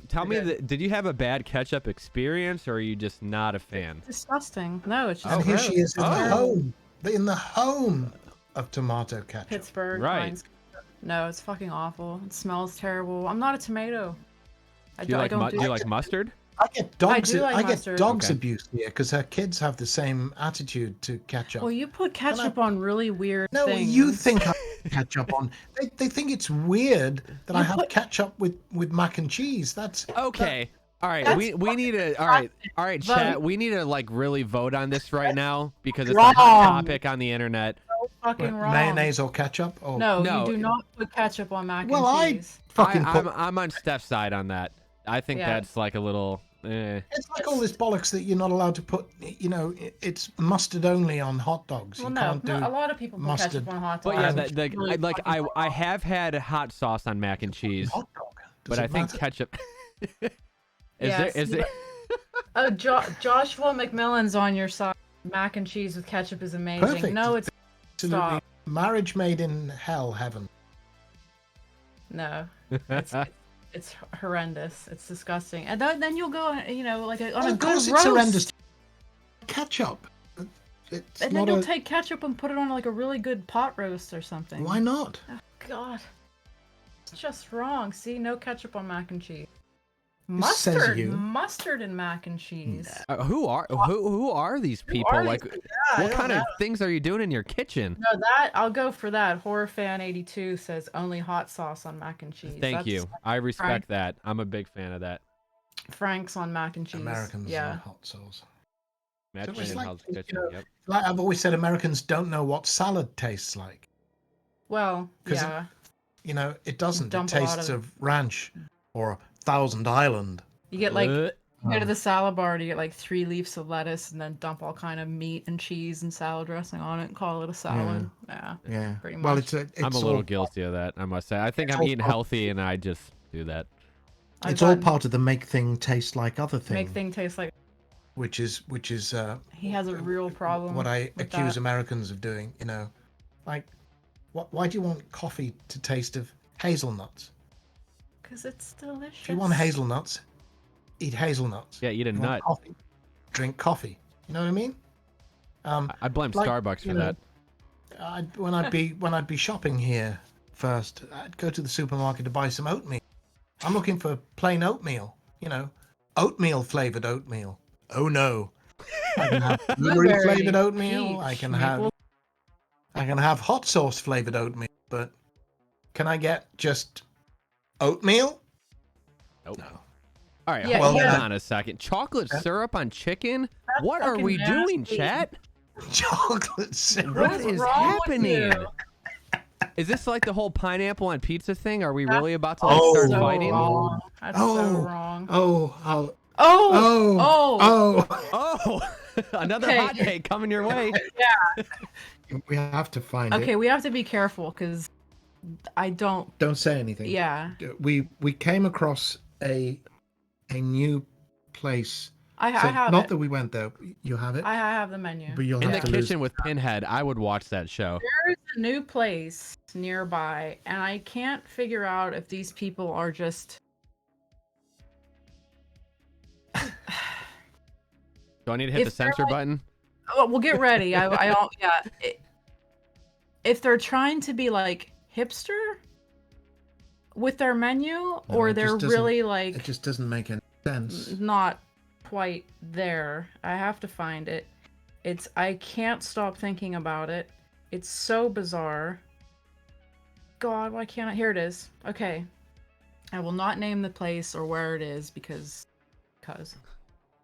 [SPEAKER 2] tell me, did you have a bad ketchup experience, or are you just not a fan?
[SPEAKER 1] It's disgusting. No, it's just
[SPEAKER 3] And here
[SPEAKER 1] gross.
[SPEAKER 3] she is in the home of tomato ketchup.
[SPEAKER 1] Pittsburgh.
[SPEAKER 2] Right.
[SPEAKER 1] Heinz ketchup. No, it's fucking awful. It smells terrible. I'm not a tomato.
[SPEAKER 2] Do you like mustard?
[SPEAKER 3] I get dogs.
[SPEAKER 1] I
[SPEAKER 3] get
[SPEAKER 1] mustard.
[SPEAKER 3] dogs
[SPEAKER 2] Okay.
[SPEAKER 3] abuse here because her kids have the same attitude to ketchup.
[SPEAKER 1] Well, you put ketchup on really weird
[SPEAKER 3] No,
[SPEAKER 1] things.
[SPEAKER 3] you think I put ketchup on. They think it's weird that I have ketchup with mac and cheese. That's
[SPEAKER 2] okay. All right,
[SPEAKER 1] That's
[SPEAKER 2] we need to. All right,
[SPEAKER 1] Vote.
[SPEAKER 2] chat. We need to really vote on this right now because it's
[SPEAKER 1] Wrong.
[SPEAKER 2] a hot topic on the internet.
[SPEAKER 1] so fucking wrong.
[SPEAKER 3] mayonnaise or ketchup. Or...
[SPEAKER 1] No,
[SPEAKER 2] No.
[SPEAKER 1] you do not put ketchup on mac
[SPEAKER 3] Well,
[SPEAKER 1] and cheese.
[SPEAKER 3] fucking
[SPEAKER 2] I'm on Steph's side on that. I think
[SPEAKER 1] Yeah.
[SPEAKER 2] that's a little
[SPEAKER 3] It's like all this bollocks that you're not allowed to put. You know, it's mustard only on hot dogs.
[SPEAKER 1] Well,
[SPEAKER 3] You
[SPEAKER 1] no,
[SPEAKER 3] can't do
[SPEAKER 1] a lot of people put
[SPEAKER 3] mustard.
[SPEAKER 1] ketchup on hot
[SPEAKER 2] But
[SPEAKER 1] dogs.
[SPEAKER 2] yeah,
[SPEAKER 1] which is really
[SPEAKER 2] I have had hot sauce on mac and cheese,
[SPEAKER 3] hot dog. Does
[SPEAKER 2] but
[SPEAKER 3] it
[SPEAKER 2] I think
[SPEAKER 3] matter?
[SPEAKER 2] ketchup.
[SPEAKER 1] Yes,
[SPEAKER 2] Is there?
[SPEAKER 1] Oh, Joshua McMillan's on your side. Mac and cheese with ketchup is amazing.
[SPEAKER 3] Perfect.
[SPEAKER 1] No, it's
[SPEAKER 3] Absolutely.
[SPEAKER 1] stop.
[SPEAKER 3] Marriage made in hell, heaven.
[SPEAKER 1] No, it's horrendous. It's disgusting. And then you'll go, you know, like on
[SPEAKER 3] Well,
[SPEAKER 1] a
[SPEAKER 3] of
[SPEAKER 1] good
[SPEAKER 3] course,
[SPEAKER 1] roast.
[SPEAKER 3] it's horrendous. Ketchup. It's
[SPEAKER 1] And
[SPEAKER 3] not
[SPEAKER 1] then you'll
[SPEAKER 3] a.
[SPEAKER 1] take ketchup and put it on like a really good pot roast or something.
[SPEAKER 3] Why not?
[SPEAKER 1] Oh, God, it's just wrong. See, no ketchup on mac and cheese.
[SPEAKER 3] says
[SPEAKER 1] Mustard,
[SPEAKER 3] you?
[SPEAKER 1] mustard and mac and cheese.
[SPEAKER 2] Who are these people?
[SPEAKER 1] are
[SPEAKER 2] Like,
[SPEAKER 1] these people? Yeah, I
[SPEAKER 2] what
[SPEAKER 1] don't
[SPEAKER 2] kind of
[SPEAKER 1] know.
[SPEAKER 2] things are you doing in your kitchen?
[SPEAKER 1] No, that I'll go for that. Horror fan 82 says only hot sauce on mac and cheese.
[SPEAKER 2] Thank
[SPEAKER 1] That's
[SPEAKER 2] you. I respect
[SPEAKER 1] Frank.
[SPEAKER 2] that. I'm a big fan of that.
[SPEAKER 1] Frank's on mac and cheese.
[SPEAKER 3] Americans
[SPEAKER 1] yeah.
[SPEAKER 3] and hot sauce.
[SPEAKER 2] Mac
[SPEAKER 3] it's
[SPEAKER 2] and
[SPEAKER 3] like,
[SPEAKER 2] house
[SPEAKER 3] you
[SPEAKER 2] kitchen.
[SPEAKER 3] know,
[SPEAKER 2] Yep.
[SPEAKER 3] Like I've always said, Americans don't know what salad tastes like.
[SPEAKER 1] Well,
[SPEAKER 3] 'Cause
[SPEAKER 1] yeah.
[SPEAKER 3] You know, it doesn't. It
[SPEAKER 1] Dump a lot
[SPEAKER 3] tastes
[SPEAKER 1] of-
[SPEAKER 3] of ranch or Thousand Island.
[SPEAKER 1] You get like
[SPEAKER 2] Uh,
[SPEAKER 1] you go to the salad bar to get like 3 leaves of lettuce and then dump all kind of meat and cheese and salad dressing on it and call it a salad. Yeah.
[SPEAKER 3] Yeah.
[SPEAKER 1] Pretty
[SPEAKER 3] Well,
[SPEAKER 1] much.
[SPEAKER 3] it's
[SPEAKER 2] I'm a
[SPEAKER 3] all-
[SPEAKER 2] little guilty of that, I must say. I think
[SPEAKER 3] It's
[SPEAKER 2] I'm
[SPEAKER 3] all
[SPEAKER 2] eating
[SPEAKER 3] part-
[SPEAKER 2] healthy, and I just do that.
[SPEAKER 1] I've
[SPEAKER 3] It's all
[SPEAKER 1] gotten-
[SPEAKER 3] part of the make thing taste like other thing,
[SPEAKER 1] make thing taste like
[SPEAKER 3] which is
[SPEAKER 1] he has a real problem.
[SPEAKER 3] what I
[SPEAKER 1] with
[SPEAKER 3] accuse
[SPEAKER 1] that.
[SPEAKER 3] Americans of doing. You know, like, why do you want coffee to taste of hazelnuts?
[SPEAKER 1] 'Cause it's delicious.
[SPEAKER 3] If you want hazelnuts, eat hazelnuts.
[SPEAKER 2] Yeah, eat a
[SPEAKER 3] If you
[SPEAKER 2] nut.
[SPEAKER 3] want coffee, drink coffee. You know what I mean?
[SPEAKER 2] I blame
[SPEAKER 3] like,
[SPEAKER 2] Starbucks for
[SPEAKER 3] you know,
[SPEAKER 2] that.
[SPEAKER 3] when I'd be shopping here first, I'd go to the supermarket to buy some oatmeal. I'm looking for plain oatmeal. You know, oatmeal flavored oatmeal. Oh no! I can have blueberry
[SPEAKER 1] Blueberry,
[SPEAKER 3] flavored oatmeal. I
[SPEAKER 1] peach,
[SPEAKER 3] can
[SPEAKER 1] maple-
[SPEAKER 3] have hot sauce flavored oatmeal. But can I get just oatmeal?
[SPEAKER 2] Nope.
[SPEAKER 3] No.
[SPEAKER 2] All right,
[SPEAKER 1] Yeah,
[SPEAKER 2] hold
[SPEAKER 3] yeah.
[SPEAKER 2] on a second. Chocolate syrup on chicken?
[SPEAKER 1] That's
[SPEAKER 2] What are
[SPEAKER 1] fucking
[SPEAKER 2] we doing,
[SPEAKER 1] nasty.
[SPEAKER 2] chat?
[SPEAKER 3] Chocolate syrup.
[SPEAKER 2] What
[SPEAKER 1] What's
[SPEAKER 2] is
[SPEAKER 1] wrong with
[SPEAKER 2] happening?
[SPEAKER 1] you?
[SPEAKER 2] Is this like the whole pineapple on pizza thing? Are we really about to like,
[SPEAKER 3] Oh.
[SPEAKER 2] start
[SPEAKER 1] So
[SPEAKER 2] fighting?
[SPEAKER 1] wrong. That's so
[SPEAKER 3] Oh.
[SPEAKER 1] wrong.
[SPEAKER 3] Oh, oh,
[SPEAKER 1] Oh,
[SPEAKER 3] oh, oh.
[SPEAKER 2] Oh, another
[SPEAKER 1] Okay.
[SPEAKER 2] hot take coming your way.
[SPEAKER 3] We have to find
[SPEAKER 1] Okay,
[SPEAKER 3] it.
[SPEAKER 1] we have to be careful because I don't.
[SPEAKER 3] Don't say anything.
[SPEAKER 1] Yeah,
[SPEAKER 3] We came across a new place.
[SPEAKER 1] I
[SPEAKER 3] So
[SPEAKER 1] have
[SPEAKER 3] not
[SPEAKER 1] it.
[SPEAKER 3] that we went there. You have it,
[SPEAKER 1] I have the menu.
[SPEAKER 3] but you'll
[SPEAKER 2] In
[SPEAKER 3] have
[SPEAKER 2] the
[SPEAKER 3] to lose.
[SPEAKER 2] kitchen with Pinhead, I would watch that show.
[SPEAKER 1] There's a new place nearby, and I can't figure out if these people are just.
[SPEAKER 2] Do I need to hit the
[SPEAKER 1] If they're
[SPEAKER 2] censor
[SPEAKER 1] like-
[SPEAKER 2] button?
[SPEAKER 1] Oh, well, get ready. I don't. Yeah. If they're trying to be like hipster with their menu, or
[SPEAKER 3] it
[SPEAKER 1] they're
[SPEAKER 3] just doesn't-
[SPEAKER 1] really like
[SPEAKER 3] It just doesn't make any sense.
[SPEAKER 1] not quite there. I have to find it. I can't stop thinking about it. It's so bizarre. God, why can't I? Here it is. Okay. I will not name the place or where it is because.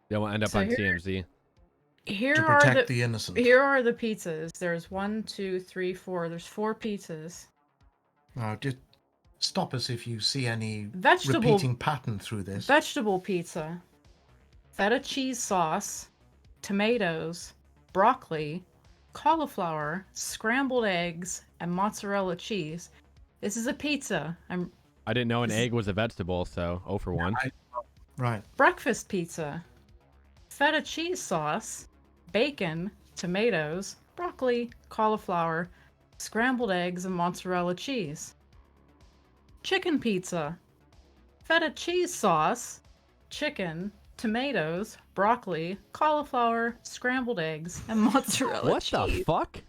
[SPEAKER 2] They will end up
[SPEAKER 1] So
[SPEAKER 2] on
[SPEAKER 1] here-
[SPEAKER 2] TMZ.
[SPEAKER 1] Here
[SPEAKER 3] To
[SPEAKER 1] are
[SPEAKER 3] protect
[SPEAKER 1] the
[SPEAKER 3] the innocent.
[SPEAKER 1] here are the pizzas. There's 1, 2, 3, 4. There's 4 pizzas.
[SPEAKER 3] Now, just stop us if you see any
[SPEAKER 1] Vegetable
[SPEAKER 3] repeating pattern through this.
[SPEAKER 1] vegetable pizza. Feta cheese sauce, tomatoes, broccoli, cauliflower, scrambled eggs, and mozzarella cheese. This is a pizza.
[SPEAKER 2] I didn't know an egg was a vegetable, so 0 for 1.
[SPEAKER 3] Right.
[SPEAKER 1] Breakfast pizza. Feta cheese sauce, bacon, tomatoes, broccoli, cauliflower, scrambled eggs, and mozzarella cheese. Chicken pizza. Feta cheese sauce, chicken, tomatoes, broccoli, cauliflower, scrambled eggs, and mozzarella
[SPEAKER 2] What
[SPEAKER 1] cheese.
[SPEAKER 2] the fuck?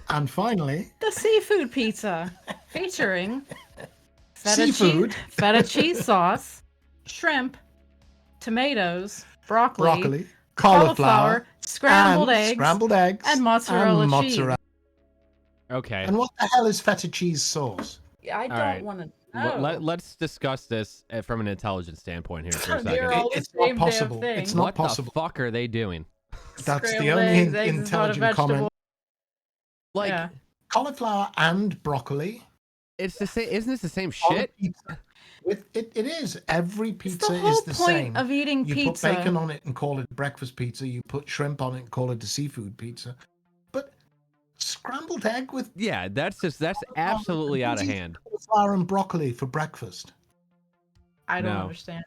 [SPEAKER 3] And finally,
[SPEAKER 1] The seafood pizza, featuring
[SPEAKER 3] seafood,
[SPEAKER 1] feta cheese sauce, shrimp, tomatoes,
[SPEAKER 3] broccoli, cauliflower,
[SPEAKER 1] scrambled
[SPEAKER 3] and
[SPEAKER 1] eggs,
[SPEAKER 3] scrambled eggs,
[SPEAKER 1] and mozzarella
[SPEAKER 3] and
[SPEAKER 1] cheese.
[SPEAKER 2] Okay.
[SPEAKER 3] And what the hell is feta cheese sauce?
[SPEAKER 1] I don't
[SPEAKER 2] right.
[SPEAKER 1] want to know.
[SPEAKER 2] Let's discuss this from an intelligence standpoint here for a
[SPEAKER 1] They're
[SPEAKER 2] second.
[SPEAKER 1] all the
[SPEAKER 3] It's
[SPEAKER 1] same
[SPEAKER 3] not possible.
[SPEAKER 1] damn thing.
[SPEAKER 3] It's not
[SPEAKER 2] What
[SPEAKER 3] possible.
[SPEAKER 2] the fuck are they doing?
[SPEAKER 3] That's the
[SPEAKER 1] Scrambled
[SPEAKER 3] only
[SPEAKER 1] eggs, eggs is not a
[SPEAKER 3] intelligent comment.
[SPEAKER 1] vegetable.
[SPEAKER 2] Like,
[SPEAKER 1] Yeah.
[SPEAKER 3] Cauliflower and broccoli.
[SPEAKER 2] it's the same. Isn't this the same
[SPEAKER 3] on
[SPEAKER 2] shit?
[SPEAKER 3] pizza. It is. Every
[SPEAKER 1] It's
[SPEAKER 3] pizza
[SPEAKER 1] the whole
[SPEAKER 3] is the
[SPEAKER 1] point
[SPEAKER 3] same.
[SPEAKER 1] of eating
[SPEAKER 3] You
[SPEAKER 1] pizza.
[SPEAKER 3] put bacon on it and call it breakfast pizza. You put shrimp on it and call it a seafood pizza. But scrambled egg with
[SPEAKER 2] Yeah, that's absolutely out of hand.
[SPEAKER 3] cauliflower and broccoli for breakfast.
[SPEAKER 1] I don't
[SPEAKER 2] No.
[SPEAKER 1] understand.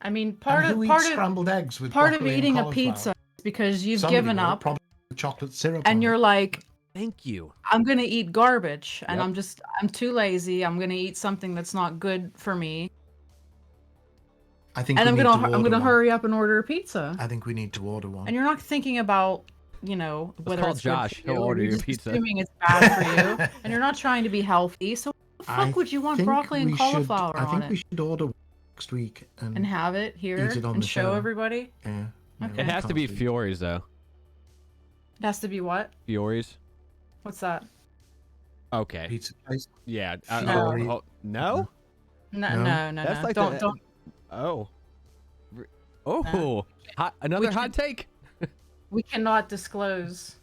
[SPEAKER 1] I mean,
[SPEAKER 3] And
[SPEAKER 1] part
[SPEAKER 3] who
[SPEAKER 1] of
[SPEAKER 3] eats scrambled eggs with
[SPEAKER 1] part of
[SPEAKER 3] broccoli and
[SPEAKER 1] eating a
[SPEAKER 3] cauliflower?
[SPEAKER 1] pizza is because you've
[SPEAKER 3] Somebody
[SPEAKER 1] given
[SPEAKER 3] would,
[SPEAKER 1] up
[SPEAKER 3] probably with chocolate syrup
[SPEAKER 1] and
[SPEAKER 3] on
[SPEAKER 1] you're
[SPEAKER 3] it.
[SPEAKER 1] like,
[SPEAKER 2] Thank you.
[SPEAKER 1] I'm gonna eat garbage, and
[SPEAKER 2] Yep.
[SPEAKER 1] I'm too lazy. I'm gonna eat something that's not good for me,
[SPEAKER 3] I think
[SPEAKER 1] and
[SPEAKER 3] we need to
[SPEAKER 1] I'm
[SPEAKER 3] order
[SPEAKER 1] gonna
[SPEAKER 3] one.
[SPEAKER 1] hurry up and order a pizza.
[SPEAKER 3] I think we need to order one.
[SPEAKER 1] And you're not thinking about, whether
[SPEAKER 2] call
[SPEAKER 1] it's
[SPEAKER 2] Josh.
[SPEAKER 1] good for
[SPEAKER 2] He'll
[SPEAKER 1] you,
[SPEAKER 2] order
[SPEAKER 1] you're
[SPEAKER 2] your
[SPEAKER 1] just
[SPEAKER 2] pizza.
[SPEAKER 1] assuming it's bad for you, and you're not trying to be healthy. So what the
[SPEAKER 3] I
[SPEAKER 1] fuck would you want
[SPEAKER 3] think
[SPEAKER 1] broccoli and
[SPEAKER 3] we
[SPEAKER 1] cauliflower
[SPEAKER 3] should, I
[SPEAKER 1] on
[SPEAKER 3] think
[SPEAKER 1] it?
[SPEAKER 3] we should order next week
[SPEAKER 1] And have it here
[SPEAKER 3] eat it on
[SPEAKER 1] and
[SPEAKER 3] the
[SPEAKER 1] show
[SPEAKER 3] show.
[SPEAKER 1] everybody?
[SPEAKER 3] Yeah.
[SPEAKER 1] Okay.
[SPEAKER 2] It has to be Fiore's though.
[SPEAKER 1] It has to be what?
[SPEAKER 2] Fiore's.
[SPEAKER 1] What's that?
[SPEAKER 2] Okay.
[SPEAKER 3] Pizza place.
[SPEAKER 2] Yeah.
[SPEAKER 3] Fiore.
[SPEAKER 2] No.
[SPEAKER 1] No.
[SPEAKER 2] That's like
[SPEAKER 1] don't.
[SPEAKER 2] Oh. Oh. Another hot take.
[SPEAKER 1] We cannot disclose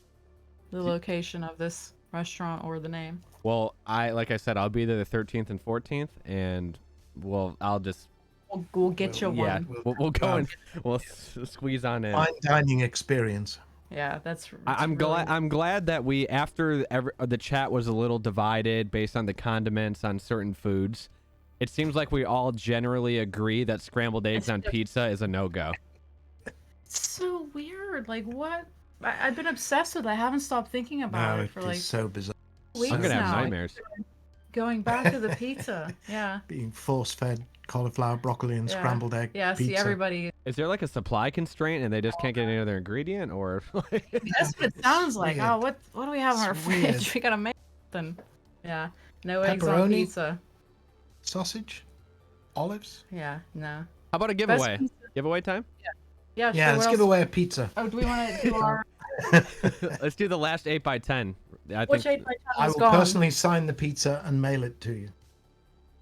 [SPEAKER 1] the location of this restaurant or the name.
[SPEAKER 2] Well, like I said, I'll be there the 13th and 14th, and I'll just
[SPEAKER 1] We'll get you
[SPEAKER 2] yeah,
[SPEAKER 1] one.
[SPEAKER 2] we'll go and we'll squeeze on in.
[SPEAKER 3] Fine dining experience.
[SPEAKER 1] Yeah, that's.
[SPEAKER 2] I'm glad that we after the chat was a little divided based on the condiments on certain foods. It seems like we all generally agree that scrambled eggs on pizza is a no-go.
[SPEAKER 1] It's so weird. Like what? I've been obsessed with it. I haven't stopped thinking about it for like
[SPEAKER 3] so bizarre.
[SPEAKER 1] weeks
[SPEAKER 2] I'm gonna have
[SPEAKER 1] now.
[SPEAKER 2] nightmares.
[SPEAKER 1] Going back to the pizza. Yeah.
[SPEAKER 3] Being force-fed cauliflower, broccoli, and scrambled egg
[SPEAKER 1] Yeah.
[SPEAKER 3] pizza.
[SPEAKER 1] See, everybody.
[SPEAKER 2] Is there like a supply constraint and they just can't get any other ingredient, or?
[SPEAKER 1] That's what it sounds like.
[SPEAKER 3] weird.
[SPEAKER 1] Oh, what do we have in our
[SPEAKER 3] It's
[SPEAKER 1] fridge?
[SPEAKER 3] weird.
[SPEAKER 1] We gotta make something. Yeah. No eggs on
[SPEAKER 3] Pepperoni?
[SPEAKER 1] pizza.
[SPEAKER 3] Sausage, olives.
[SPEAKER 1] Yeah. No.
[SPEAKER 2] How about a
[SPEAKER 1] Best
[SPEAKER 2] giveaway?
[SPEAKER 1] pizza-
[SPEAKER 2] Giveaway time?
[SPEAKER 1] Yeah.
[SPEAKER 3] Yeah,
[SPEAKER 1] Sure,
[SPEAKER 3] let's
[SPEAKER 1] what
[SPEAKER 3] give
[SPEAKER 1] else?
[SPEAKER 3] away a pizza.
[SPEAKER 1] Oh, do we want to do our
[SPEAKER 2] Let's do the last 8x10. I
[SPEAKER 1] which
[SPEAKER 2] think
[SPEAKER 1] 8 by 10
[SPEAKER 3] I
[SPEAKER 1] is
[SPEAKER 3] will
[SPEAKER 1] gone?
[SPEAKER 3] personally sign the pizza and mail it to you.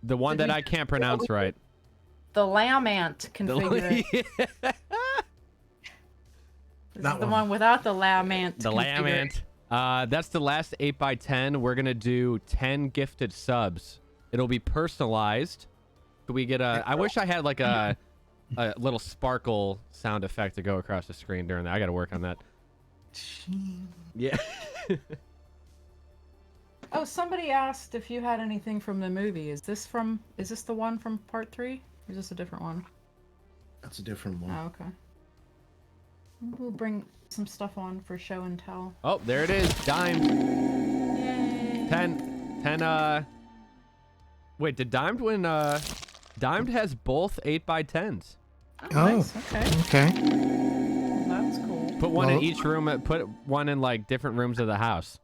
[SPEAKER 2] the one
[SPEAKER 1] Did
[SPEAKER 2] that
[SPEAKER 1] we-
[SPEAKER 2] I can't pronounce right.
[SPEAKER 1] The lamb ant configuration. This
[SPEAKER 3] That
[SPEAKER 1] is the
[SPEAKER 3] one.
[SPEAKER 1] one without the lamb ant.
[SPEAKER 2] The lamb
[SPEAKER 1] configuration.
[SPEAKER 2] ant. That's the last 8x10. We're gonna do 10 gifted subs. It'll be personalized. Could we get a? I wish I had like a little sparkle sound effect to go across the screen during that. I gotta work on that. Yeah.
[SPEAKER 1] Oh, somebody asked if you had anything from the movie. Is this the one from part 3? Or is this a different one?
[SPEAKER 3] That's a different one.
[SPEAKER 1] Oh, okay. We'll bring some stuff on for show and tell.
[SPEAKER 2] Oh, there it is. Dimed.
[SPEAKER 1] Yay!
[SPEAKER 2] 10. Wait, did Dimed win? Dimed has both 8x10s.
[SPEAKER 1] Oh,
[SPEAKER 3] Oh.
[SPEAKER 1] nice. Okay.
[SPEAKER 3] Okay.
[SPEAKER 1] Well, that's cool.
[SPEAKER 2] Put one in
[SPEAKER 3] Well-
[SPEAKER 2] each room. Put one in like different rooms of the house.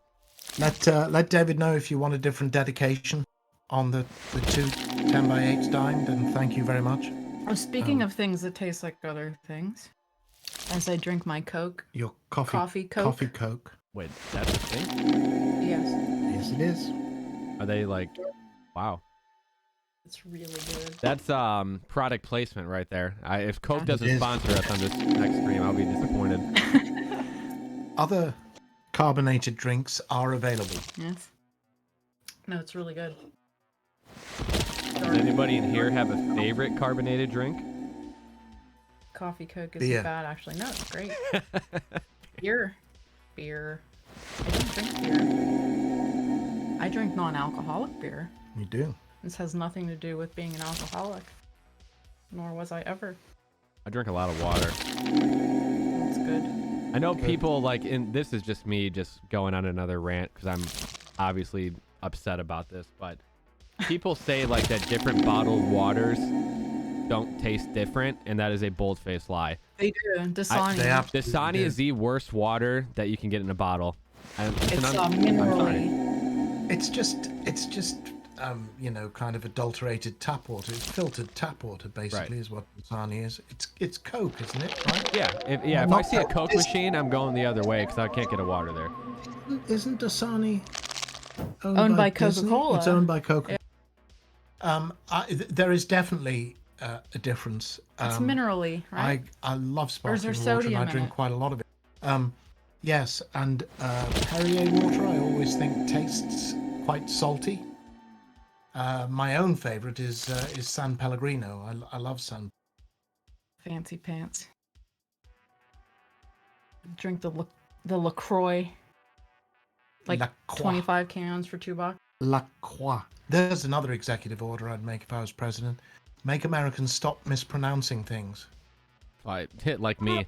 [SPEAKER 3] Let David know if you want a different dedication on the two 10x8s dimed, and thank you very much.
[SPEAKER 1] Oh, speaking of things that taste like other things, as I drink my Coke.
[SPEAKER 3] Your coffee
[SPEAKER 1] Coke.
[SPEAKER 3] Coffee Coke.
[SPEAKER 2] Wait, that's a thing?
[SPEAKER 1] Yes,
[SPEAKER 3] Yes, it is.
[SPEAKER 2] Are they like? Wow.
[SPEAKER 1] it's really good.
[SPEAKER 2] That's product placement right there. If Coke
[SPEAKER 1] Yeah.
[SPEAKER 2] doesn't
[SPEAKER 3] It is.
[SPEAKER 2] sponsor us on this next stream, I'll be disappointed.
[SPEAKER 3] Other carbonated drinks are available.
[SPEAKER 1] Yes. No, it's really good.
[SPEAKER 2] Does anybody in here have a favorite carbonated drink?
[SPEAKER 1] Coffee Coke
[SPEAKER 3] Beer.
[SPEAKER 1] isn't bad, actually. No, it's great. Beer. I don't drink beer. I drink non-alcoholic beer.
[SPEAKER 3] You do.
[SPEAKER 1] This has nothing to do with being an alcoholic. Nor was I ever.
[SPEAKER 2] I drink a lot of water.
[SPEAKER 1] That's good.
[SPEAKER 2] I know people like, this is just me just going on another rant because I'm obviously upset about this, but people say like that different bottled waters don't taste different, and that is a bold-faced lie.
[SPEAKER 1] They do. Dasani.
[SPEAKER 3] They absolutely
[SPEAKER 2] Dasani
[SPEAKER 3] do.
[SPEAKER 2] is the worst water that you can get in a bottle.
[SPEAKER 1] It's
[SPEAKER 2] I'm
[SPEAKER 1] minerally.
[SPEAKER 2] sorry.
[SPEAKER 3] It's just kind of adulterated tap water. It's filtered tap water, basically,
[SPEAKER 2] Right.
[SPEAKER 3] is what Dasani is. It's Coke, isn't it? Right?
[SPEAKER 2] Yeah, if I see a Coke machine, I'm going the other way because I can't get a water there.
[SPEAKER 3] Isn't Dasani
[SPEAKER 1] Owned by
[SPEAKER 3] Disney?
[SPEAKER 1] Coca-Cola.
[SPEAKER 3] It's owned by Coca. There is definitely a difference.
[SPEAKER 1] It's minerally, right?
[SPEAKER 3] I love
[SPEAKER 1] Or is
[SPEAKER 3] sparkling
[SPEAKER 1] there
[SPEAKER 3] water, and
[SPEAKER 1] sodium
[SPEAKER 3] I
[SPEAKER 1] in
[SPEAKER 3] drink
[SPEAKER 1] it?
[SPEAKER 3] quite a lot of it. Yes, and Perrier water I always think tastes quite salty. My own favorite is San Pellegrino. I love San.
[SPEAKER 1] Fancy pants. Drink the LaCroix. Like
[SPEAKER 3] La Croix.
[SPEAKER 1] 25 cans for $2.
[SPEAKER 3] La Croix. There's another executive order I'd make if I was president. Make Americans stop mispronouncing things.
[SPEAKER 2] I hit like me.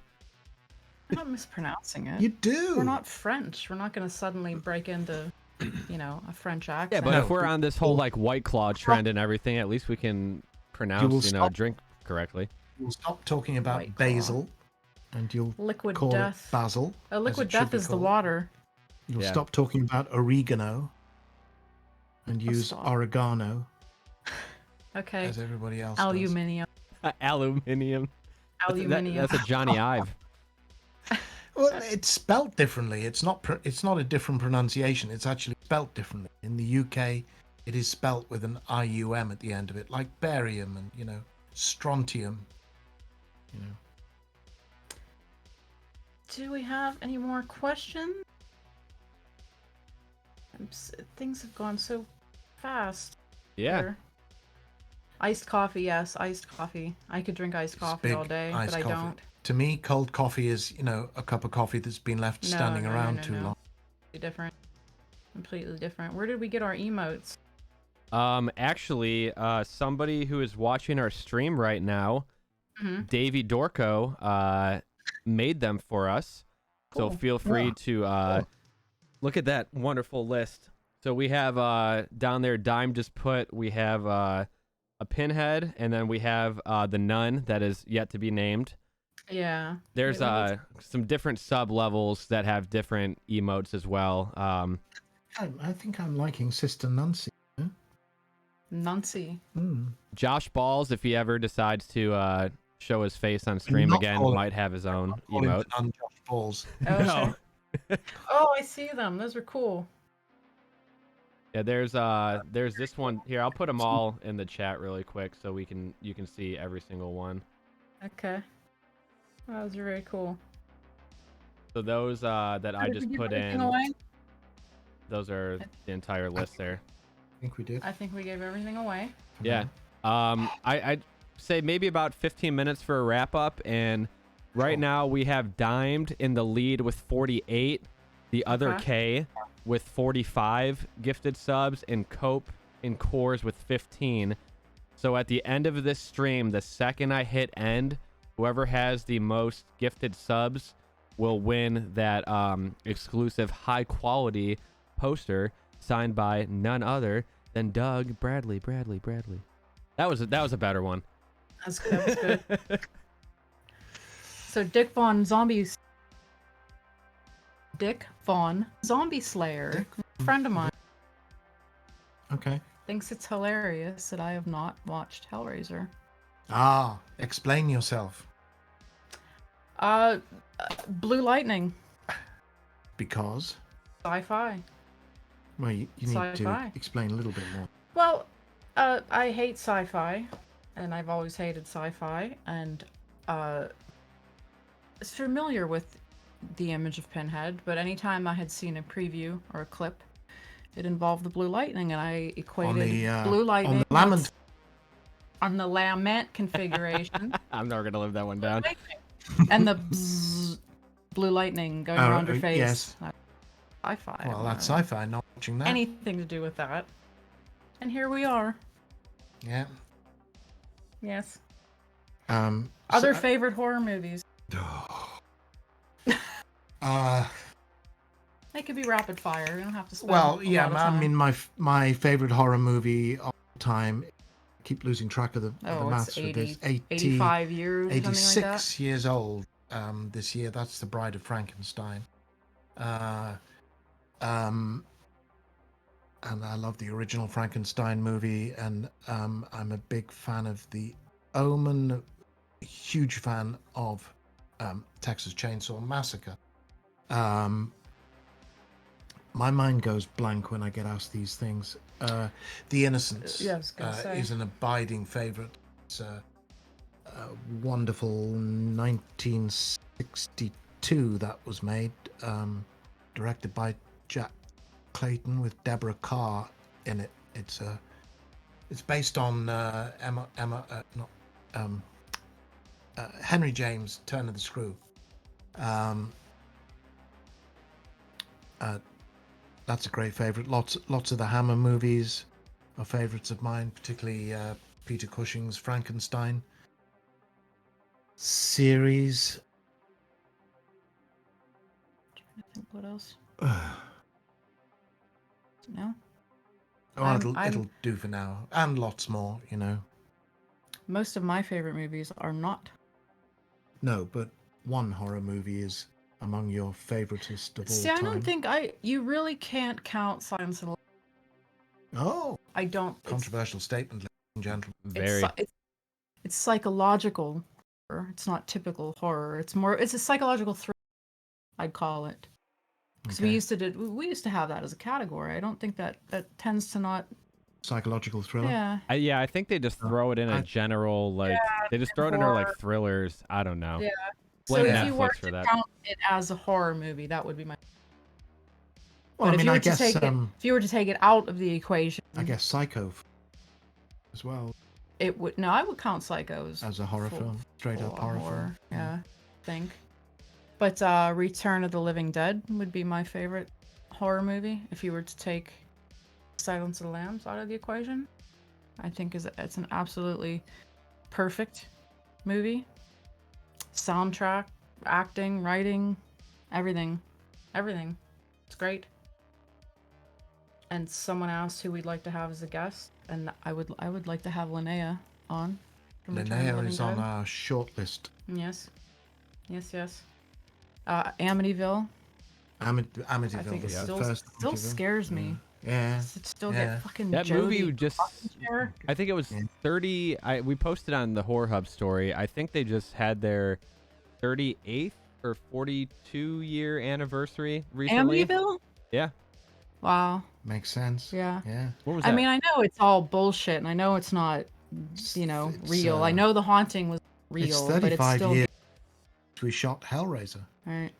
[SPEAKER 1] I'm not mispronouncing it.
[SPEAKER 3] You do.
[SPEAKER 1] We're not French. We're not going to suddenly break into, a French accent.
[SPEAKER 2] Yeah, but
[SPEAKER 3] No.
[SPEAKER 2] if we're on this whole like White Claw trend and everything, at least we can pronounce,
[SPEAKER 3] stop.
[SPEAKER 2] drink correctly.
[SPEAKER 3] You'll stop talking about
[SPEAKER 1] White Claw.
[SPEAKER 3] basil, and you'll
[SPEAKER 1] Liquid
[SPEAKER 3] call
[SPEAKER 1] death.
[SPEAKER 3] it basil.
[SPEAKER 1] Liquid
[SPEAKER 3] as it should
[SPEAKER 1] death
[SPEAKER 3] be
[SPEAKER 1] is the
[SPEAKER 3] called.
[SPEAKER 1] water.
[SPEAKER 3] You'll
[SPEAKER 2] Yeah.
[SPEAKER 3] stop talking about oregano, and use
[SPEAKER 1] stop.
[SPEAKER 3] oregano
[SPEAKER 1] Okay.
[SPEAKER 3] as everybody else does.
[SPEAKER 1] Aluminium.
[SPEAKER 2] Aluminium.
[SPEAKER 1] Aluminium.
[SPEAKER 2] That's a Johnny Ive.
[SPEAKER 3] Well, it's spelt differently. It's not. It's not a different pronunciation. It's actually spelt differently. In the UK, it is spelt with an IUM at the end of it, like barium and strontium.
[SPEAKER 1] Do we have any more questions? Things have gone so fast.
[SPEAKER 2] Yeah.
[SPEAKER 1] here. Iced coffee, yes, iced coffee. I could drink iced coffee
[SPEAKER 3] big
[SPEAKER 1] all day,
[SPEAKER 3] iced
[SPEAKER 1] but I
[SPEAKER 3] coffee.
[SPEAKER 1] don't.
[SPEAKER 3] To me, cold coffee is a cup of coffee that's been left
[SPEAKER 1] No,
[SPEAKER 3] standing
[SPEAKER 1] no,
[SPEAKER 3] around
[SPEAKER 1] no,
[SPEAKER 3] too
[SPEAKER 1] no.
[SPEAKER 3] long.
[SPEAKER 1] Different. Completely different. Where did we get our emotes?
[SPEAKER 2] Actually, somebody who is watching our stream right now,
[SPEAKER 1] Mhm.
[SPEAKER 2] Davey Dorco, made them for us. So
[SPEAKER 1] Cool.
[SPEAKER 2] feel free
[SPEAKER 3] Yeah.
[SPEAKER 2] to look at that wonderful list. So we have down there, Dime just put, we have a Pinhead, and then we have the Nun that is yet to be named.
[SPEAKER 1] Yeah.
[SPEAKER 2] There's
[SPEAKER 1] Wait,
[SPEAKER 2] some different sub levels that have different emotes as well.
[SPEAKER 3] I think I'm liking Sister Nancy.
[SPEAKER 1] Nuncy.
[SPEAKER 2] Josh Balls, if he ever decides to show his face on stream
[SPEAKER 3] not
[SPEAKER 2] again,
[SPEAKER 3] calling-
[SPEAKER 2] might have his own
[SPEAKER 3] Call him
[SPEAKER 2] emote.
[SPEAKER 3] the nun Josh Balls.
[SPEAKER 1] Oh,
[SPEAKER 2] No.
[SPEAKER 1] shit. Oh, I see them. Those are cool.
[SPEAKER 2] Yeah, there's this one here. I'll put them all in the chat really quick so you can see every single one.
[SPEAKER 1] Okay. Those are very cool.
[SPEAKER 2] So those that I
[SPEAKER 1] Did
[SPEAKER 2] just
[SPEAKER 1] we give
[SPEAKER 2] put
[SPEAKER 1] everything
[SPEAKER 2] in,
[SPEAKER 1] away?
[SPEAKER 2] those are the entire list there.
[SPEAKER 3] I think we did.
[SPEAKER 1] I think we gave everything away.
[SPEAKER 2] Yeah. I'd say maybe about 15 minutes for a wrap up, and right
[SPEAKER 3] Cool.
[SPEAKER 2] now we have Dimed in the lead with 48, the other
[SPEAKER 1] Okay.
[SPEAKER 2] K with 45 gifted subs, and Cope in cores with 15. So at the end of this stream, the second I hit end, whoever has the most gifted subs will win that exclusive high quality poster signed by none other than Doug Bradley. That was a better one.
[SPEAKER 1] That was good. So Dick Vaughn Zombie Slayer, a friend of mine,
[SPEAKER 3] Okay.
[SPEAKER 1] thinks it's hilarious that I have not watched Hellraiser.
[SPEAKER 3] Explain yourself.
[SPEAKER 1] Blue Lightning,
[SPEAKER 3] Because,
[SPEAKER 1] sci-fi.
[SPEAKER 3] well, you need
[SPEAKER 1] Sci-fi.
[SPEAKER 3] to explain a little bit more.
[SPEAKER 1] Well, I hate sci-fi, and I've always hated sci-fi, and is familiar with the image of Pinhead, but anytime I had seen a preview or a clip, it involved the Blue Lightning, and I equated Blue Lightning
[SPEAKER 3] on the lament.
[SPEAKER 1] on the lament configuration,
[SPEAKER 2] I'm never gonna live that one down.
[SPEAKER 1] and the bzzz, Blue Lightning going around your face.
[SPEAKER 3] Yes.
[SPEAKER 1] Sci-fi.
[SPEAKER 3] Well, that's sci-fi. Not watching that.
[SPEAKER 1] anything to do with that. And here we are.
[SPEAKER 3] Yeah.
[SPEAKER 1] Yes.
[SPEAKER 3] So-
[SPEAKER 1] Other favorite horror movies. They could be rapid fire. We don't have to spend
[SPEAKER 3] Well,
[SPEAKER 1] a
[SPEAKER 3] yeah.
[SPEAKER 1] lot of
[SPEAKER 3] I
[SPEAKER 1] time.
[SPEAKER 3] mean, my favorite horror movie of all time. I keep losing track of the
[SPEAKER 1] Oh,
[SPEAKER 3] maths
[SPEAKER 1] it's
[SPEAKER 3] for
[SPEAKER 1] 80,
[SPEAKER 3] this.
[SPEAKER 1] 85 years, something like that.
[SPEAKER 3] 86 years old this year. That's The Bride of Frankenstein. And I love the original Frankenstein movie, and I'm a big fan of The Omen, huge fan of Texas Chainsaw Massacre. My mind goes blank when I get asked these things. The Innocents
[SPEAKER 1] Yeah, I was gonna say.
[SPEAKER 3] is an abiding favorite. It's a wonderful 1962 that was made, directed by Jack Clayton with Deborah Carr in it. It's a It's based on Henry James, Turn of the Screw. That's a great favorite. Lots of the Hammer movies are favorites of mine, particularly Peter Cushing's Frankenstein series.
[SPEAKER 1] I think what else?
[SPEAKER 3] Oh,
[SPEAKER 1] No.
[SPEAKER 3] it'll do for now, and lots more.
[SPEAKER 1] Most of my favorite movies are not.
[SPEAKER 3] No, but one horror movie is among your favoritist of all
[SPEAKER 1] See,
[SPEAKER 3] time.
[SPEAKER 1] I don't think you really can't count Silence of the Lambs.
[SPEAKER 3] Oh,
[SPEAKER 1] I don't.
[SPEAKER 3] controversial statement, ladies and gentlemen.
[SPEAKER 2] Very.
[SPEAKER 1] It's psychological horror. It's not typical horror. It's a psychological thriller, I'd call it. Because we used to have that as a category. I don't think that tends to not.
[SPEAKER 3] Psychological thriller.
[SPEAKER 1] Yeah.
[SPEAKER 2] I think they just throw it in a general they just throw it under like thrillers. I don't know.
[SPEAKER 1] Yeah.
[SPEAKER 2] Blame
[SPEAKER 1] So if
[SPEAKER 2] Netflix
[SPEAKER 1] you were
[SPEAKER 2] for
[SPEAKER 1] to
[SPEAKER 2] that.
[SPEAKER 1] count it as a horror movie, that would be my.
[SPEAKER 3] Well,
[SPEAKER 1] But
[SPEAKER 3] I mean, I guess
[SPEAKER 1] if you were to take it out of the equation,
[SPEAKER 3] I guess Psycho as well
[SPEAKER 1] it would. No, I would count Psychos
[SPEAKER 3] as a horror film, straight up horror film.
[SPEAKER 1] Yeah, I think. But Return of the Living Dead would be my favorite horror movie. If you were to take Silence of the Lambs out of the equation, I think it's an absolutely perfect movie. Soundtrack, acting, writing, everything. It's great. And someone asked who we'd like to have as a guest, and I would like to have Linnea on. from Return of the
[SPEAKER 3] Linnea
[SPEAKER 1] Living
[SPEAKER 3] is on
[SPEAKER 1] Dead.
[SPEAKER 3] our short list.
[SPEAKER 1] Yes. Amityville.
[SPEAKER 3] Amityville.
[SPEAKER 1] I think it still scares me.
[SPEAKER 3] Yeah.
[SPEAKER 1] It still get fucking
[SPEAKER 2] That
[SPEAKER 1] Jody
[SPEAKER 2] movie just.
[SPEAKER 1] chair.
[SPEAKER 2] I think it was 30. We posted on the Horror Hub story. I think they just had their 38th or 42-year anniversary recently.
[SPEAKER 1] Amityville?
[SPEAKER 2] Yeah.
[SPEAKER 1] Wow.
[SPEAKER 3] Makes sense.
[SPEAKER 1] Yeah.
[SPEAKER 2] What was that?
[SPEAKER 1] I mean, I know it's all bullshit, and I know it's not, real. I know the haunting was real,
[SPEAKER 3] It's
[SPEAKER 1] but it's
[SPEAKER 3] 35
[SPEAKER 1] still.
[SPEAKER 3] years we shot Hellraiser.
[SPEAKER 1] Right.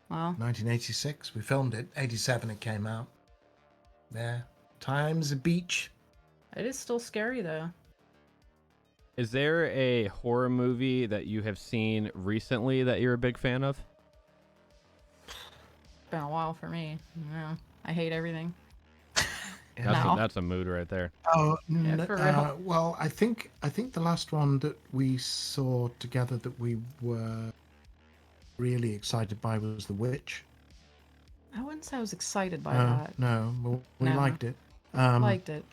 [SPEAKER 1] Wow.
[SPEAKER 3] 1986. We filmed it. 87 it came out. There. Times a beach.
[SPEAKER 1] It is still scary though.
[SPEAKER 2] Is there a horror movie that you have seen recently that you're a big fan of?
[SPEAKER 1] It's been a while for me. Yeah. I hate everything.
[SPEAKER 2] That's a mood right there.
[SPEAKER 3] Oh,
[SPEAKER 1] for real.
[SPEAKER 3] well, I think the last one that we saw together that we were really excited by was The Witch.
[SPEAKER 1] I wouldn't say I was excited by that.
[SPEAKER 3] No, we
[SPEAKER 1] No.
[SPEAKER 3] liked it.
[SPEAKER 1] Liked it.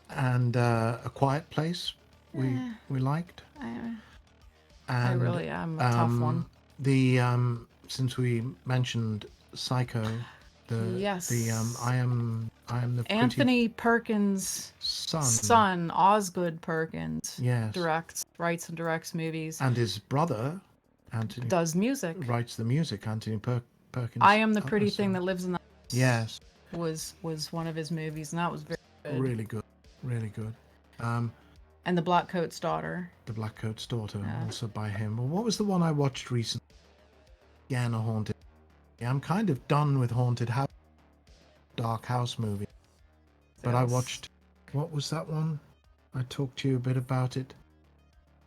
[SPEAKER 3] And A Quiet Place, we liked.
[SPEAKER 1] I really am a tough one.
[SPEAKER 3] The since we mentioned Psycho,
[SPEAKER 1] Yes.
[SPEAKER 3] I am the
[SPEAKER 1] Anthony Perkins' son, Osgood Perkins,
[SPEAKER 3] Yes.
[SPEAKER 1] writes and directs movies.
[SPEAKER 3] And his brother, Anthony,
[SPEAKER 1] Does music.
[SPEAKER 3] writes the music. Anthony Perkins.
[SPEAKER 1] I Am the Pretty
[SPEAKER 3] other
[SPEAKER 1] Thing
[SPEAKER 3] son.
[SPEAKER 1] That Lives in the House.
[SPEAKER 3] Yes.
[SPEAKER 1] Was one of his movies, and that was very good.
[SPEAKER 3] Really good. Really good.
[SPEAKER 1] And The Blackcoat's Daughter.
[SPEAKER 3] The Blackcoat's Daughter,
[SPEAKER 1] Yeah.
[SPEAKER 3] also by him. Well, what was the one I watched recently? Again, a haunted. Yeah, I'm kind of done with haunted house, dark house movie. But I watched. What was that one? I talked to you a bit about it,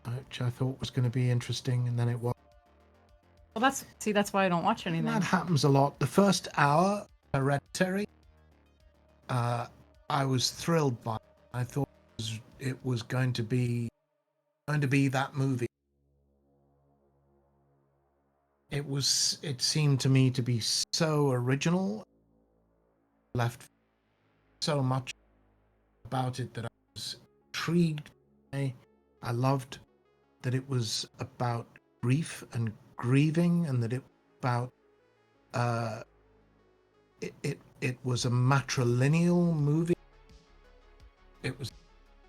[SPEAKER 3] which I thought was going to be interesting, and then it was.
[SPEAKER 1] Well, that's why I don't watch anything.
[SPEAKER 3] That happens a lot. The first hour, Hereditary, I was thrilled by. I thought it was going to be that movie. It seemed to me to be so original. Left so much about it that I was intrigued. I loved that it was about grief and grieving, and that it was about it was a matrilineal movie. It was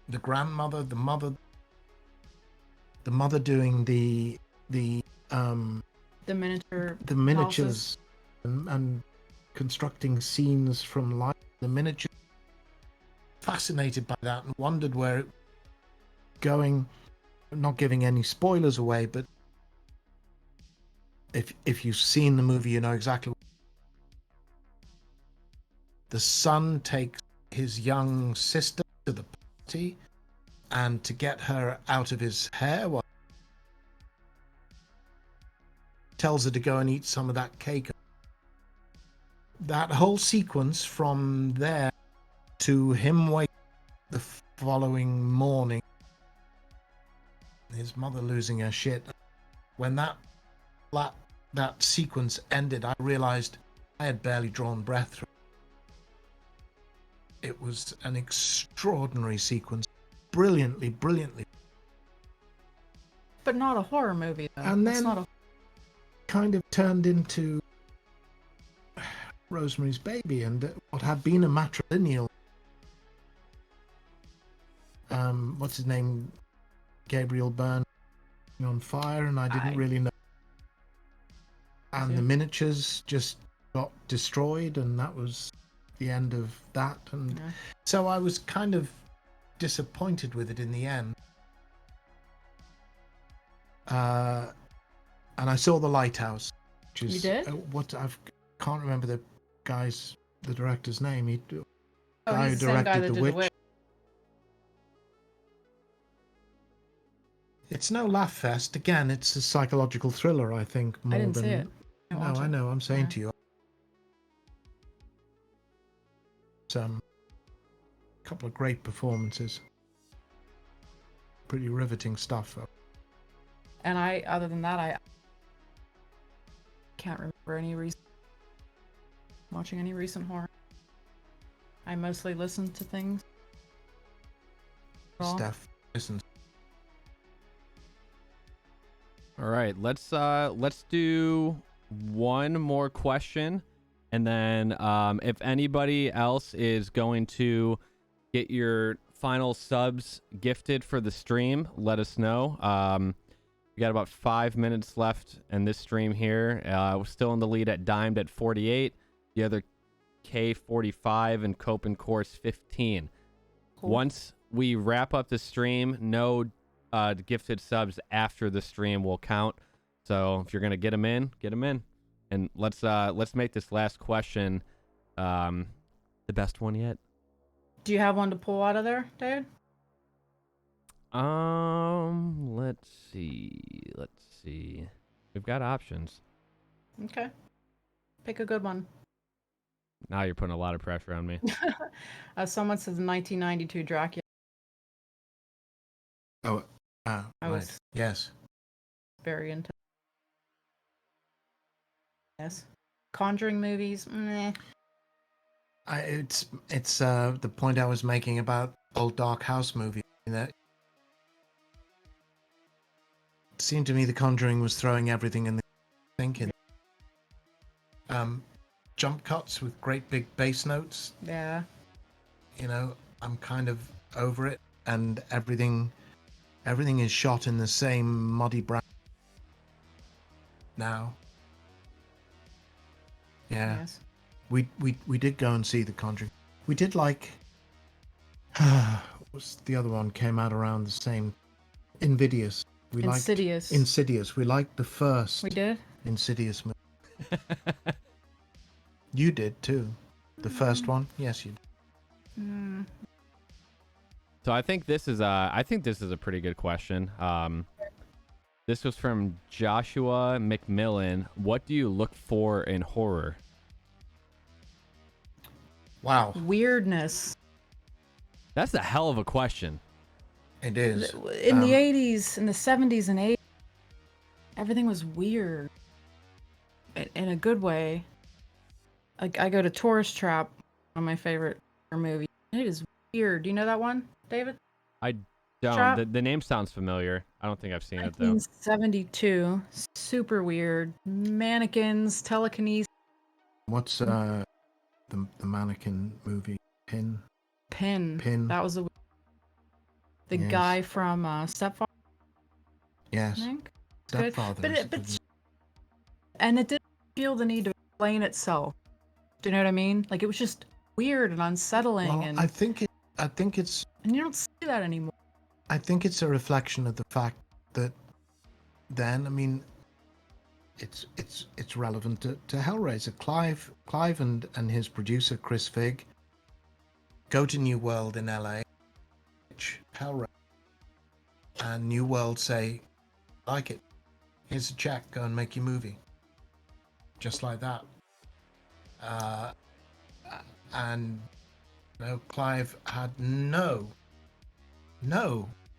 [SPEAKER 3] the grandmother, the mother doing the miniatures and constructing scenes from life. The miniatures. Fascinated by that and wondered where it was going. Not giving any spoilers away, but if you've seen the movie, you know exactly. The son takes his young sister to the and to get her out of his hair, well, tells her to go and eat some of that cake. That whole sequence from there to him wake the following morning, his mother losing her shit. When that sequence ended, I realized I had barely drawn breath through. It was an extraordinary sequence, brilliantly.
[SPEAKER 1] But not a horror movie, though.
[SPEAKER 3] And
[SPEAKER 1] That's
[SPEAKER 3] then
[SPEAKER 1] not a...
[SPEAKER 3] kind of turned into Rosemary's Baby, and what had been a matrilineal, what's his name, Gabriel Byrne, on fire, and I didn't really know. And the miniatures just got destroyed, and that was the end of that. And so I was kind of disappointed with it in the end. And I saw The Lighthouse, which is...
[SPEAKER 1] You did?
[SPEAKER 3] Can't remember the director's name.
[SPEAKER 1] He's the same guy that did The Witch.
[SPEAKER 3] It's no laugh fest. Again, it's a psychological thriller, I think. More
[SPEAKER 1] I didn't
[SPEAKER 3] than...
[SPEAKER 1] see it.
[SPEAKER 3] No, I know. I'm saying to you. It's a couple of great performances. Pretty riveting stuff.
[SPEAKER 1] And other than that, I can't remember watching any recent horror. I mostly listen to things.
[SPEAKER 3] Steph, listen.
[SPEAKER 2] All right, let's do one more question, and then if anybody else is going to get your final subs gifted for the stream, let us know. We got about 5 minutes left in this stream here. We're still in the lead at Dimed at 48. The other K 45 and Cope and Course 15. Cool. Once we wrap up the stream, no gifted subs after the stream will count. So if you're gonna get them in, get them in. And let's make this last question the best one yet.
[SPEAKER 1] Do you have one to pull out of there, David?
[SPEAKER 2] Let's see. We've got options.
[SPEAKER 1] Okay. Pick a good one.
[SPEAKER 2] Now you're putting a lot of pressure on me.
[SPEAKER 1] Someone says 1992 Dracula.
[SPEAKER 3] Oh,
[SPEAKER 1] I
[SPEAKER 3] right.
[SPEAKER 1] was
[SPEAKER 3] Yes.
[SPEAKER 1] very into. Yes. Conjuring movies. Meh.
[SPEAKER 3] It's the point I was making about old Dark House movie. That it seemed to me The Conjuring was throwing everything in the thinking. Jump cuts with great big bass notes.
[SPEAKER 1] Yeah.
[SPEAKER 3] I'm kind of over it, and everything is shot in the same muddy brown now. Yeah.
[SPEAKER 1] Yes.
[SPEAKER 3] We did go and see The Conjuring. We did like what's the other one came out around the same? Insidious. Insidious. We liked the first.
[SPEAKER 1] We did?
[SPEAKER 3] Insidious movie. You did too. The first one? Yes, you did.
[SPEAKER 2] So I think this is a pretty good question. This was from Joshua McMillan. What do you look for in horror?
[SPEAKER 3] Wow.
[SPEAKER 1] Weirdness.
[SPEAKER 2] That's a hell of a question.
[SPEAKER 3] It is.
[SPEAKER 1] In the 80s, in the 70s and 80s, everything was weird. In a good way. Like, I go to Tourist Trap, one of my favorite horror movies. It is weird. Do you know that one, David?
[SPEAKER 2] I don't. The name sounds familiar. I don't think I've seen it, though.
[SPEAKER 1] 1972. Super weird. Mannequins, telekinesis.
[SPEAKER 3] What's the mannequin movie? Pin.
[SPEAKER 1] That was the guy from Stepfather.
[SPEAKER 3] Yes.
[SPEAKER 1] I think.
[SPEAKER 3] Stepfather.
[SPEAKER 1] And it didn't feel the need to explain itself. Do you know what I mean? Like, it was just weird and unsettling.
[SPEAKER 3] Well,
[SPEAKER 1] and
[SPEAKER 3] I think it's.
[SPEAKER 1] And you don't see that anymore.
[SPEAKER 3] I think it's a reflection of the fact that then, I mean, it's relevant to Hellraiser. Clive and his producer Chris Figg go to New World in LA, Hellraiser, and New World say, like it, here's a check, go and make your movie. Just like that. And Clive had no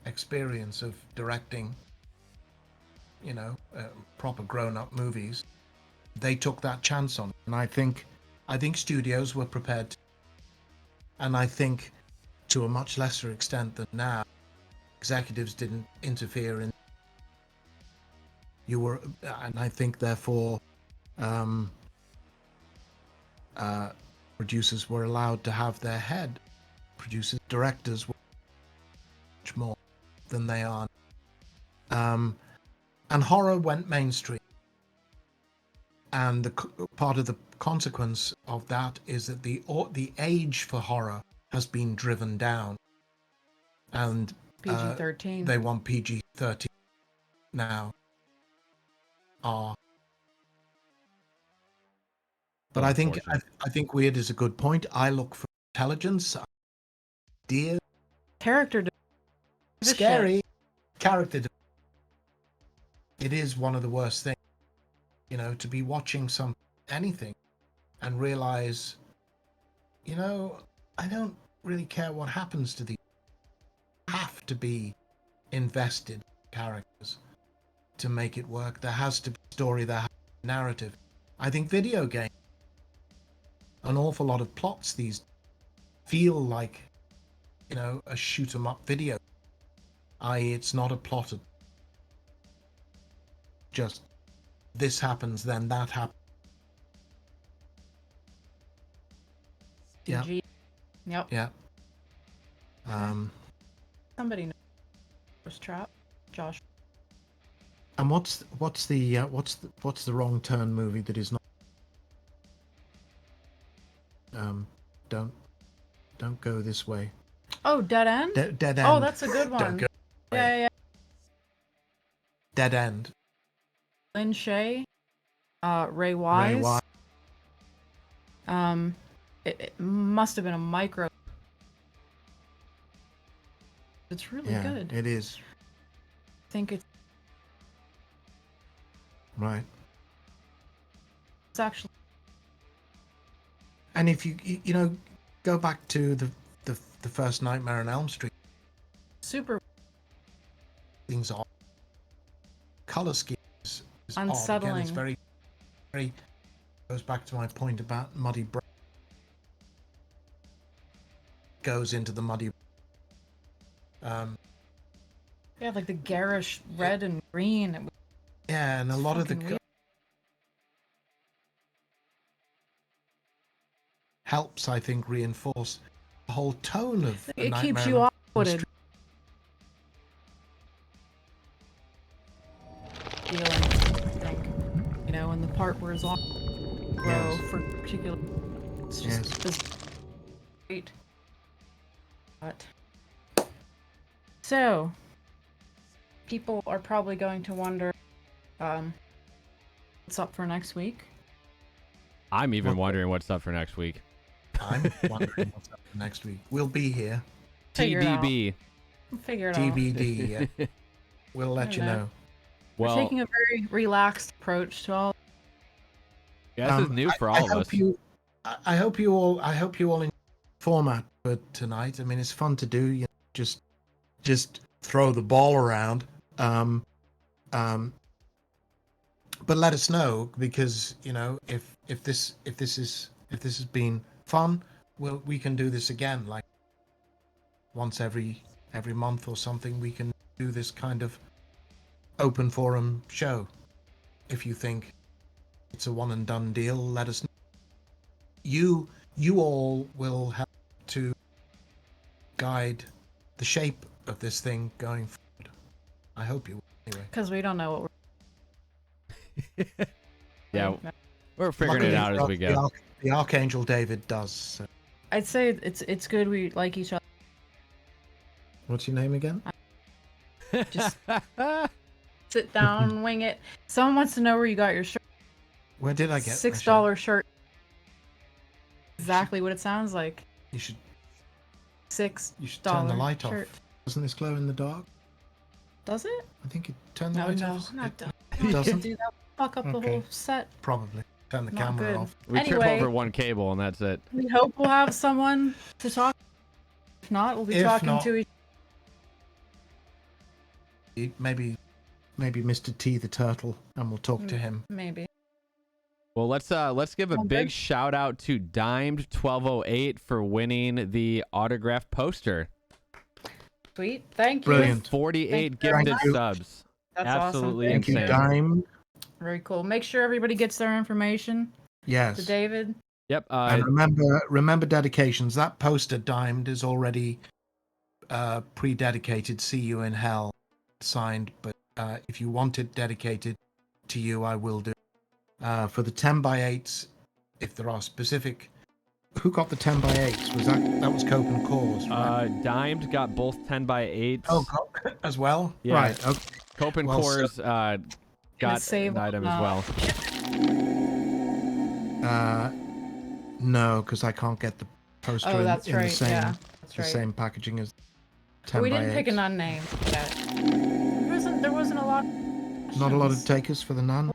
[SPEAKER 3] experience of directing, proper grown-up movies. They took that chance on it, and I think studios were prepared to, and I think to a much lesser extent than now, executives didn't interfere in. And I think therefore, producers were allowed to have their head. Producers, directors were much more than they are. And horror went mainstream. And part of the consequence of that is that the age for horror has been driven down. And
[SPEAKER 1] PG-13.
[SPEAKER 3] They want PG-13 now. But I think weird is a good point. I look for intelligence, ideas,
[SPEAKER 1] Character.
[SPEAKER 3] scary character. It is one of the worst things, to be watching anything and realize, I don't really care what happens to these. I have to be invested in characters to make it work. There has to be a story, there has to be a narrative. I think video games, an awful lot of plots these feel like, a shoot 'em up video. I.e., it's not a plot. Just this happens, then that happens. Yeah.
[SPEAKER 1] Yep.
[SPEAKER 3] Yeah.
[SPEAKER 1] Somebody knows Trap. Josh.
[SPEAKER 3] And what's the wrong turn movie that is not? Don't go this way.
[SPEAKER 1] Oh, Dead End?
[SPEAKER 3] Dead End.
[SPEAKER 1] Oh, that's a good one.
[SPEAKER 3] Don't go.
[SPEAKER 1] Yeah.
[SPEAKER 3] Dead End.
[SPEAKER 1] Lin Shaye, Ray Wise. It must have been a micro. It's really good.
[SPEAKER 3] It is.
[SPEAKER 1] I think it's
[SPEAKER 3] right.
[SPEAKER 1] It's actually.
[SPEAKER 3] And if you go back to the first Nightmare on Elm Street,
[SPEAKER 1] super
[SPEAKER 3] things are color scheme is
[SPEAKER 1] unsettling.
[SPEAKER 3] Odd. Again, it's very, very goes back to my point about muddy brown. Goes into the muddy.
[SPEAKER 1] Yeah, like the garish red and green.
[SPEAKER 3] Yeah, and a lot of the
[SPEAKER 1] weird.
[SPEAKER 3] helps, I think, reinforce the whole tone of
[SPEAKER 1] it keeps you off-putted. Feeling, I think, in the part where his arm grow for particular, it's just this great. But so people are probably going to wonder what's up for next week.
[SPEAKER 2] I'm even wondering what's up for next week.
[SPEAKER 3] I'm wondering what's up for next week. We'll be here.
[SPEAKER 2] TBB.
[SPEAKER 1] Figure it out.
[SPEAKER 3] TBD. Yeah. We'll let you know.
[SPEAKER 2] Well,
[SPEAKER 1] we're taking a very relaxed approach to all.
[SPEAKER 2] Yeah, this is new for all of us.
[SPEAKER 3] I hope you all enjoy the format for tonight. I mean, it's fun to do. Just throw the ball around. But let us know, because if this has been fun, we can do this again, like once every month or something. We can do this kind of open forum show. If you think it's a one and done deal, let us know. You all will help to guide the shape of this thing going forward. I hope you will, anyway.
[SPEAKER 1] Because we don't know what we're.
[SPEAKER 2] Yeah, we're figuring it out as we go.
[SPEAKER 3] The Archangel David does. So.
[SPEAKER 1] I'd say it's good we like each other.
[SPEAKER 3] What's your name again?
[SPEAKER 1] Just sit down, wing it. Someone wants to know where you got your shirt.
[SPEAKER 3] Where did I get
[SPEAKER 1] $6 shirt? Exactly what it sounds like.
[SPEAKER 3] You should
[SPEAKER 1] $6.
[SPEAKER 3] You should turn the light off. Doesn't this glow in the dark?
[SPEAKER 1] Does it?
[SPEAKER 3] I think it turned the
[SPEAKER 1] No,
[SPEAKER 3] light
[SPEAKER 1] no,
[SPEAKER 3] off.
[SPEAKER 1] not done.
[SPEAKER 3] It doesn't.
[SPEAKER 1] Do that. Fuck up the
[SPEAKER 3] Okay.
[SPEAKER 1] whole set.
[SPEAKER 3] Probably. Turn the
[SPEAKER 1] Not
[SPEAKER 3] camera
[SPEAKER 1] good.
[SPEAKER 3] off.
[SPEAKER 2] We trip
[SPEAKER 1] Anyway.
[SPEAKER 2] over one cable and that's it.
[SPEAKER 1] We hope we'll have someone to talk. If not, we'll be
[SPEAKER 3] If
[SPEAKER 1] talking
[SPEAKER 3] not-
[SPEAKER 1] to each.
[SPEAKER 3] Maybe Mr. T the turtle, and we'll talk to him.
[SPEAKER 1] Maybe.
[SPEAKER 2] Well, let's give a
[SPEAKER 1] Oh,
[SPEAKER 2] big
[SPEAKER 1] good.
[SPEAKER 2] shout out to Dimed1208 for winning the autographed poster.
[SPEAKER 1] Sweet. Thank you.
[SPEAKER 3] Brilliant.
[SPEAKER 2] 48
[SPEAKER 1] Thank you very
[SPEAKER 2] gifted
[SPEAKER 3] much.
[SPEAKER 2] subs.
[SPEAKER 1] That's
[SPEAKER 2] Absolutely
[SPEAKER 1] awesome.
[SPEAKER 3] Thank you,
[SPEAKER 2] insane.
[SPEAKER 3] Dime.
[SPEAKER 1] Very cool. Make sure everybody gets their information
[SPEAKER 3] Yes.
[SPEAKER 1] to David.
[SPEAKER 2] Yep.
[SPEAKER 3] And remember dedications. That poster Dimed is already pre-dedicated. See you in hell, signed. But if you want it dedicated to you, I will do. For the 10x8s, if there are specific. Who got the 10x8s? Was that was Cope and Cause? Right?
[SPEAKER 2] Dimed got both 10x8s.
[SPEAKER 3] Oh, as well.
[SPEAKER 2] Yeah.
[SPEAKER 3] Right. Okay.
[SPEAKER 2] Cope and
[SPEAKER 3] Well,
[SPEAKER 2] Cores got
[SPEAKER 1] save
[SPEAKER 2] an item
[SPEAKER 1] on,
[SPEAKER 2] as well.
[SPEAKER 3] No, because I can't get the poster
[SPEAKER 1] Oh, that's
[SPEAKER 3] in
[SPEAKER 1] right.
[SPEAKER 3] the same
[SPEAKER 1] Yeah, that's
[SPEAKER 3] the
[SPEAKER 1] right.
[SPEAKER 3] same packaging as 10
[SPEAKER 1] But we
[SPEAKER 3] by
[SPEAKER 1] didn't pick a
[SPEAKER 3] 8s.
[SPEAKER 1] nun name yet. There wasn't a lot.
[SPEAKER 3] Not a lot of
[SPEAKER 1] questions
[SPEAKER 3] takers for the nun.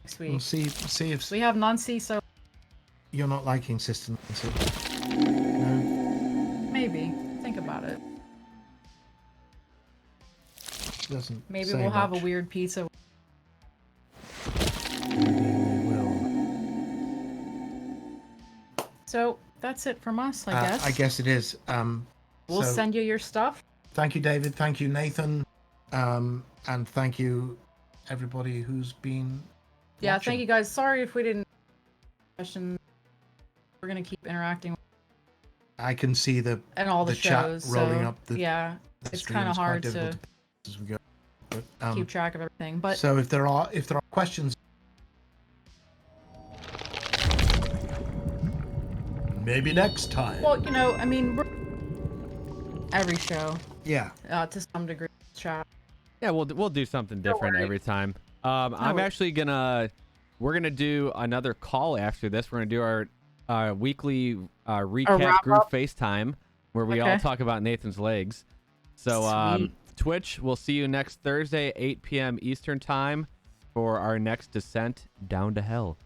[SPEAKER 1] next
[SPEAKER 3] We'll
[SPEAKER 1] week.
[SPEAKER 3] see if
[SPEAKER 1] We have Nancy, so
[SPEAKER 3] you're not liking Sister Nancy. No,
[SPEAKER 1] maybe think about it.
[SPEAKER 3] she doesn't.
[SPEAKER 1] Maybe
[SPEAKER 3] say
[SPEAKER 1] we'll have a
[SPEAKER 3] much.
[SPEAKER 1] weird pizza.
[SPEAKER 3] Maybe we will.
[SPEAKER 1] So that's it from us, I guess.
[SPEAKER 3] I guess it is.
[SPEAKER 1] We'll
[SPEAKER 3] so
[SPEAKER 1] send you your stuff.
[SPEAKER 3] Thank you, David. Thank you, Nathan. And thank you, everybody who's been.
[SPEAKER 1] Yeah,
[SPEAKER 3] watching.
[SPEAKER 1] thank you guys. Sorry if we didn't question. We're gonna keep interacting
[SPEAKER 3] I can see the
[SPEAKER 1] and all the
[SPEAKER 3] chat
[SPEAKER 1] shows.
[SPEAKER 3] rolling
[SPEAKER 1] so,
[SPEAKER 3] up the
[SPEAKER 1] yeah, it's
[SPEAKER 3] stream.
[SPEAKER 1] kind of
[SPEAKER 3] quite
[SPEAKER 1] hard
[SPEAKER 3] difficult
[SPEAKER 1] to
[SPEAKER 3] as we go. But,
[SPEAKER 1] keep track of everything. But
[SPEAKER 3] so if there are questions, maybe next time.
[SPEAKER 1] well, I mean, every show
[SPEAKER 3] Yeah.
[SPEAKER 1] to some degree chat.
[SPEAKER 2] Yeah, we'll do something different
[SPEAKER 1] worry.
[SPEAKER 2] every time. I'm
[SPEAKER 1] worry.
[SPEAKER 2] actually we're gonna do another call after this. We're gonna do our weekly recap
[SPEAKER 1] wrap
[SPEAKER 2] group
[SPEAKER 1] up?
[SPEAKER 2] FaceTime where we all
[SPEAKER 1] Okay.
[SPEAKER 2] talk about Nathan's legs. So
[SPEAKER 1] Sweet.
[SPEAKER 2] Twitch, we'll see you next Thursday, 8 p.m. Eastern time for our next descent down to hell.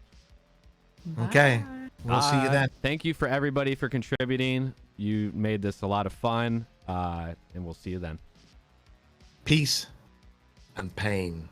[SPEAKER 3] Okay.
[SPEAKER 1] Bye.
[SPEAKER 3] We'll see you then.
[SPEAKER 2] Thank you for everybody for contributing. You made this a lot of fun, and we'll see you then.
[SPEAKER 3] Peace and pain.